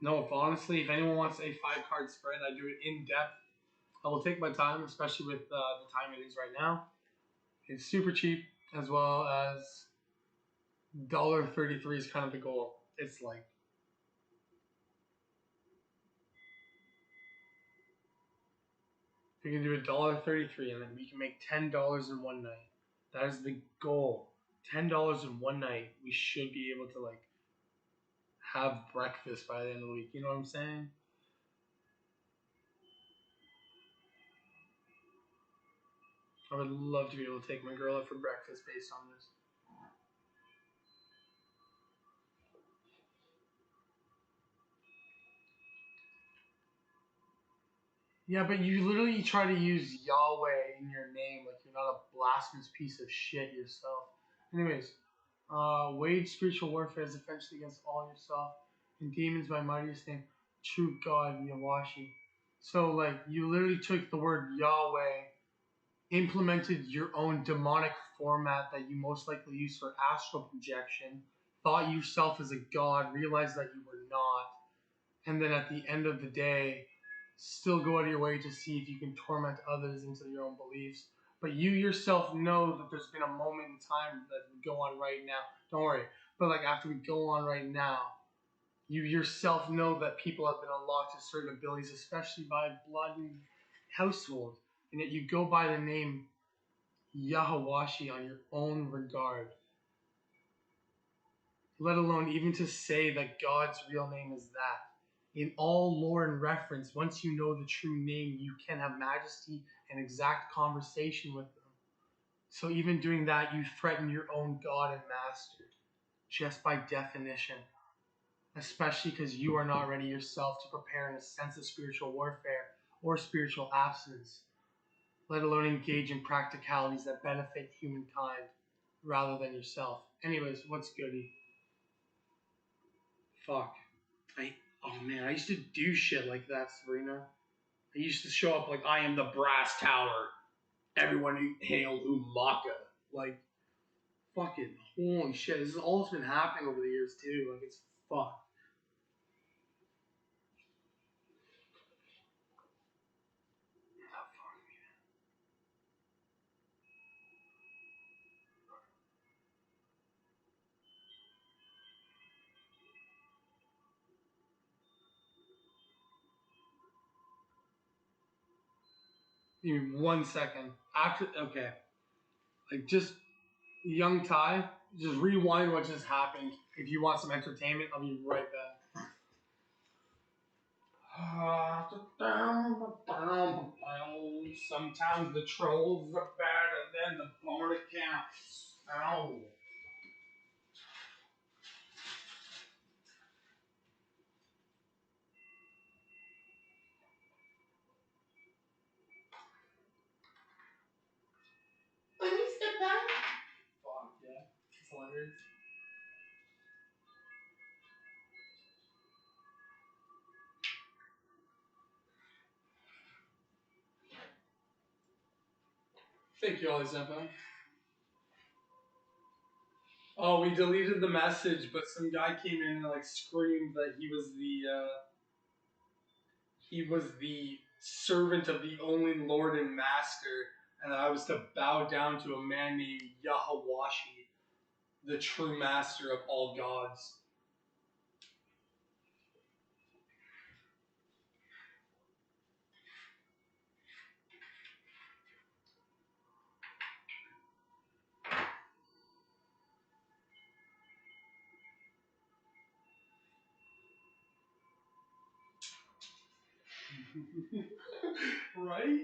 No, if anyone wants a 5 card spread, I do it in depth. I will take my time, especially with the time it is right now. It's super cheap, as well as $1.33 is kind of the goal. It's like, we can do $1.33 and then we can make $10 in one night. That is the goal. $10 in one night. We should be able to like have breakfast by the end of the week. You know what I'm saying? I would love to be able to take my girl out for breakfast based on this. Yeah, but you literally try to use Yahweh in your name like you're not a blasphemous piece of shit yourself. Anyways, wage spiritual warfare is offensive against all yourself and demons by mightiest name, true God, Yawashi. So like you literally took the word Yahweh, implemented your own demonic format that you most likely use for astral projection, thought yourself as a god, realized that you were not, and then at the end of the day, still go out of your way to see if you can torment others into your own beliefs. But you yourself know that there's been a moment in time that would go on right now. Don't worry. But like after we go on right now, you yourself know that people have been unlocked to certain abilities, especially by blood and household. And yet you go by the name Yahawashi on your own regard. Let alone even to say that God's real name is that. In all lore and reference, once you know the true name, you can have majesty and exact conversation with them. So even doing that, you threaten your own God and master, just by definition. Especially because you are not ready yourself to prepare in a sense of spiritual warfare or spiritual abstinence, let alone engage in practicalities that benefit humankind rather than yourself. Anyways, what's goody? Fuck. Oh man, I used to do shit like that, Sabrina. I used to show up like I am the brass tower. Everyone hail Umaka. Like, fucking holy shit. This is all that's been happening over the years too. Like it's fucked. Give me 1 second. After okay. Like just young Ty, just rewind what just happened. If you want some entertainment, I'll be right back. Sometimes the trolls are better than the barn accounts. Ow. Let me step back. Fuck yeah. It's hilarious. Thank you, Ollie Senpai. Oh, we deleted the message, but some guy came in and like screamed that he was the servant of the only Lord and Master, and I was to bow down to a man named Yahawashi, the true master of all gods. Right?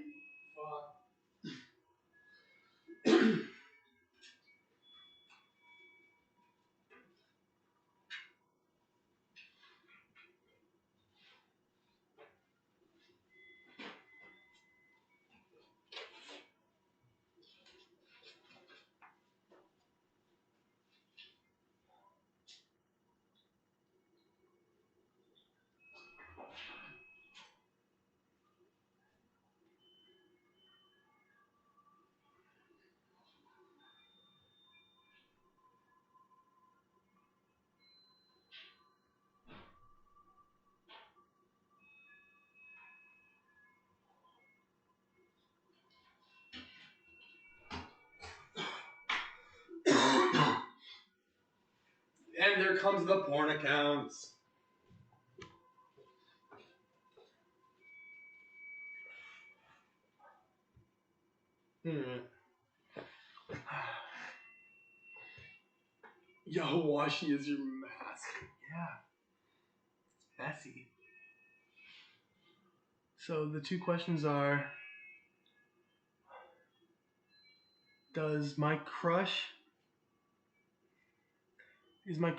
And there comes the porn accounts. Yahawashi is your master. Yeah. Messy. So the two questions are, does my crush is my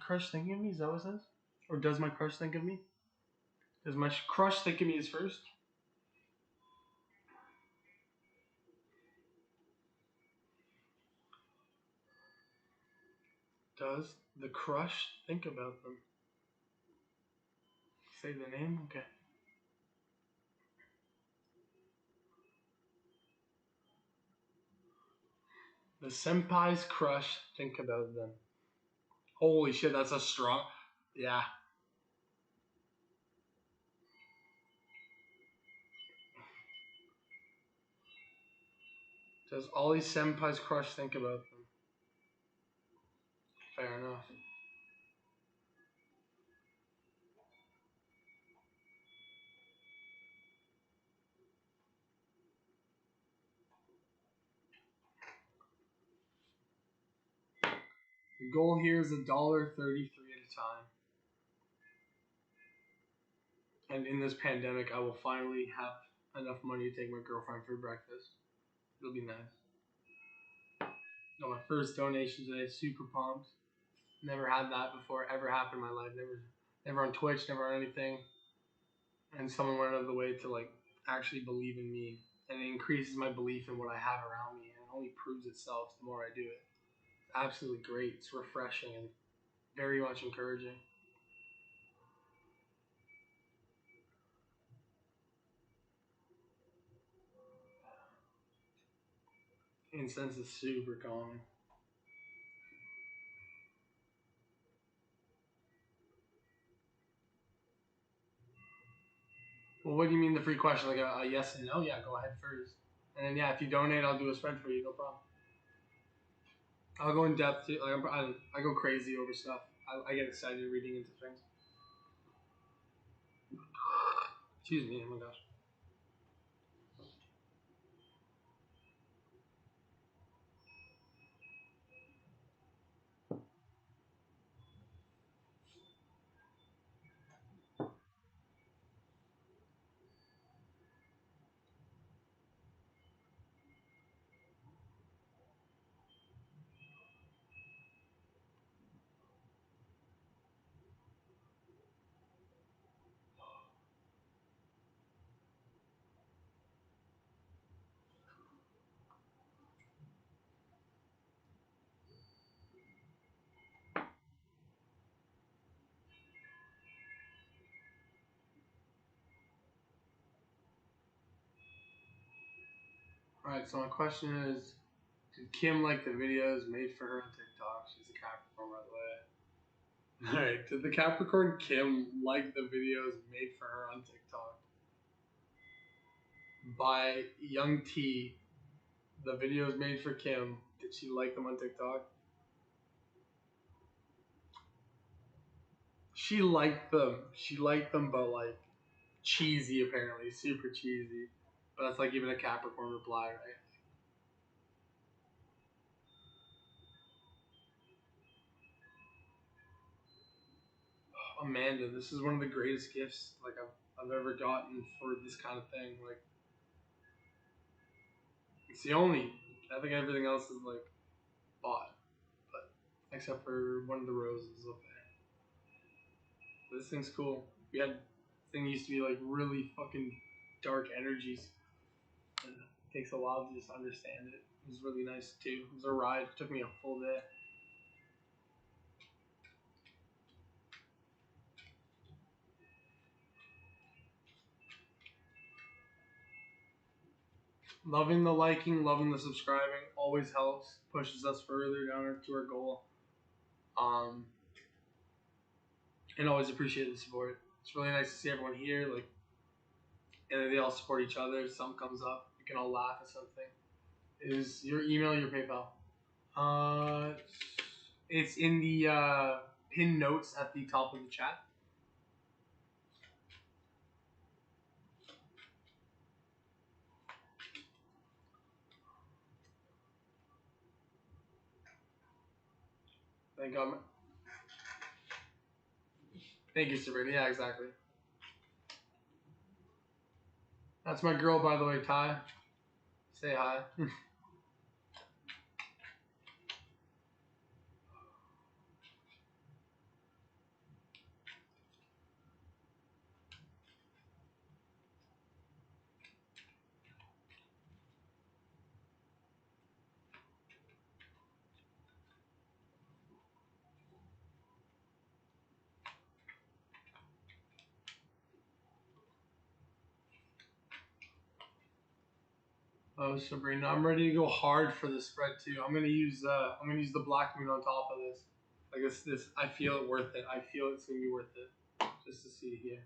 crush thinking of me? Is that what it says? Or does my crush think of me? Does my crush think of me is first? Does the crush think about them? Say the name? Okay. The senpai's crush think about them. Holy shit, that's a strong. Yeah. Does Ollie senpai's crush think about them? Fair enough. The goal here is $1.33 at a time. And in this pandemic, I will finally have enough money to take my girlfriend for breakfast. It'll be nice. Got my first donation today. Super pumped. Never had that before. Ever happened in my life. Never on Twitch. Never on anything. And someone went out of the way to actually believe in me, and it increases my belief in what I have around me, and it only proves itself the more I do it. It's absolutely great. It's refreshing and very much encouraging. Incense is super calming. Well, what do you mean the free question? Like a yes and no? Yeah, go ahead first. And then if you donate, I'll do a spend for you. No problem. I'll go in depth too. I go crazy over stuff. I get excited reading into things. Excuse me. Oh my gosh. Alright, so my question is, did Kim like the videos made for her on TikTok? She's a Capricorn, by the way. Alright, did the Capricorn Kim like the videos made for her on TikTok? by Young T. The video is made for Kim. Did she like them on TikTok? She liked them. She liked them, but like cheesy apparently, super cheesy. But that's like even a Capricorn reply, right? Amanda, this is one of the greatest gifts like I've ever gotten for this kind of thing. Like it's the only. I think everything else is like bought, but except for one of the roses up there. But this thing's cool. We had this thing used to be like really fucking dark energies, and it takes a while to just understand it. It was really nice too. It was a ride. It took me a full day. Loving the liking, loving the subscribing always helps, pushes us further down to our goal. Um, and always appreciate the support. It's really nice to see everyone here, like, and they all support each other. Something comes up, you can all laugh at something. Is your email your PayPal? It's in the pinned notes at the top of the chat. Thank God. Thank you, Sabrina. Yeah, exactly. That's my girl, by the way, Ty. Say hi. Oh, Sabrina, I'm ready to go hard for the spread too. I'm gonna use the Black Moon on top of this. Like this, I feel it worth it. I feel it's gonna be worth it just to see it here.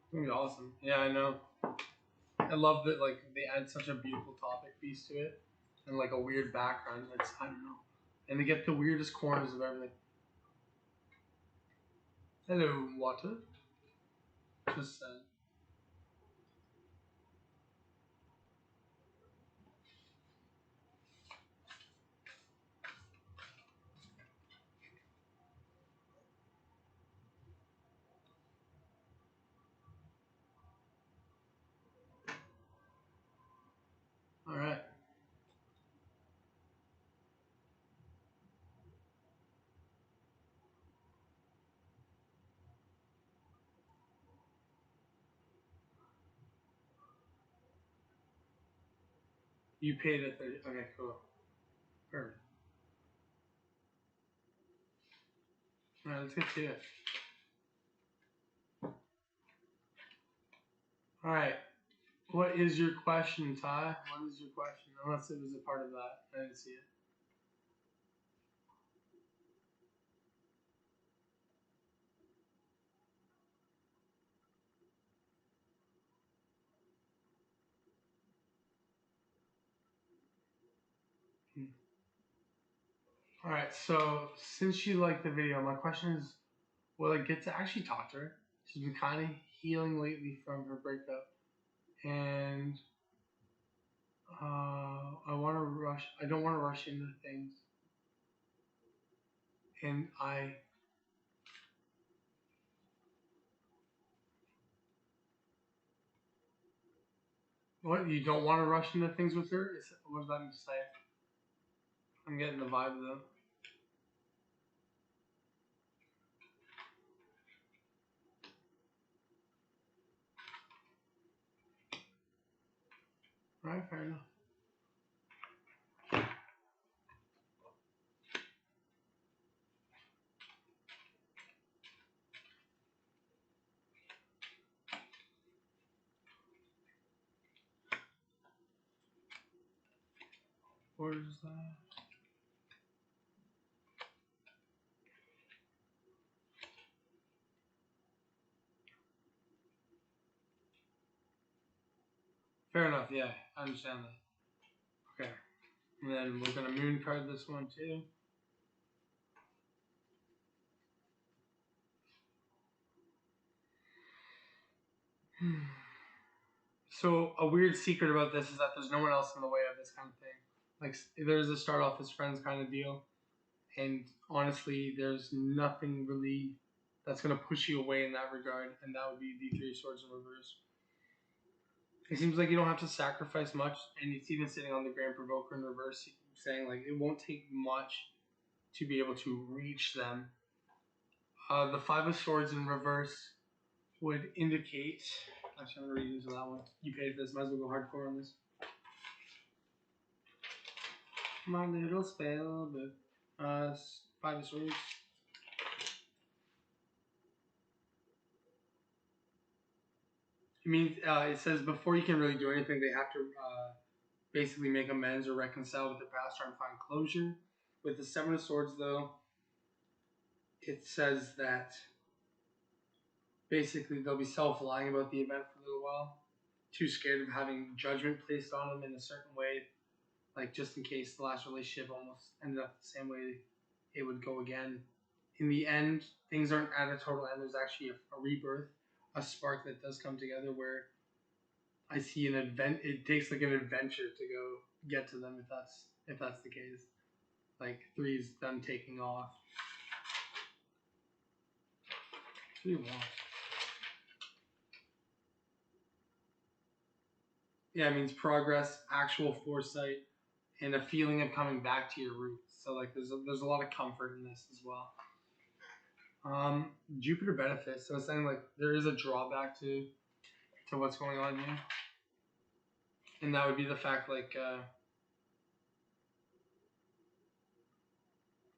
It's gonna be awesome. Yeah, I know. I love that like they add such a beautiful topic piece to it and like a weird background. It's I don't know, and they get the weirdest corners of everything. Hello, water. Just all right. You paid at 30. Okay, cool. Perfect. All right, let's get to it. All right. What is your question, Ty? What is your question? Unless it was a part of that. I didn't see it. All right. So since you liked the video, my question is, will I get to actually talk to her? She's been kind of healing lately from her breakup, and I want to rush. I don't want to rush into things, and what you don't want to rush into things with her? What does that mean to say? I'm getting the vibe though. All right, fair enough. quarters is that? Fair enough, yeah, I understand that. Okay. And then we're gonna moon card this one too. So a weird secret about this is that there's no one else in the way of this kind of thing. Like there's a start off as friends kind of deal, and honestly, there's nothing really that's gonna push you away in that regard, and that would be the Three of Swords in reverse. It seems like you don't have to sacrifice much, and it's even sitting on the Grand Provoker in reverse, saying like it won't take much to be able to reach them. The Five of Swords in reverse would indicate. Actually, I'm gonna read into that one. You paid for this. Might as well go hardcore on this. My little spell book. Five of Swords. It means it says before you can really do anything, they have to basically make amends or reconcile with the past, try and find closure. With the Seven of Swords, though, it says that basically they'll be self-lying about the event for a little while, too scared of having judgment placed on them in a certain way, like just in case the last relationship almost ended up the same way it would go again. In the end, things aren't at a total end. There's actually a rebirth, a spark that does come together where I see an event. It takes like an adventure to go get to them if that's the case. Like three's done taking off. Three of Wands. Yeah, it means progress, actual foresight, and a feeling of coming back to your roots. So like there's a lot of comfort in this as well. Jupiter benefits. So it's saying like there is a drawback to what's going on here, and that would be the fact like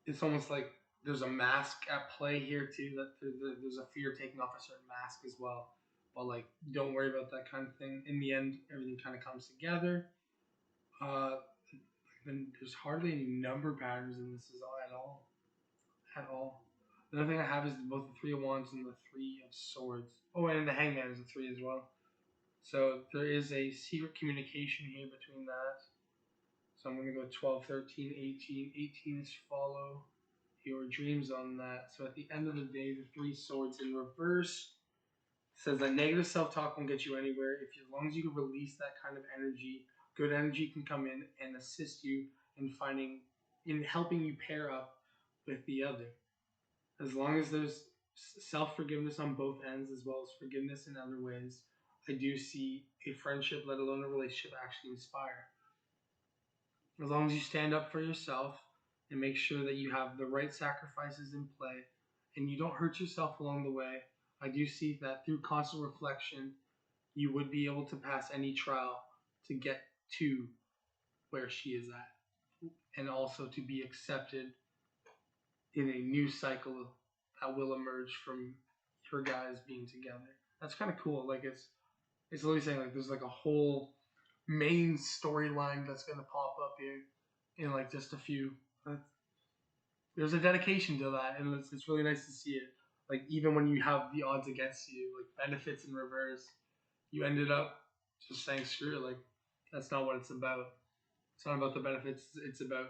it's almost like there's a mask at play here too. That there's a fear of taking off a certain mask as well. But like, don't worry about that kind of thing. In the end, everything kind of comes together. Then there's hardly any number patterns in this at all. The other thing I have is both the Three of Wands and the Three of Swords. Oh, and the Hangman is a 3 as well. So there is a secret communication here between that. So I'm going to go 12, 13, 18. 18 is follow your dreams on that. So at the end of the day, the Three Swords in reverse says that negative self-talk won't get you anywhere. As long as you can release that kind of energy, good energy can come in and assist you in helping you pair up with the other. As long as there's self-forgiveness on both ends as well as forgiveness in other ways, I do see a friendship, let alone a relationship, actually inspire. As long as you stand up for yourself and make sure that you have the right sacrifices in play and you don't hurt yourself along the way, I do see that through constant reflection, you would be able to pass any trial to get to where she is at, and also to be accepted in a new cycle that will emerge from your guys being together. That's kind of cool. Like it's literally saying like there's like a whole main storyline that's gonna pop up here in like just a few. There's a dedication to that, and it's really nice to see it. Like even when you have the odds against you, like benefits in reverse, you ended up just saying screw it. Like that's not what it's about. It's not about the benefits. It's about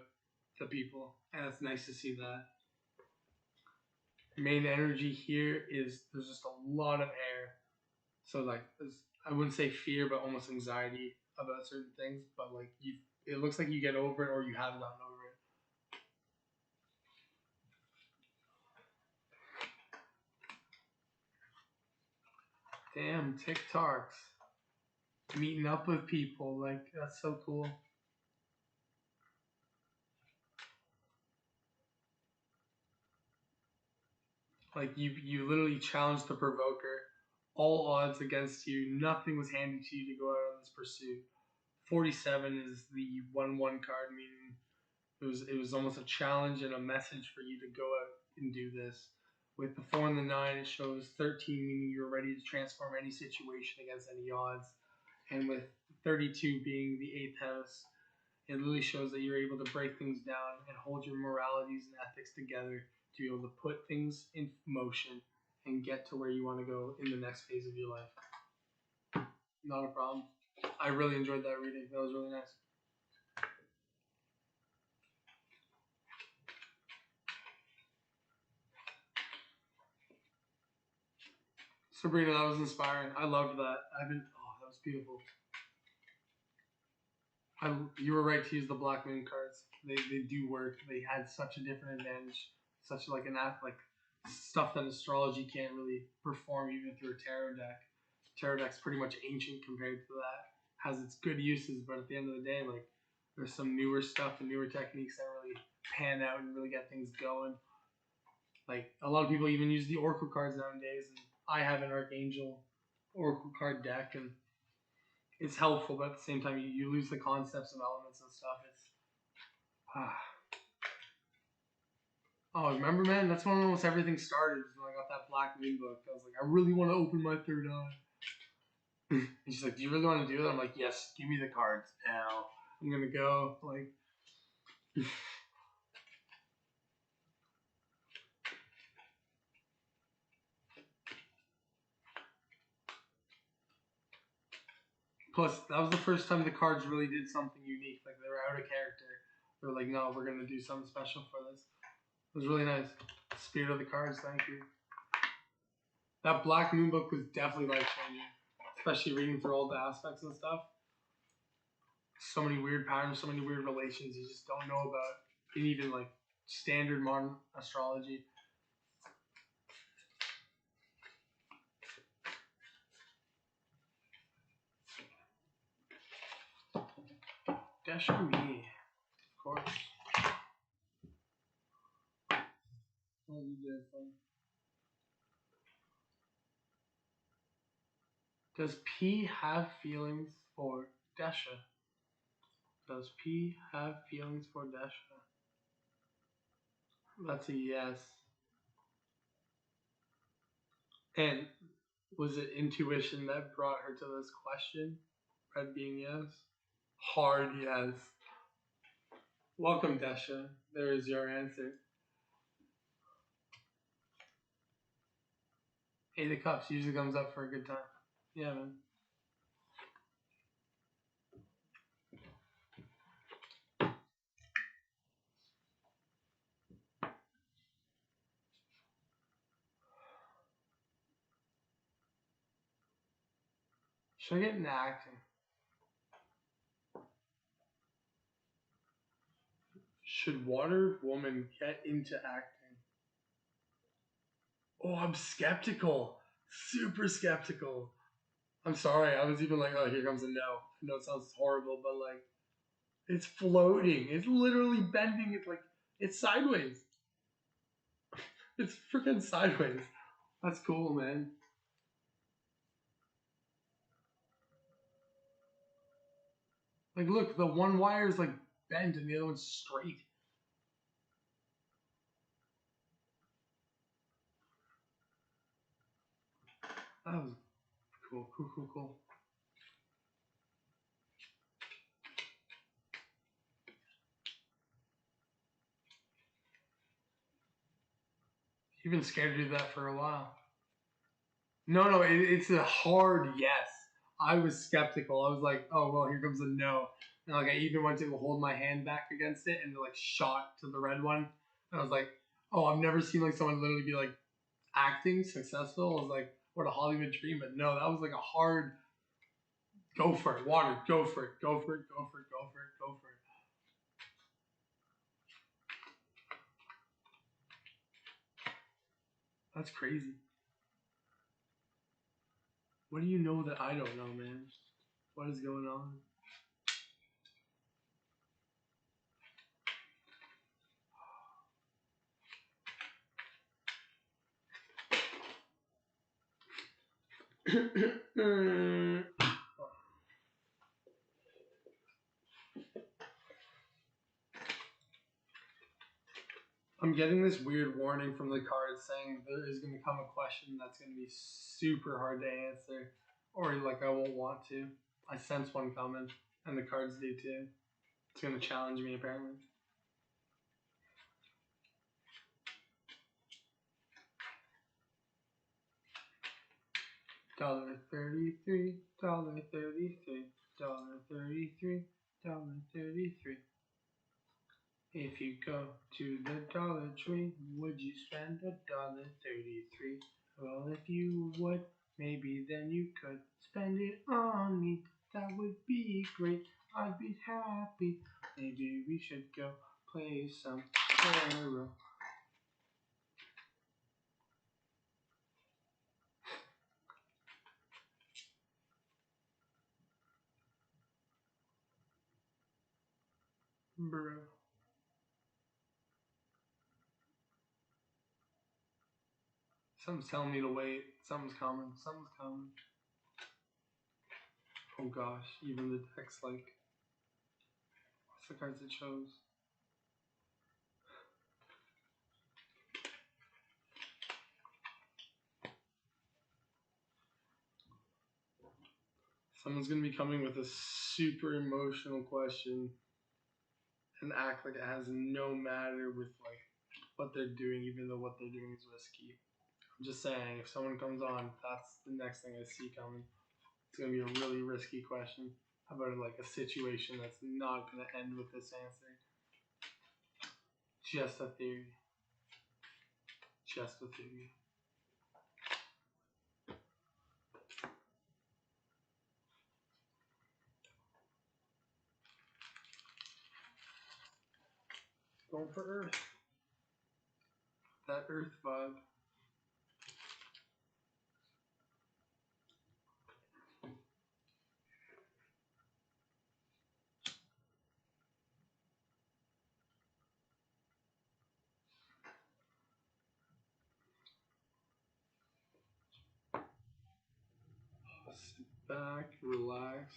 the people, and it's nice to see that. Main energy here is there's just a lot of air. So like I wouldn't say fear, but almost anxiety about certain things. But like it looks like you get over it or you have gotten over it. Damn, TikToks. Meeting up with people, like that's so cool. Like you literally challenged the provoker. All odds against you. Nothing was handed to you to go out on this pursuit. 47 is the 1-1 card, meaning it was almost a challenge and a message for you to go out and do this. With the 4 and the 9, it shows 13, meaning you're ready to transform any situation against any odds. And with 32 being the 8th house, It literally shows that you're able to break things down and hold your moralities and ethics together to be able to put things in motion and get to where you want to go in the next phase of your life. Not a problem. I really enjoyed that reading. That was really nice. Sabrina, that was inspiring. I loved that. That was beautiful. You were right to use the Black Moon cards. They do work. They had such a different advantage, such like stuff that astrology can't really perform even through a tarot deck. Tarot deck's pretty much ancient compared to that. Has its good uses, but at the end of the day, like there's some newer stuff and newer techniques that really pan out and really get things going. Like a lot of people even use the Oracle cards nowadays, and I have an Archangel Oracle card deck, and it's helpful, but at the same time, you lose the concepts of elements and stuff. Oh, remember, man? That's when almost everything started. When I got that Black Moon book, I was like, I really want to open my third eye. And she's like, do you really want to do that? I'm like, yes, give me the cards now. I'm gonna go. Like, plus, that was the first time the cards really did something unique. Like, they were out of character. They were like, no, we're gonna do something special for this. It was really nice. Spirit of the cards, thank you. That Black Moon book was definitely life changing, especially reading through all the aspects and stuff. So many weird patterns, so many weird relations you just don't know about in even like standard modern astrology. Desha me, of course. What you did fun. Does P have feelings for Desha? Does P have feelings for Desha? That's a yes. And was it intuition that brought her to this question? Red being yes. Hard yes. Welcome, Desha. There is your answer. Eight of Cups usually comes up for a good time. Yeah, man. Should I get into acting? Should Water Woman get into acting? Oh, I'm skeptical. Super skeptical. I'm sorry. I was even like, oh, here comes a no. I know it sounds horrible, but like, it's floating. It's literally bending. It's like, it's sideways. It's freaking sideways. That's cool, man. Like, look, the one wire is like bent and the other one's straight. That was cool, cool, cool, cool. You've been scared to do that for a while. No, it's a hard yes. I was skeptical. I was like, oh, well, here comes a no. And like, I even went to hold my hand back against it and like shot to the red one. And I was like, oh, I've never seen like someone literally be like acting successful. I was like, what a Hollywood dream. But no, that was like a hard go for it. Water, go for it, go for it, go for it, go for it, go for it. That's crazy. What do you know that I don't know, man? What is going on? I'm getting this weird warning from the cards saying there is going to come a question that's going to be super hard to answer, or like I won't want to. I sense one coming, and the cards do too. It's gonna challenge me apparently. $1.33, $1.33, $1.33, $1.33. If you go to the Dollar Tree, would you spend $1.33? Well, if you would, maybe then you could spend it on me. That would be great. I'd be happy. Maybe we should go play some Pharaoh. Bro. Something's telling me to wait. Something's coming. Something's coming. Oh gosh, even the deck's like, what's the cards it shows? Someone's gonna be coming with a super emotional question and act like it has no matter with like what they're doing, even though what they're doing is risky. I'm just saying, if someone comes on, that's the next thing I see coming. It's gonna be a really risky question. How about like a situation that's not gonna end with this answer? Just a theory. Just a theory. Going for Earth. That Earth vibe. Sit back, relax.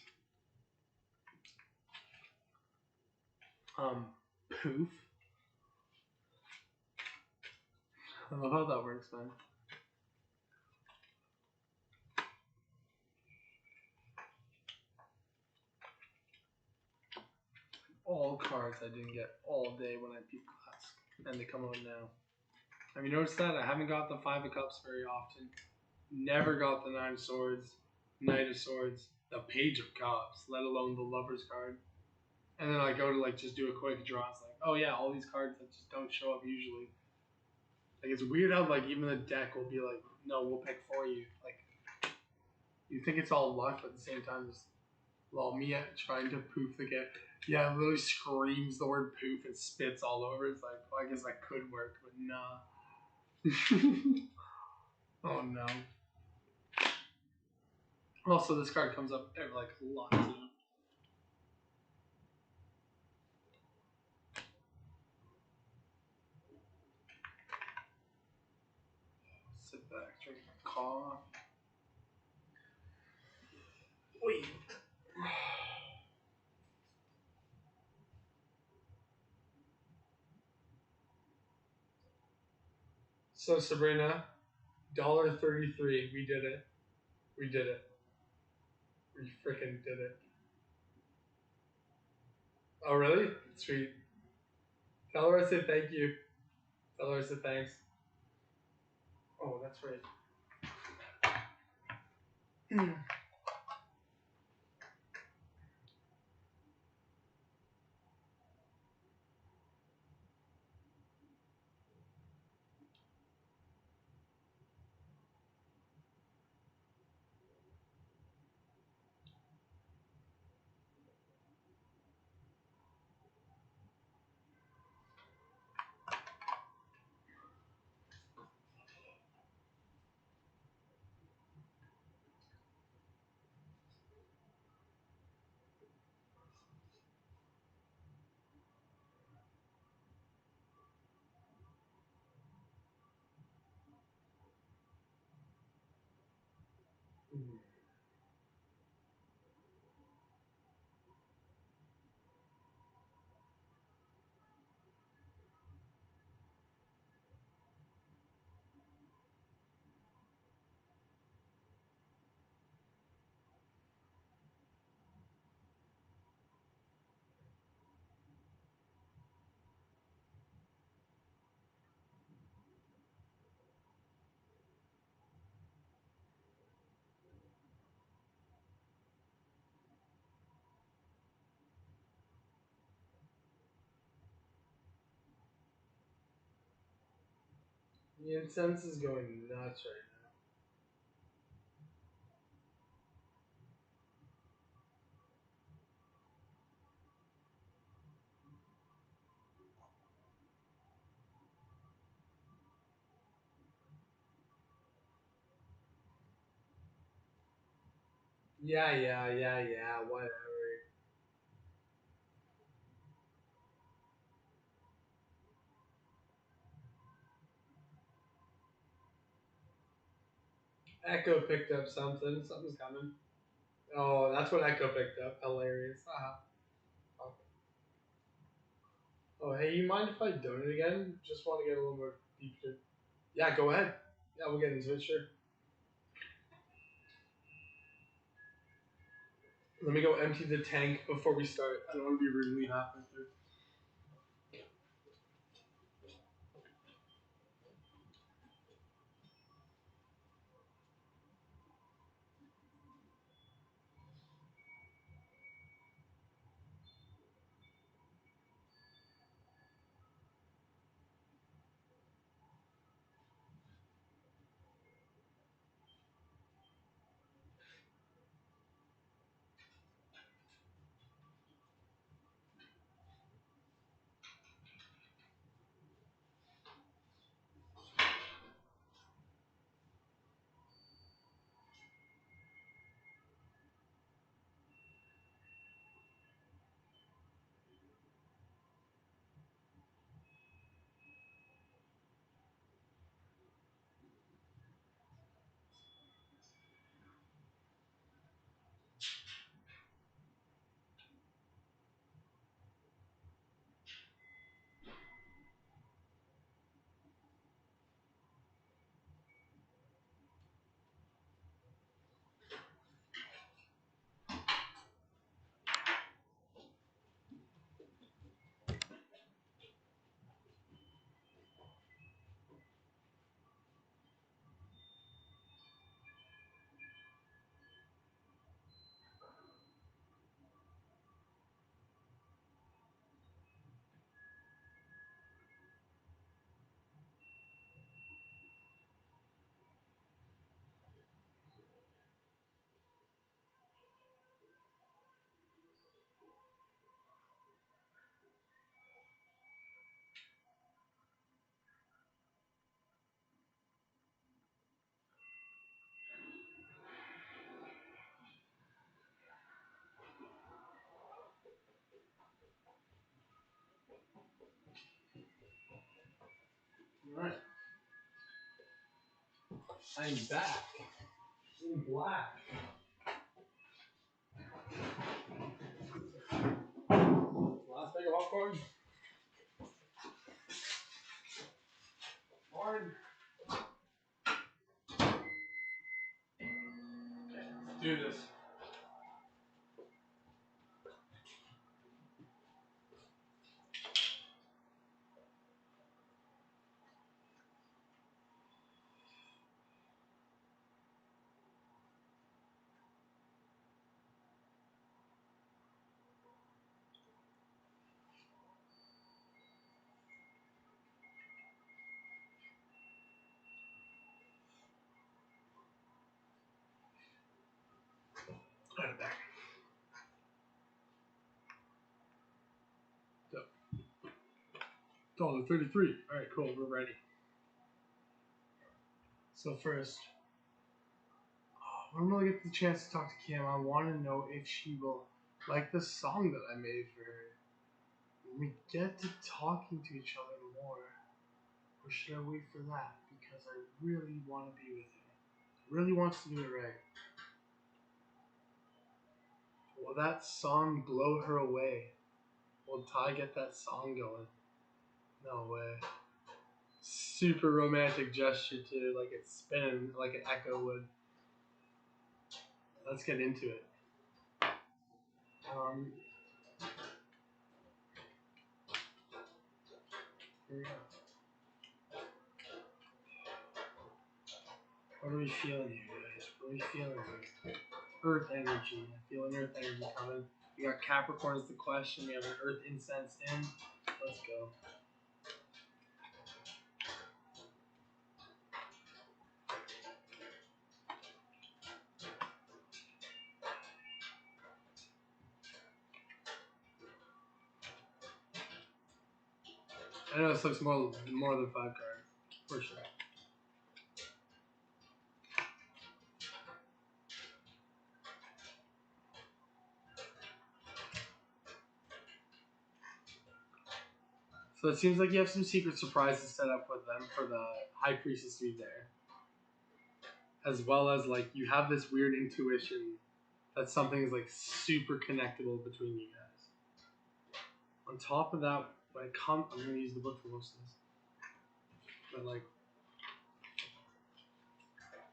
Poof. I love how that works, man. All cards I didn't get all day when I peep class, and they come out now. Have you noticed that? I haven't got the Five of Cups very often. Never got the Nine of Swords, Knight of Swords, the Page of Cups, let alone the Lover's card. And then I go to like just do a quick draw. It's like, oh yeah, all these cards that just don't show up usually. Like it's weird how like even the deck will be like, no, we'll pick for you. Like you think it's all luck, but at the same time, just lol me at trying to poof the get. Yeah, it literally screams the word poof and spits all over. It's like, well, I guess that could work, but nah. Oh no. Also, this card comes up every, like a lot too. Sit back, drink a coffee. Wait. So Sabrina, $1.33. We did it. We did it. We freaking did it. Oh really? Sweet. Tell her I said thank you. Tell her I said thanks. Oh, that's right. The incense is going nuts right now. Yeah, whatever. Echo picked up something. Something's coming. Oh, that's what Echo picked up. Hilarious. Okay. Oh, hey, you mind if I donate again? Just want to get a little more deeper. Yeah, go ahead. Yeah, we'll get into it, sure. Let me go empty the tank before we start. I don't want to be rudely halfway through. Alright. I'm back. In black. Last bag of popcorn. Lauren. Let's do this. Alright, back. $1.33. Alright, cool. We're ready. So first, when will I get the chance to talk to Kim? I want to know if she will like the song that I made for her. When we get to talking to each other more, or should I wait for that? Because I really want to be with her. Really wants to do it right. Will that song blow her away? Will Ty get that song going? No way. Super romantic gesture too, like it's spinning like an echo would. Let's get into it. Here we go. What are we feeling here, guys? What are we feeling here? Earth energy. I feel an earth energy coming. We got Capricorn as the question. We have an earth incense in. Let's go. I know this looks more than 5 cards, for sure. So it seems like you have some secret surprises set up with them for the High Priestess to be there. As well as, like, you have this weird intuition that something is, like, super connectable between you guys. On top of that, when it comes, I'm going to use the book for most of this. But, like,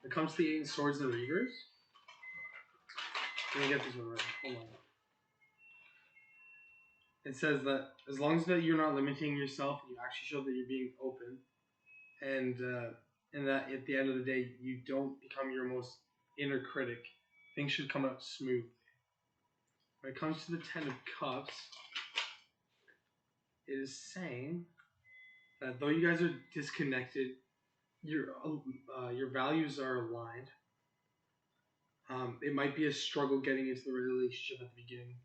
when it comes to the 8 Swords and Reavers, let me get this one right. Hold on. It says that as long as that you're not limiting yourself, you actually show that you're being open, and that at the end of the day, you don't become your most inner critic. Things should come out smoothly. When it comes to the 10 of Cups, it is saying that though you guys are disconnected, your values are aligned. It might be a struggle getting into the relationship at the beginning,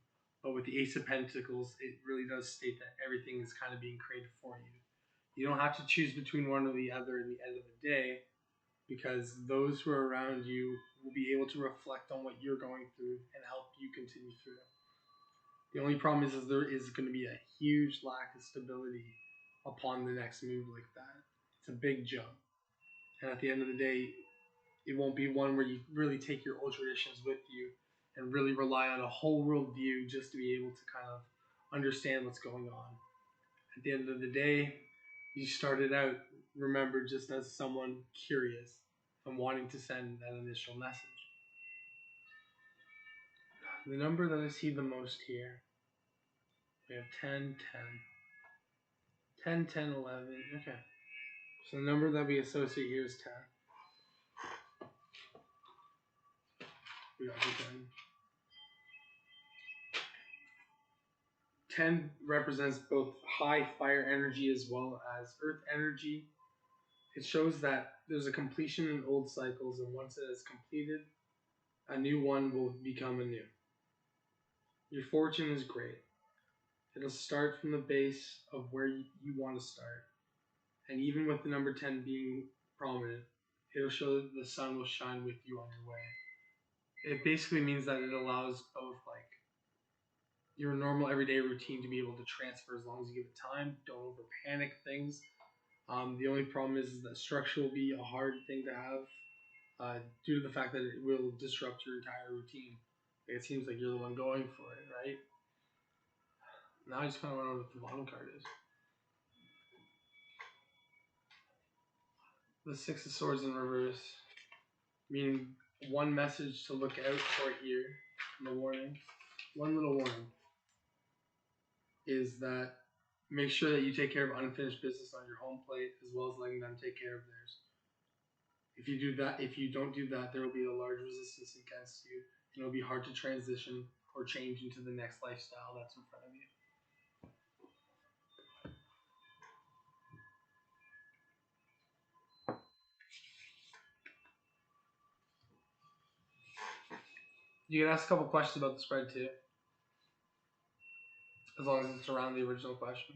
but with the Ace of Pentacles, it really does state that everything is kind of being created for you. You don't have to choose between one or the other in the end of the day, because those who are around you will be able to reflect on what you're going through and help you continue through. The only problem is there is going to be a huge lack of stability upon the next move like that. It's a big jump. And at the end of the day, it won't be one where you really take your old traditions with you and really rely on a whole world view just to be able to kind of understand what's going on. At the end of the day, you started out, remember, just as someone curious and wanting to send that initial message. The number that I see the most here, we have 10, 10. 10, 10, 11. Okay. So the number that we associate here is 10. We got the 10. 10 represents both high fire energy as well as earth energy. It shows that there's a completion in old cycles, and once it is completed, a new one will become anew. Your fortune is great. It'll start from the base of where you want to start. And even with the number 10 being prominent, it'll show that the sun will shine with you on your way. It basically means that it allows both, like, your normal everyday routine to be able to transfer as long as you give it time. Don't over panic things. The only problem is that structure will be a hard thing to have due to the fact that it will disrupt your entire routine. It seems like you're the one going for it, right? Now I just kind of want to know what the bottom card is. The Six of Swords in reverse, meaning one message to look out for here in the warning. One little warning is that make sure that you take care of unfinished business on your home plate as well as letting them take care of theirs. If you don't do that, there will be a large resistance against you, and it'll be hard to transition or change into the next lifestyle that's in front of you. You can ask a couple questions about the spread too, as long as it's around the original question.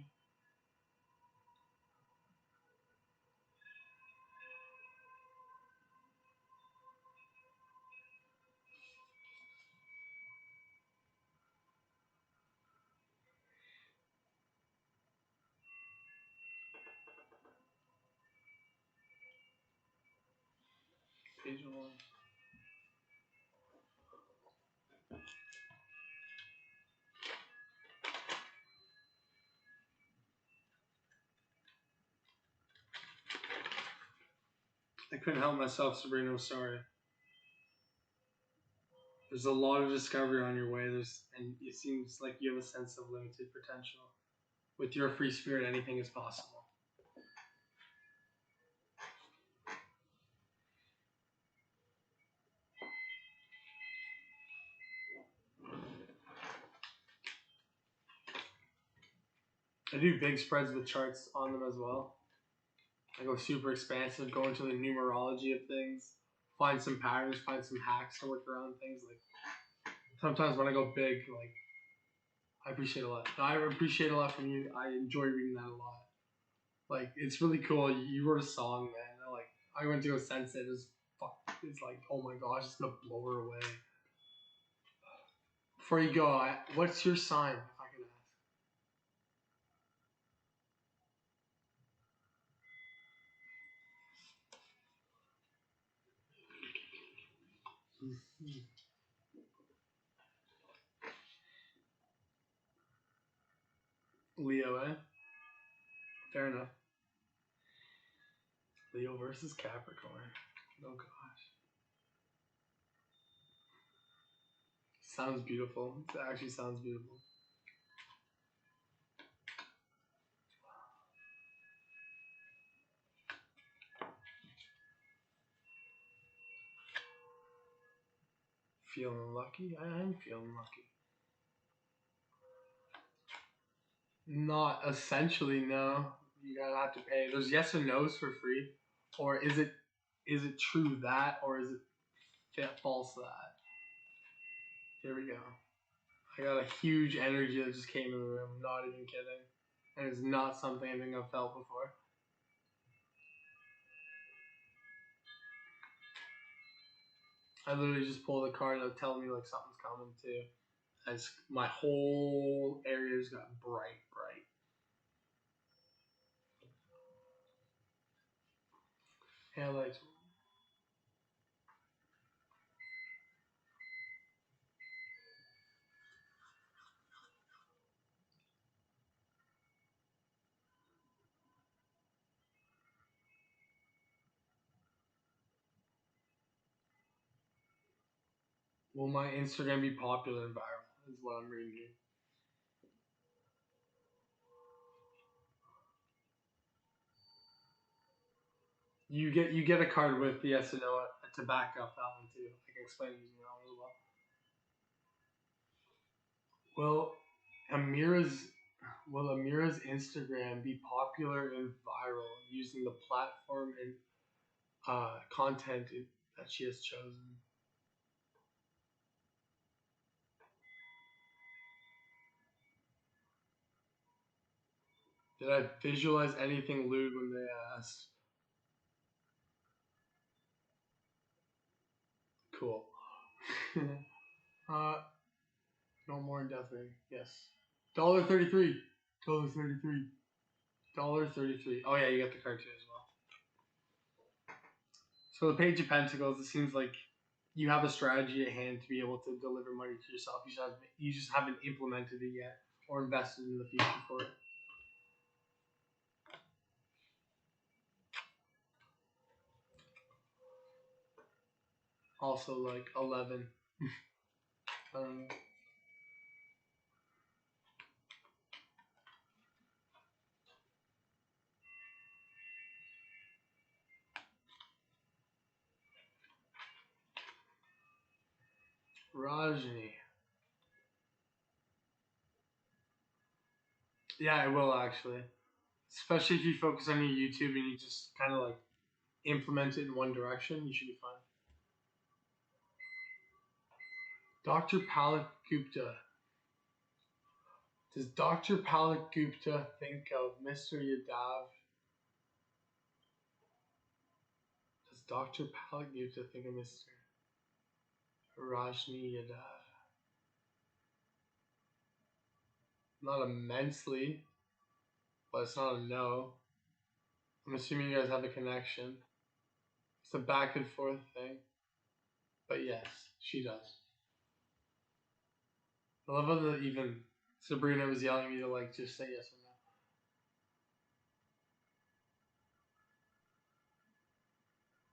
Page 1. I couldn't help myself, Sabrina. I'm sorry. There's a lot of discovery on your way. And it seems like you have a sense of limited potential. With your free spirit, anything is possible. I do big spreads with charts on them as well. I go super expansive, go into the numerology of things, find some patterns, find some hacks to work around things. Like sometimes when I go big, like I appreciate a lot. I appreciate a lot from you. I enjoy reading that a lot. Like it's really cool. You wrote a song, man. Like I went to go sense it. It's like, oh my gosh, it's gonna blow her away. Before you go, what's your sign, if I can ask? Leo, eh? Fair enough. Leo versus Capricorn. Oh gosh. Sounds beautiful. It actually sounds beautiful. Feeling lucky? I am feeling lucky. Not essentially, no. You gotta have to pay. There's yes or no's for free, or is it true that, or is it false that? Here we go. I got a huge energy that just came in the room. Not even kidding, and it's not something I think I've felt before. I literally just pulled a card that telling me like something's coming too. As my whole area's got bright. Headlights. Will my Instagram be popular and viral? Is what I'm reading here. You get a card with the yes or no to back up that one too. I can explain using that one as well. Will Amira's Instagram be popular and viral using the platform and content that she has chosen? Did I visualize anything lewd when they asked? Cool. uh, no more indefinite. Yes. $1.33. $1.33. $1.33. Oh yeah, you got the card too as well. So the Page of Pentacles, it seems like you have a strategy at hand to be able to deliver money to yourself. You just haven't implemented it yet or invested in the future for it. Also, like 11. Rajni. Yeah, it will actually. Especially if you focus on your YouTube and you just kind of like implement it in one direction, you should be fine. Dr. Palak Gupta. Does Dr. Palak Gupta think of Mr. Yadav? Does Dr. Palak Gupta think of Mr. Rajni Yadav? Not immensely, but it's not a no. I'm assuming you guys have a connection. It's a back and forth thing. But yes, she does. I love how even Sabrina was yelling at me to like just say yes or no.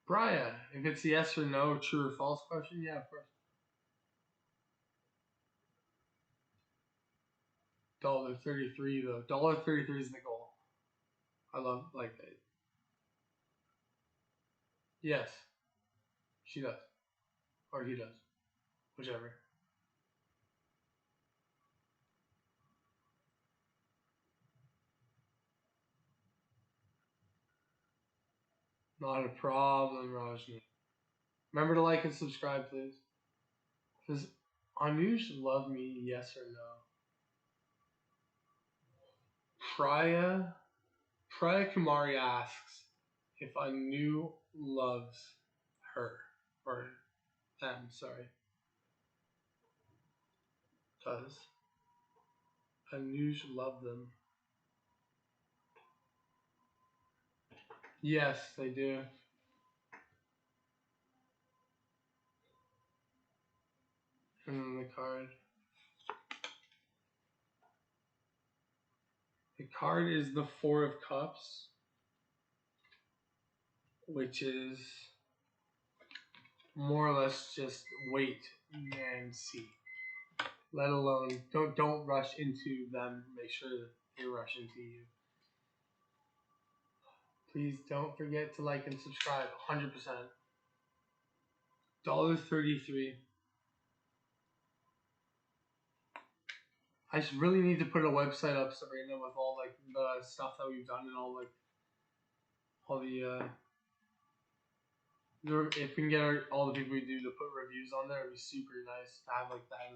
Brian, if it's yes or no, true or false question, yeah, of course. $1.33 though. $1.33 is the goal. I love like it. Yes, she does, or he does, whichever. Not a problem, Rajni. Remember to like and subscribe, please. Does Anush love me? Yes or no? Priya Priya Kumari asks if Anu loves her or them. Sorry, does Anuj love them? Yes, they do. And then the card. The card is the Four of Cups, which is more or less just wait and see. Let alone don't rush into them. Make sure that they rush into you. Please don't forget to like and subscribe. 100%. $1.33. I really need to put a website up, Sabrina, with all like the stuff that we've done and all the if we can get all the people we do to put reviews on there, it'd be super nice to have like that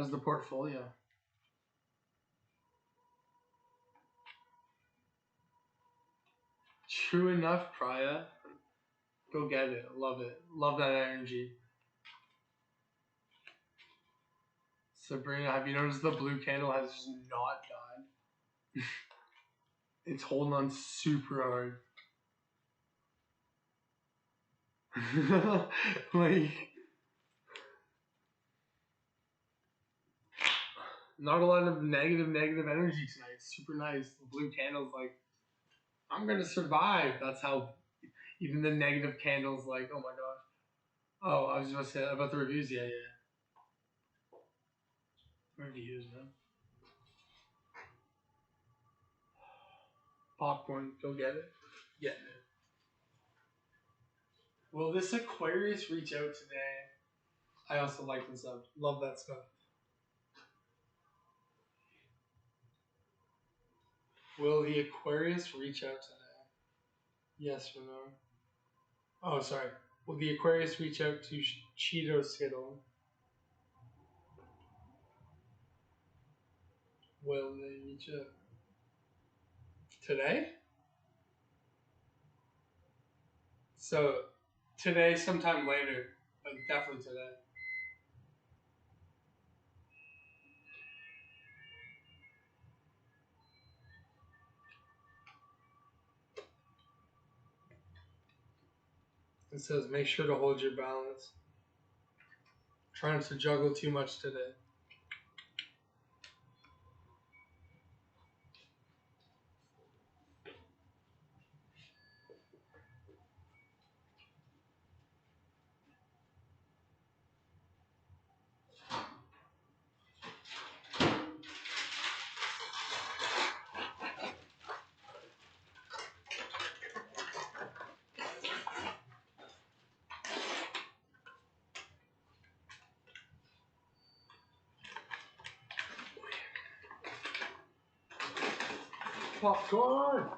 as the portfolio. True enough, Priya. Go get it. Love it. Love that energy. Sabrina, have you noticed the blue candle has just not died? It's holding on super hard. Like, not a lot of negative energy tonight. Super nice. The blue candle's like, I'm gonna survive. That's how even the negative candles like, oh my gosh. Oh, I was just saying about the reviews. Yeah. Reviews, man. Popcorn, go get it. Getting it. Will this Aquarius reach out today? I also like this up. Love that stuff. Will the Aquarius reach out today? Yes or no? Oh, sorry. Will the Aquarius reach out to Cheeto Skittle? Will they reach out today? So, today, sometime later, but definitely today. It says, make sure to hold your balance. Trying to juggle too much today. Popcorn!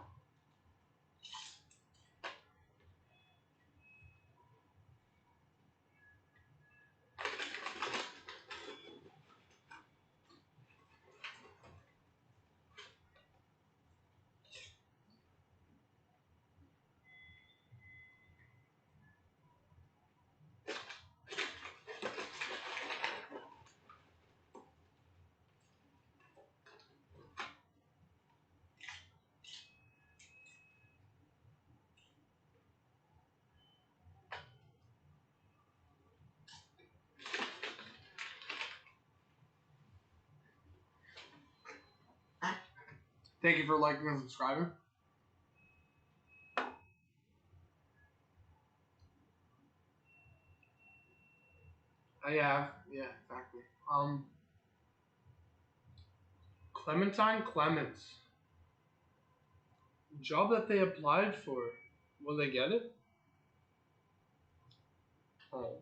Thank you for liking and subscribing. I have, yeah, exactly. Clementine Clements. Job that they applied for. Will they get it? Oh.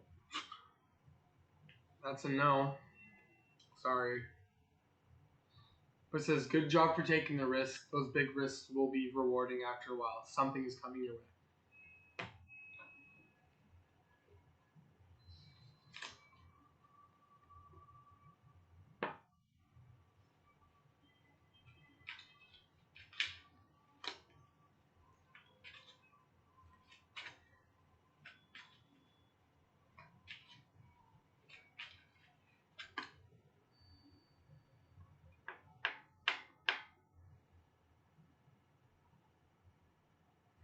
That's a no. Sorry. But it says, good job for taking the risk. Those big risks will be rewarding after a while. Something is coming your way.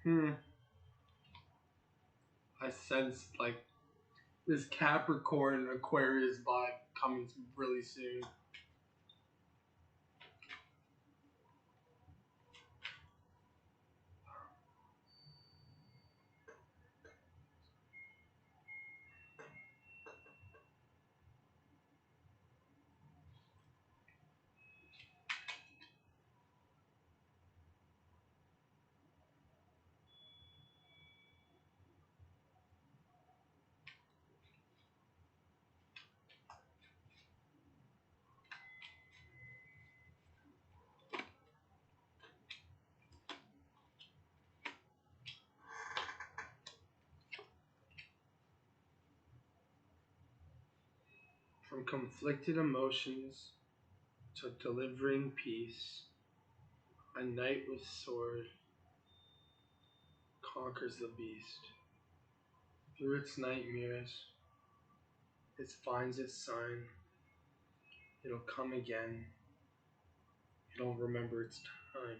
I sense like this Capricorn Aquarius vibe coming really soon. From conflicted emotions to delivering peace, a knight with sword conquers the beast. Through its nightmares, it finds its sign. It'll come again. It'll remember its time.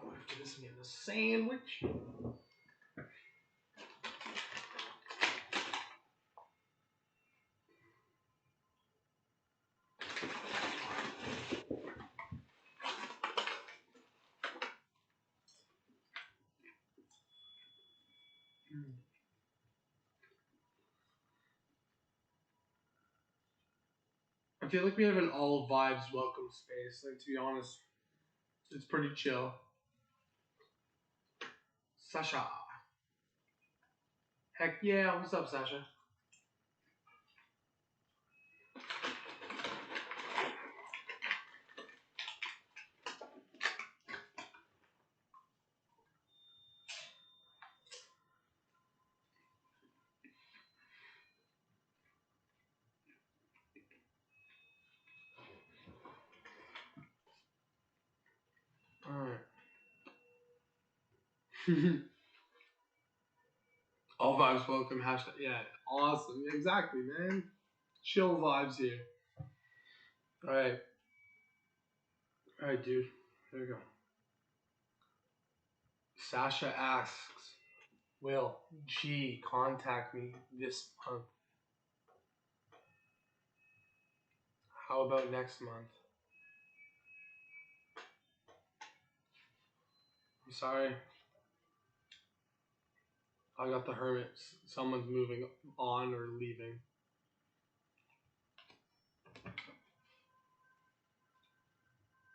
Oh, after this, I'm getting a sandwich. I feel like we have an all vibes welcome space. Like, to be honest, it's pretty chill. Sasha. Heck yeah, what's up, Sasha? Alright. All vibes welcome, hashtag. Yeah, awesome. Exactly, man. Chill vibes here. Alright. Alright, dude. There we go. Sasha asks, will G contact me this month? How about next month? I'm sorry. I got the hermit. Someone's moving on or leaving.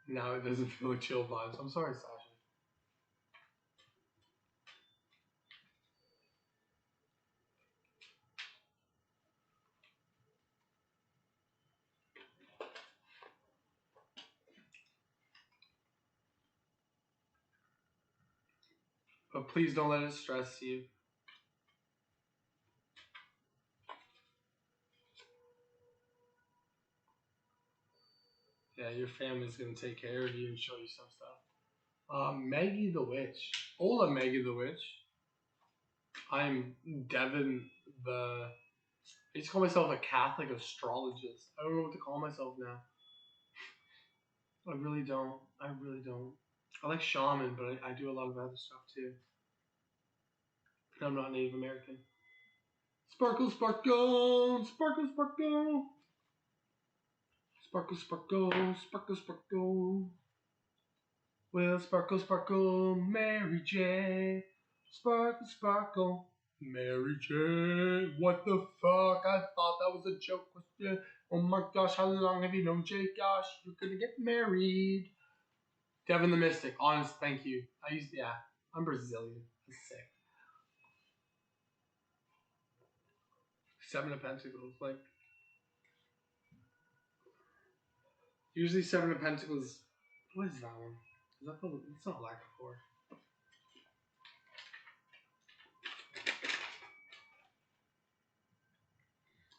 Now it doesn't feel like chill vibes. I'm sorry, Sasha. But please don't let it stress you. Yeah, your family's gonna take care of you and show you some stuff. Maggie the Witch. Hola, Maggie the Witch. I'm Devin the. I used to call myself a Catholic astrologist. I don't know what to call myself now. I really don't. I really don't. I like shaman, but I do a lot of other stuff too. And I'm not Native American. Sparkle, sparkle, sparkle, sparkle. Sparkle, sparkle, sparkle, sparkle. Well, sparkle, sparkle, Mary J. Sparkle, sparkle, Mary J. What the fuck? I thought that was a joke question. Oh my gosh, how long have you known Jay? Gosh, you're gonna get married. Devin the Mystic, honest, thank you. I'm Brazilian. That's sick. 7 of Pentacles, like. Usually 7 of Pentacles. What is that one? Is that the? It's not lack of 4.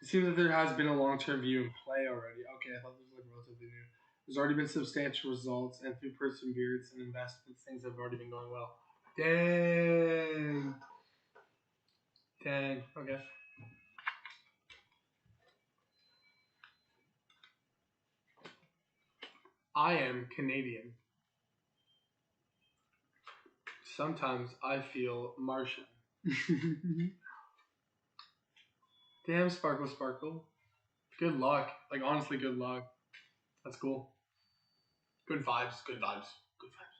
It seems that there has been a long-term view in play already. Okay, I thought this was like relatively new. There's already been substantial results, and through perseverance and investments, things have already been going well. Dang. Dang. Okay. I am Canadian. Sometimes I feel Martian. Damn, Sparkle Sparkle. Good luck. Like, honestly, good luck. That's cool. Good vibes, good vibes, good vibes.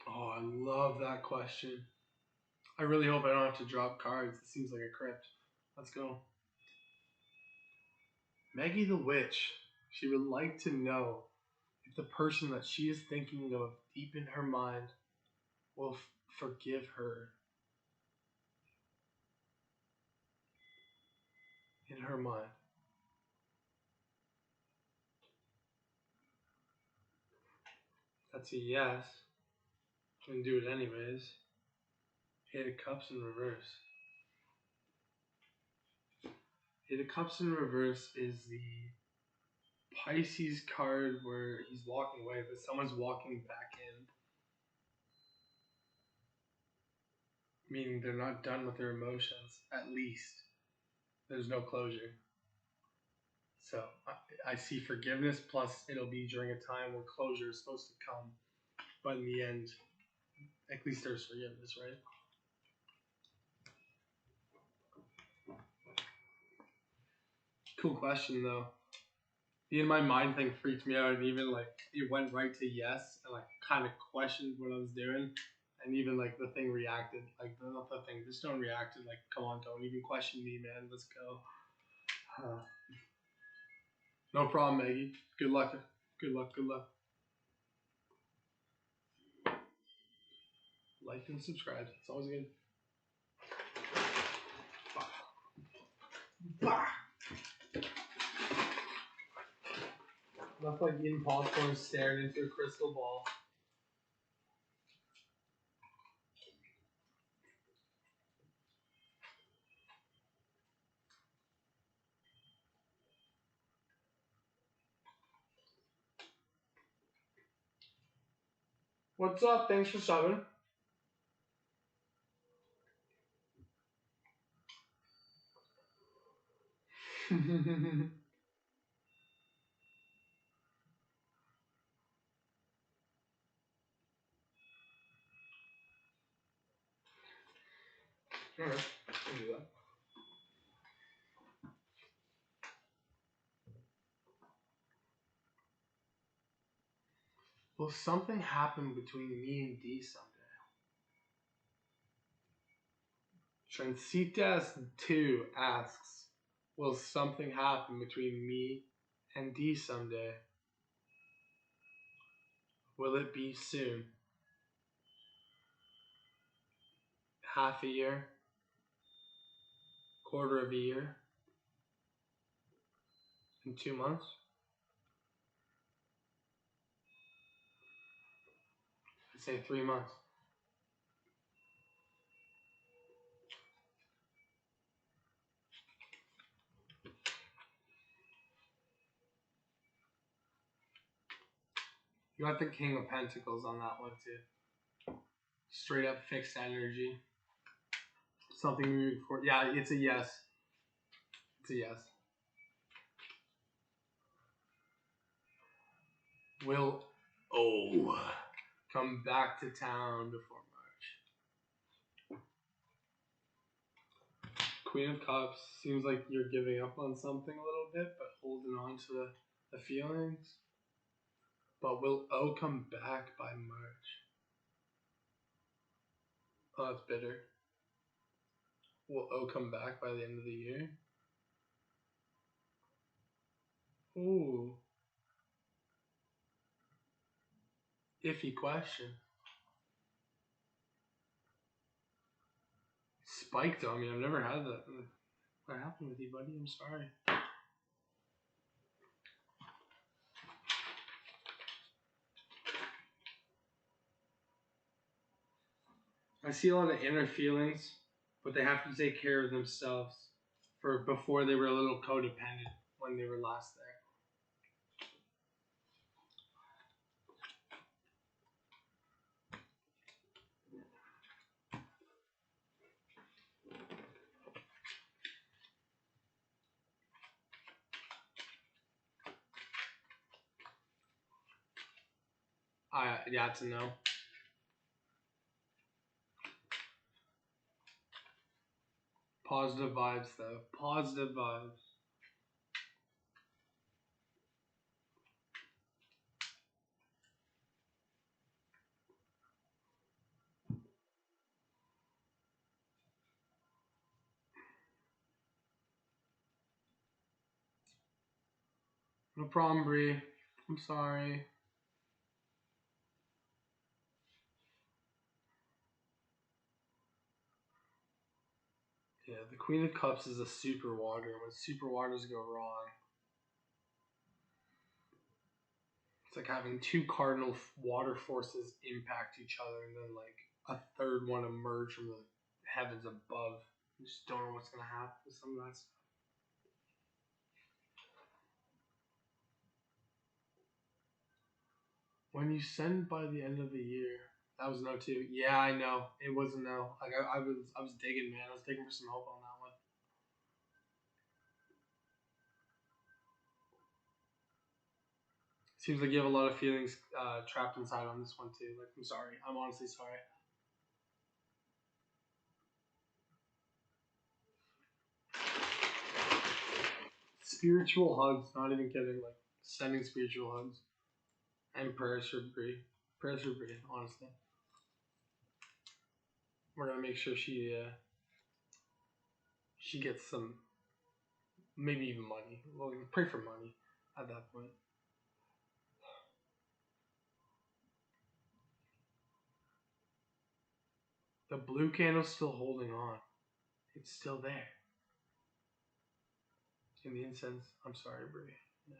Oh, I love that question. I really hope I don't have to drop cards. It seems like a crypt. Let's go. Maggie the Witch. She would like to know if the person that she is thinking of deep in her mind will forgive her in her mind. That's a yes. I'm going to do it anyways. 8 of Cups in reverse. 8 of Cups in reverse is the Pisces card where he's walking away, but someone's walking back in. Meaning they're not done with their emotions, at least. There's no closure. So I see forgiveness, plus it'll be during a time where closure is supposed to come. But in the end, at least there's forgiveness, right? Cool question, though. The in my mind thing freaked me out, and even like it went right to yes, and like kind of questioned what I was doing, and even like the thing reacted, like not the thing, the stone reacted, like come on, don't even question me, man, let's go. No problem, Maggie. Good luck. Good luck. Good luck. Like and subscribe. It's always good. Bah. Left like eating popcorn, staring into a crystal ball. What's up? Thanks for subbing. Alright, I'll do that. Will something happen between me and D someday? Transitas2 asks, will something happen between me and D someday? Will it be soon? Half a year? Quarter of a year? In 2 months? I'd say 3 months. You got the King of Pentacles on that one too. Straight up fixed energy. something moving forward. Yeah, it's a yes. It's a yes. Will O come back to town before March? Queen of Cups seems like you're giving up on something a little bit, but holding on to the feelings. But will O come back by March? Oh, that's bitter. Will O come back by the end of the year? Ooh. Iffy question. Spiked on me. I've never had that. What happened with you, buddy? I'm sorry. I see a lot of inner feelings, but they have to take care of themselves for before they were a little codependent when they were last there. Yeah, it's a no. Positive vibes though. Positive vibes. No problem, Bree. I'm sorry. Yeah, the Queen of Cups is a super water. When super waters go wrong, it's like having two cardinal water forces impact each other, and then like a third one emerge from the heavens above. You just don't know what's gonna happen with some of that stuff. When you send by the end of the year, that was no too. Yeah, I know it was a no. Like I was digging, man. I was digging for some hope on that one. Seems like you have a lot of feelings trapped inside on this one too. Like I'm sorry. I'm honestly sorry. Spiritual hugs. Not even kidding. Like sending spiritual hugs and prayers for Brie. Prayers for Brie. Honestly, we're gonna make sure she gets some, maybe even money. Well, pray for money at that point. The blue candle's still holding on. It's still there. In the incense. I'm sorry, Brie. Yeah.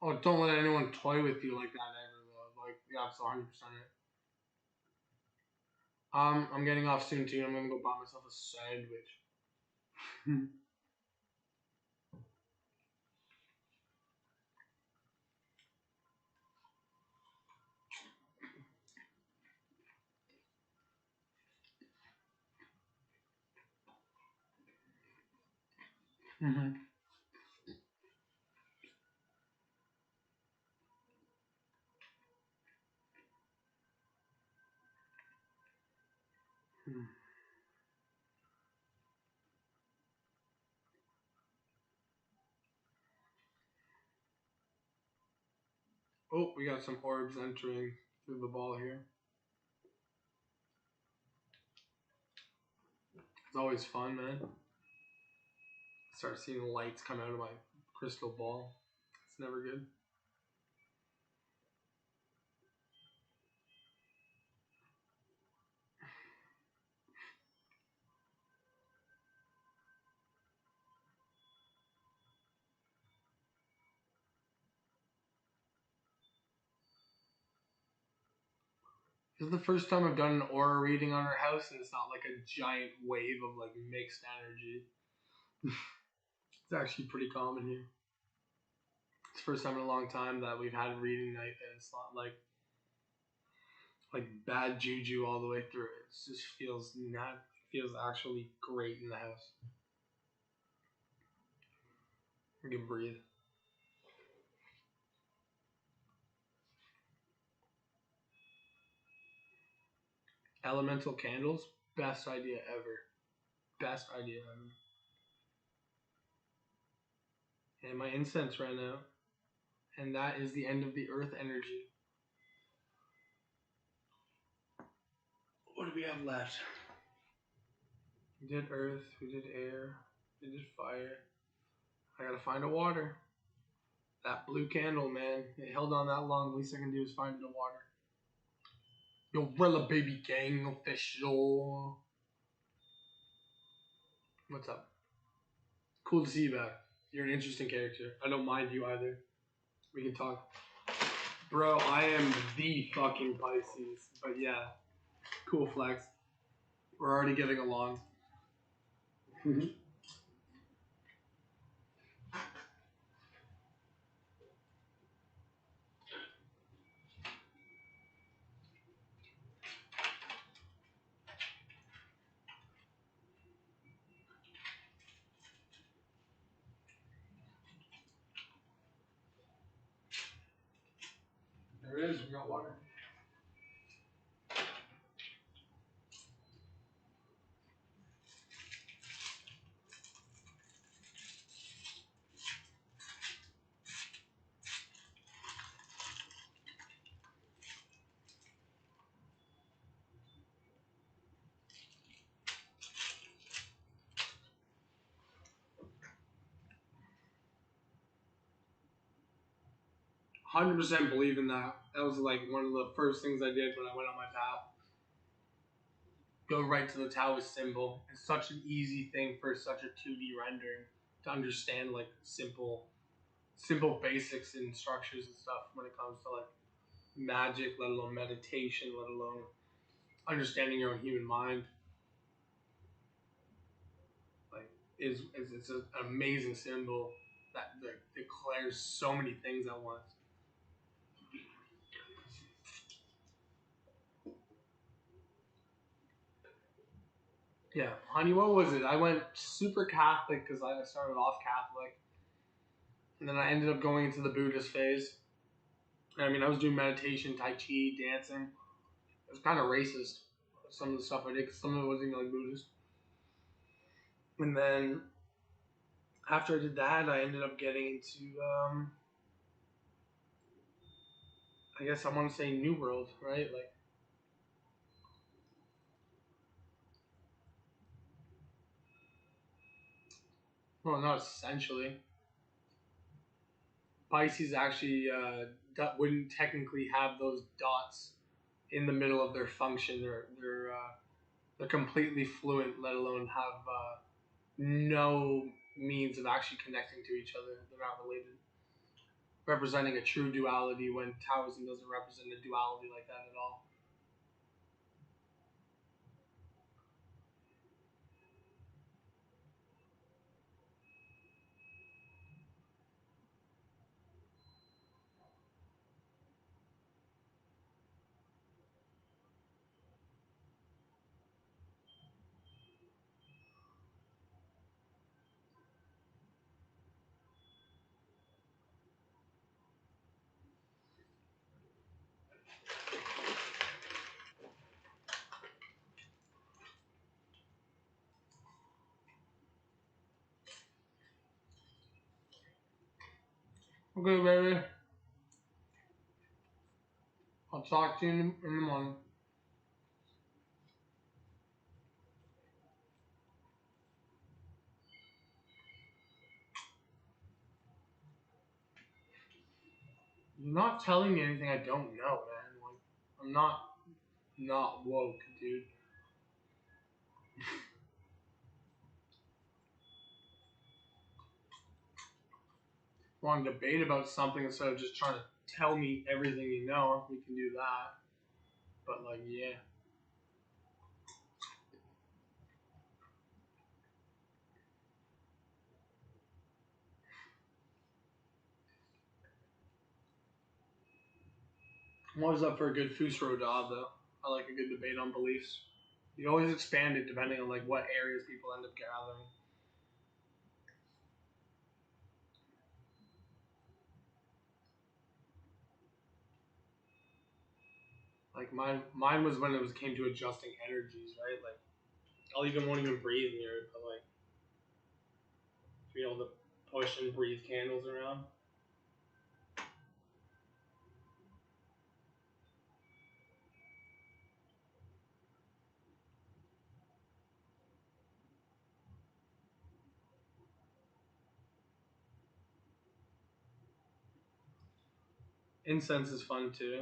Oh, don't let anyone toy with you like that ever, though. Like, yeah, it's 100% it. I'm getting off soon too. I'm gonna go buy myself a sandwich. Mm-hmm. Oh, we got some orbs entering through the ball here. It's always fun, man. Start seeing lights come out of my crystal ball. It's never good. This is the first time I've done an aura reading on her house, and it's not like a giant wave of like mixed energy. It's actually pretty common here. It's the first time in a long time that we've had a reading night and it's not like bad juju all the way through. It just feels actually great in the house. I can breathe. Elemental candles, best idea ever. Best idea ever. And my incense ran out. And that is the end of the earth energy. What do we have left? We did earth, we did air, we did fire. I gotta find a water. That blue candle, man. It held on that long. The least I can do is find the water. Yo, Rilla Baby Gang official. What's up? Cool to see you back. You're an interesting character. I don't mind you either. We can talk. Bro, I am the fucking Pisces. But yeah, cool flex. We're already getting along. There it is. We got water. 100% believe in that. That was like one of the first things I did when I went on my path. Go right to the Taoist symbol. It's such an easy thing for such a 2D rendering to understand, like simple basics and structures and stuff when it comes to like magic, let alone meditation, let alone understanding your own human mind. Like it's an amazing symbol that declares so many things at once. Yeah, honey, what was it? I went super Catholic because I started off Catholic, and then I ended up going into the Buddhist phase. I mean, I was doing meditation, Tai Chi, dancing. It was kind of racist, some of the stuff I did, because some of it wasn't even like Buddhist. And then after I did that, I ended up getting into, I guess I want to say New World, right? Like, well, not essentially. Pisces actually wouldn't technically have those dots in the middle of their function. They're completely fluent, let alone have no means of actually connecting to each other. They're not related. Representing a true duality when Taoism doesn't represent a duality like that at all. Okay, baby. I'll talk to you in the morning. You're not telling me anything I don't know, man. Like, I'm not woke, dude. Want to debate about something instead of just trying to tell me everything you know, we can do that. But like, yeah. I'm always up for a good Fusro Dog, though. I like a good debate on beliefs. You always expand it depending on like what areas people end up gathering. Like mine was when it came to adjusting energies, right? Like won't even breathe near it, but like to be able to push and breathe candles around. Incense is fun too.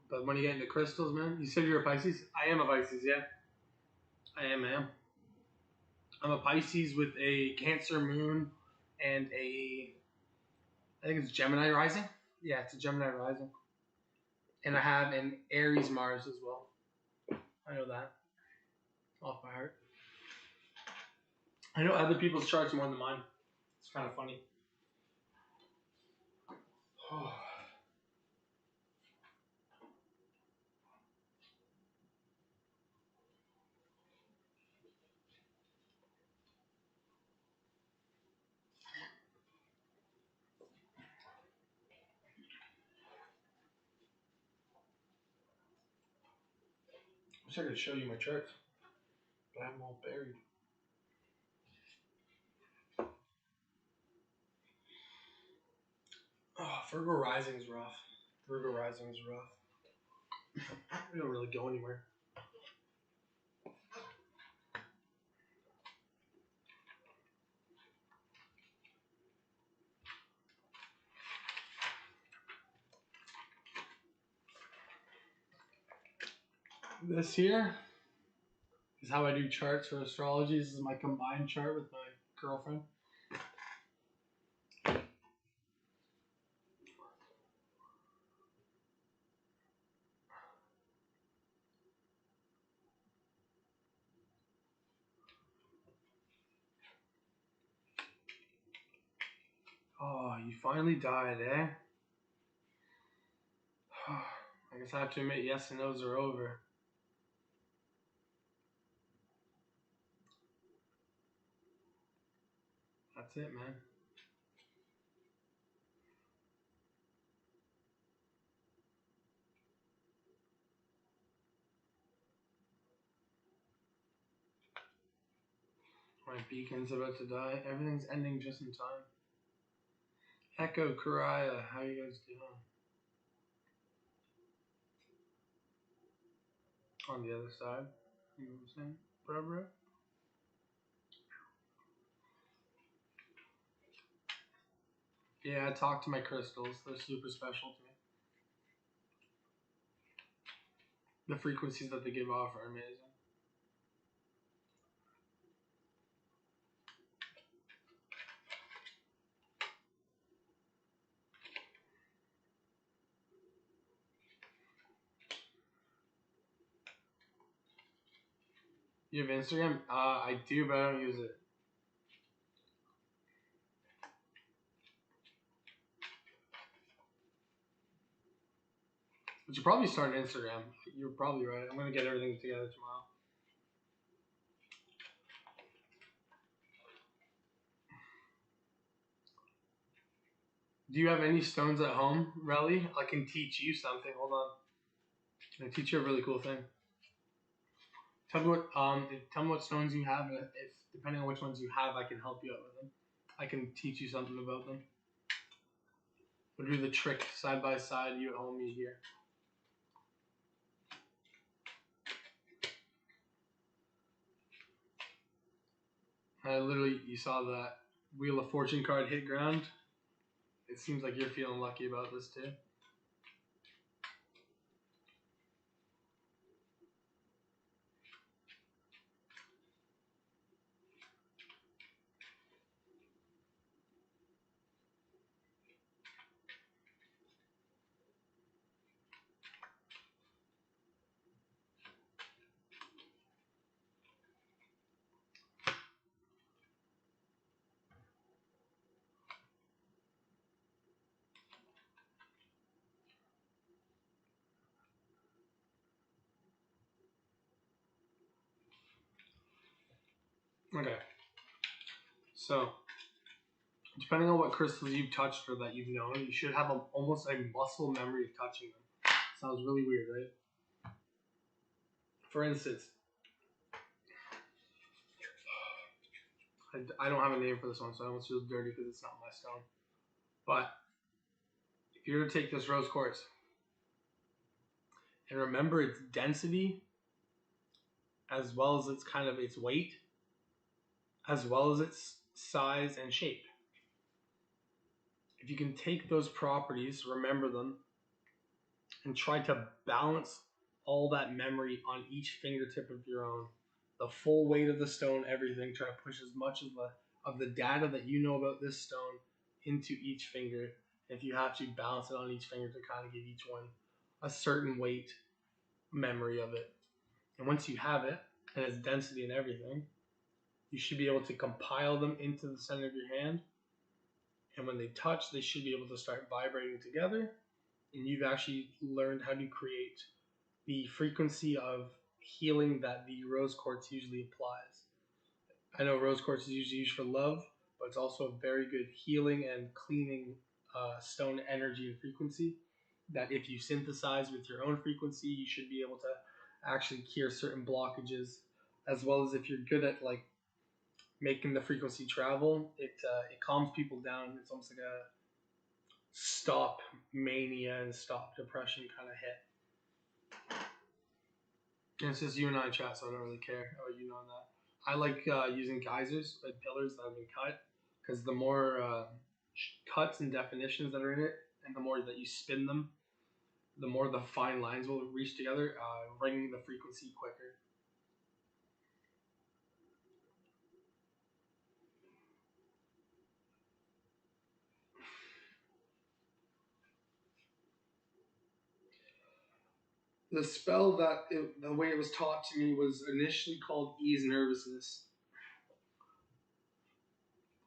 But when you get into crystals, man, you said you're a Pisces? I am a Pisces, yeah. I am. I'm a Pisces with a Cancer moon and I think it's Gemini rising. Yeah, it's a Gemini rising. And I have an Aries Mars as well. I know that off by heart. I know other people's charts more than mine. It's kind of funny. I wish I could show you my charts, but I'm all buried. Oh, Virgo rising is rough. Virgo rising is rough. We don't really go anywhere. This here is how I do charts for astrology. This is my combined chart with my girlfriend. Oh, you finally died, eh? I guess I have to admit, yes and no's are over. That's it, man. My beacon's about to die. Everything's ending just in time. Echo, Karaya, how you guys doing? On the other side. You know what I'm saying? Bro. Yeah, I talk to my crystals. They're super special to me. The frequencies that they give off are amazing. You have Instagram? I do, but I don't use it. But you probably start an Instagram. You're probably right. I'm gonna get everything together tomorrow. Do you have any stones at home, Relly? I can teach you something. Hold on. I can teach you a really cool thing. Tell me what stones you have. If depending on which ones you have, I can help you out with them. I can teach you something about them. We'll do the trick side by side. You at home, me here. You saw that Wheel of Fortune card hit ground. It seems like you're feeling lucky about this too. Okay. So, depending on what crystals you've touched or that you've known, you should have almost a muscle memory of touching them. Sounds really weird, right? For instance, I don't have a name for this one, so I almost feel dirty because it's not my stone. But if you were to take this rose quartz and remember its density, as well as its kind of its weight, as well as its size and shape. If you can take those properties, remember them, and try to balance all that memory on each fingertip of your own, the full weight of the stone, everything, try to push as much of the data that you know about this stone into each finger. If you have to, balance it on each finger to kind of give each one a certain weight memory of it. And once you have it, and its density and everything, you should be able to compile them into the center of your hand. And when they touch, they should be able to start vibrating together. And you've actually learned how to create the frequency of healing that the rose quartz usually applies. I know rose quartz is usually used for love, but it's also a very good healing and cleaning stone energy and frequency that if you synthesize with your own frequency, you should be able to actually cure certain blockages, as well as if you're good at like making the frequency travel, it calms people down. It's almost like a stop mania and stop depression kind of hit. And it's just you and I chat, so I don't really care about you knowing that. I like using geysers and pillars that have been cut, because the more cuts and definitions that are in it, and the more that you spin them, the more the fine lines will reach together, ringing the frequency quicker. The spell the way it was taught to me was initially called Ease Nervousness.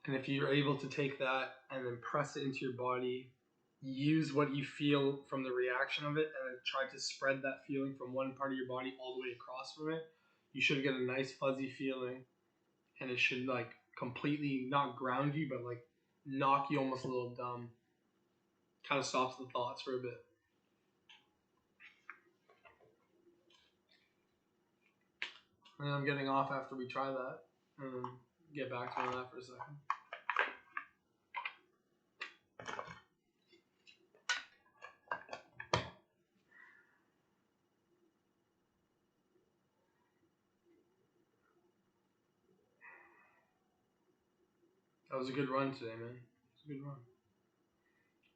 And if you're able to take that and then press it into your body, use what you feel from the reaction of it, and then try to spread that feeling from one part of your body all the way across from it, you should get a nice fuzzy feeling, and it should like completely not ground you, but like knock you almost a little dumb. Kind of stops the thoughts for a bit. And I'm getting off after we try that, and then get back to that for a second. That was a good run today, man. It was a good run.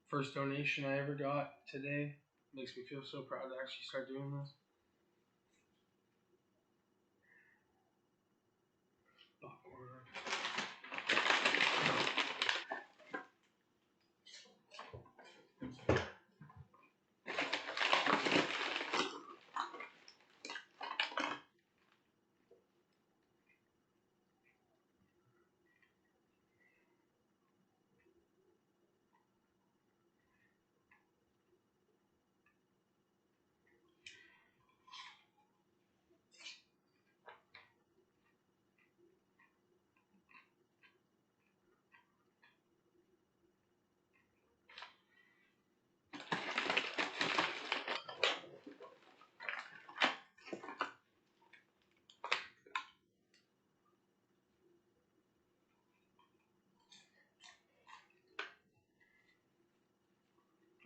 First donation I ever got today. Makes me feel so proud to actually start doing this.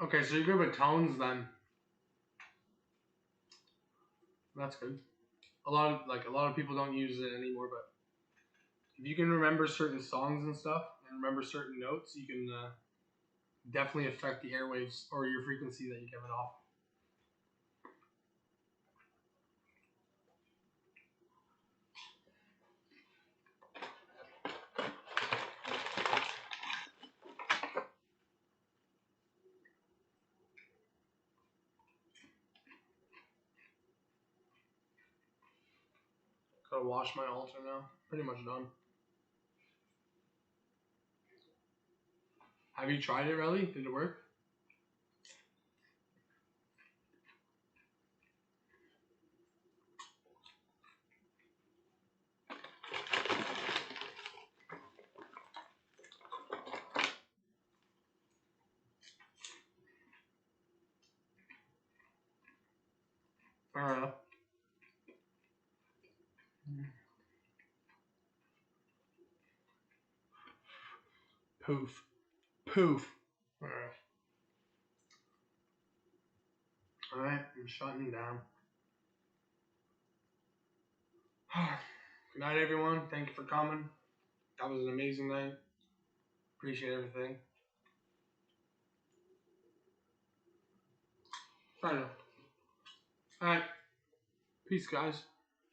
Okay, so you're good with tones then. That's good. A lot of people don't use it anymore, but if you can remember certain songs and stuff and remember certain notes, you can definitely affect the airwaves or your frequency that you're giving off. Gotta wash my altar now. Pretty much done. Have you tried it, really? Did it work? Alright. Poof. Poof. Alright, I'm shutting down. Good night, everyone. Thank you for coming. That was an amazing night. Appreciate everything. I know. Alright. Peace, guys.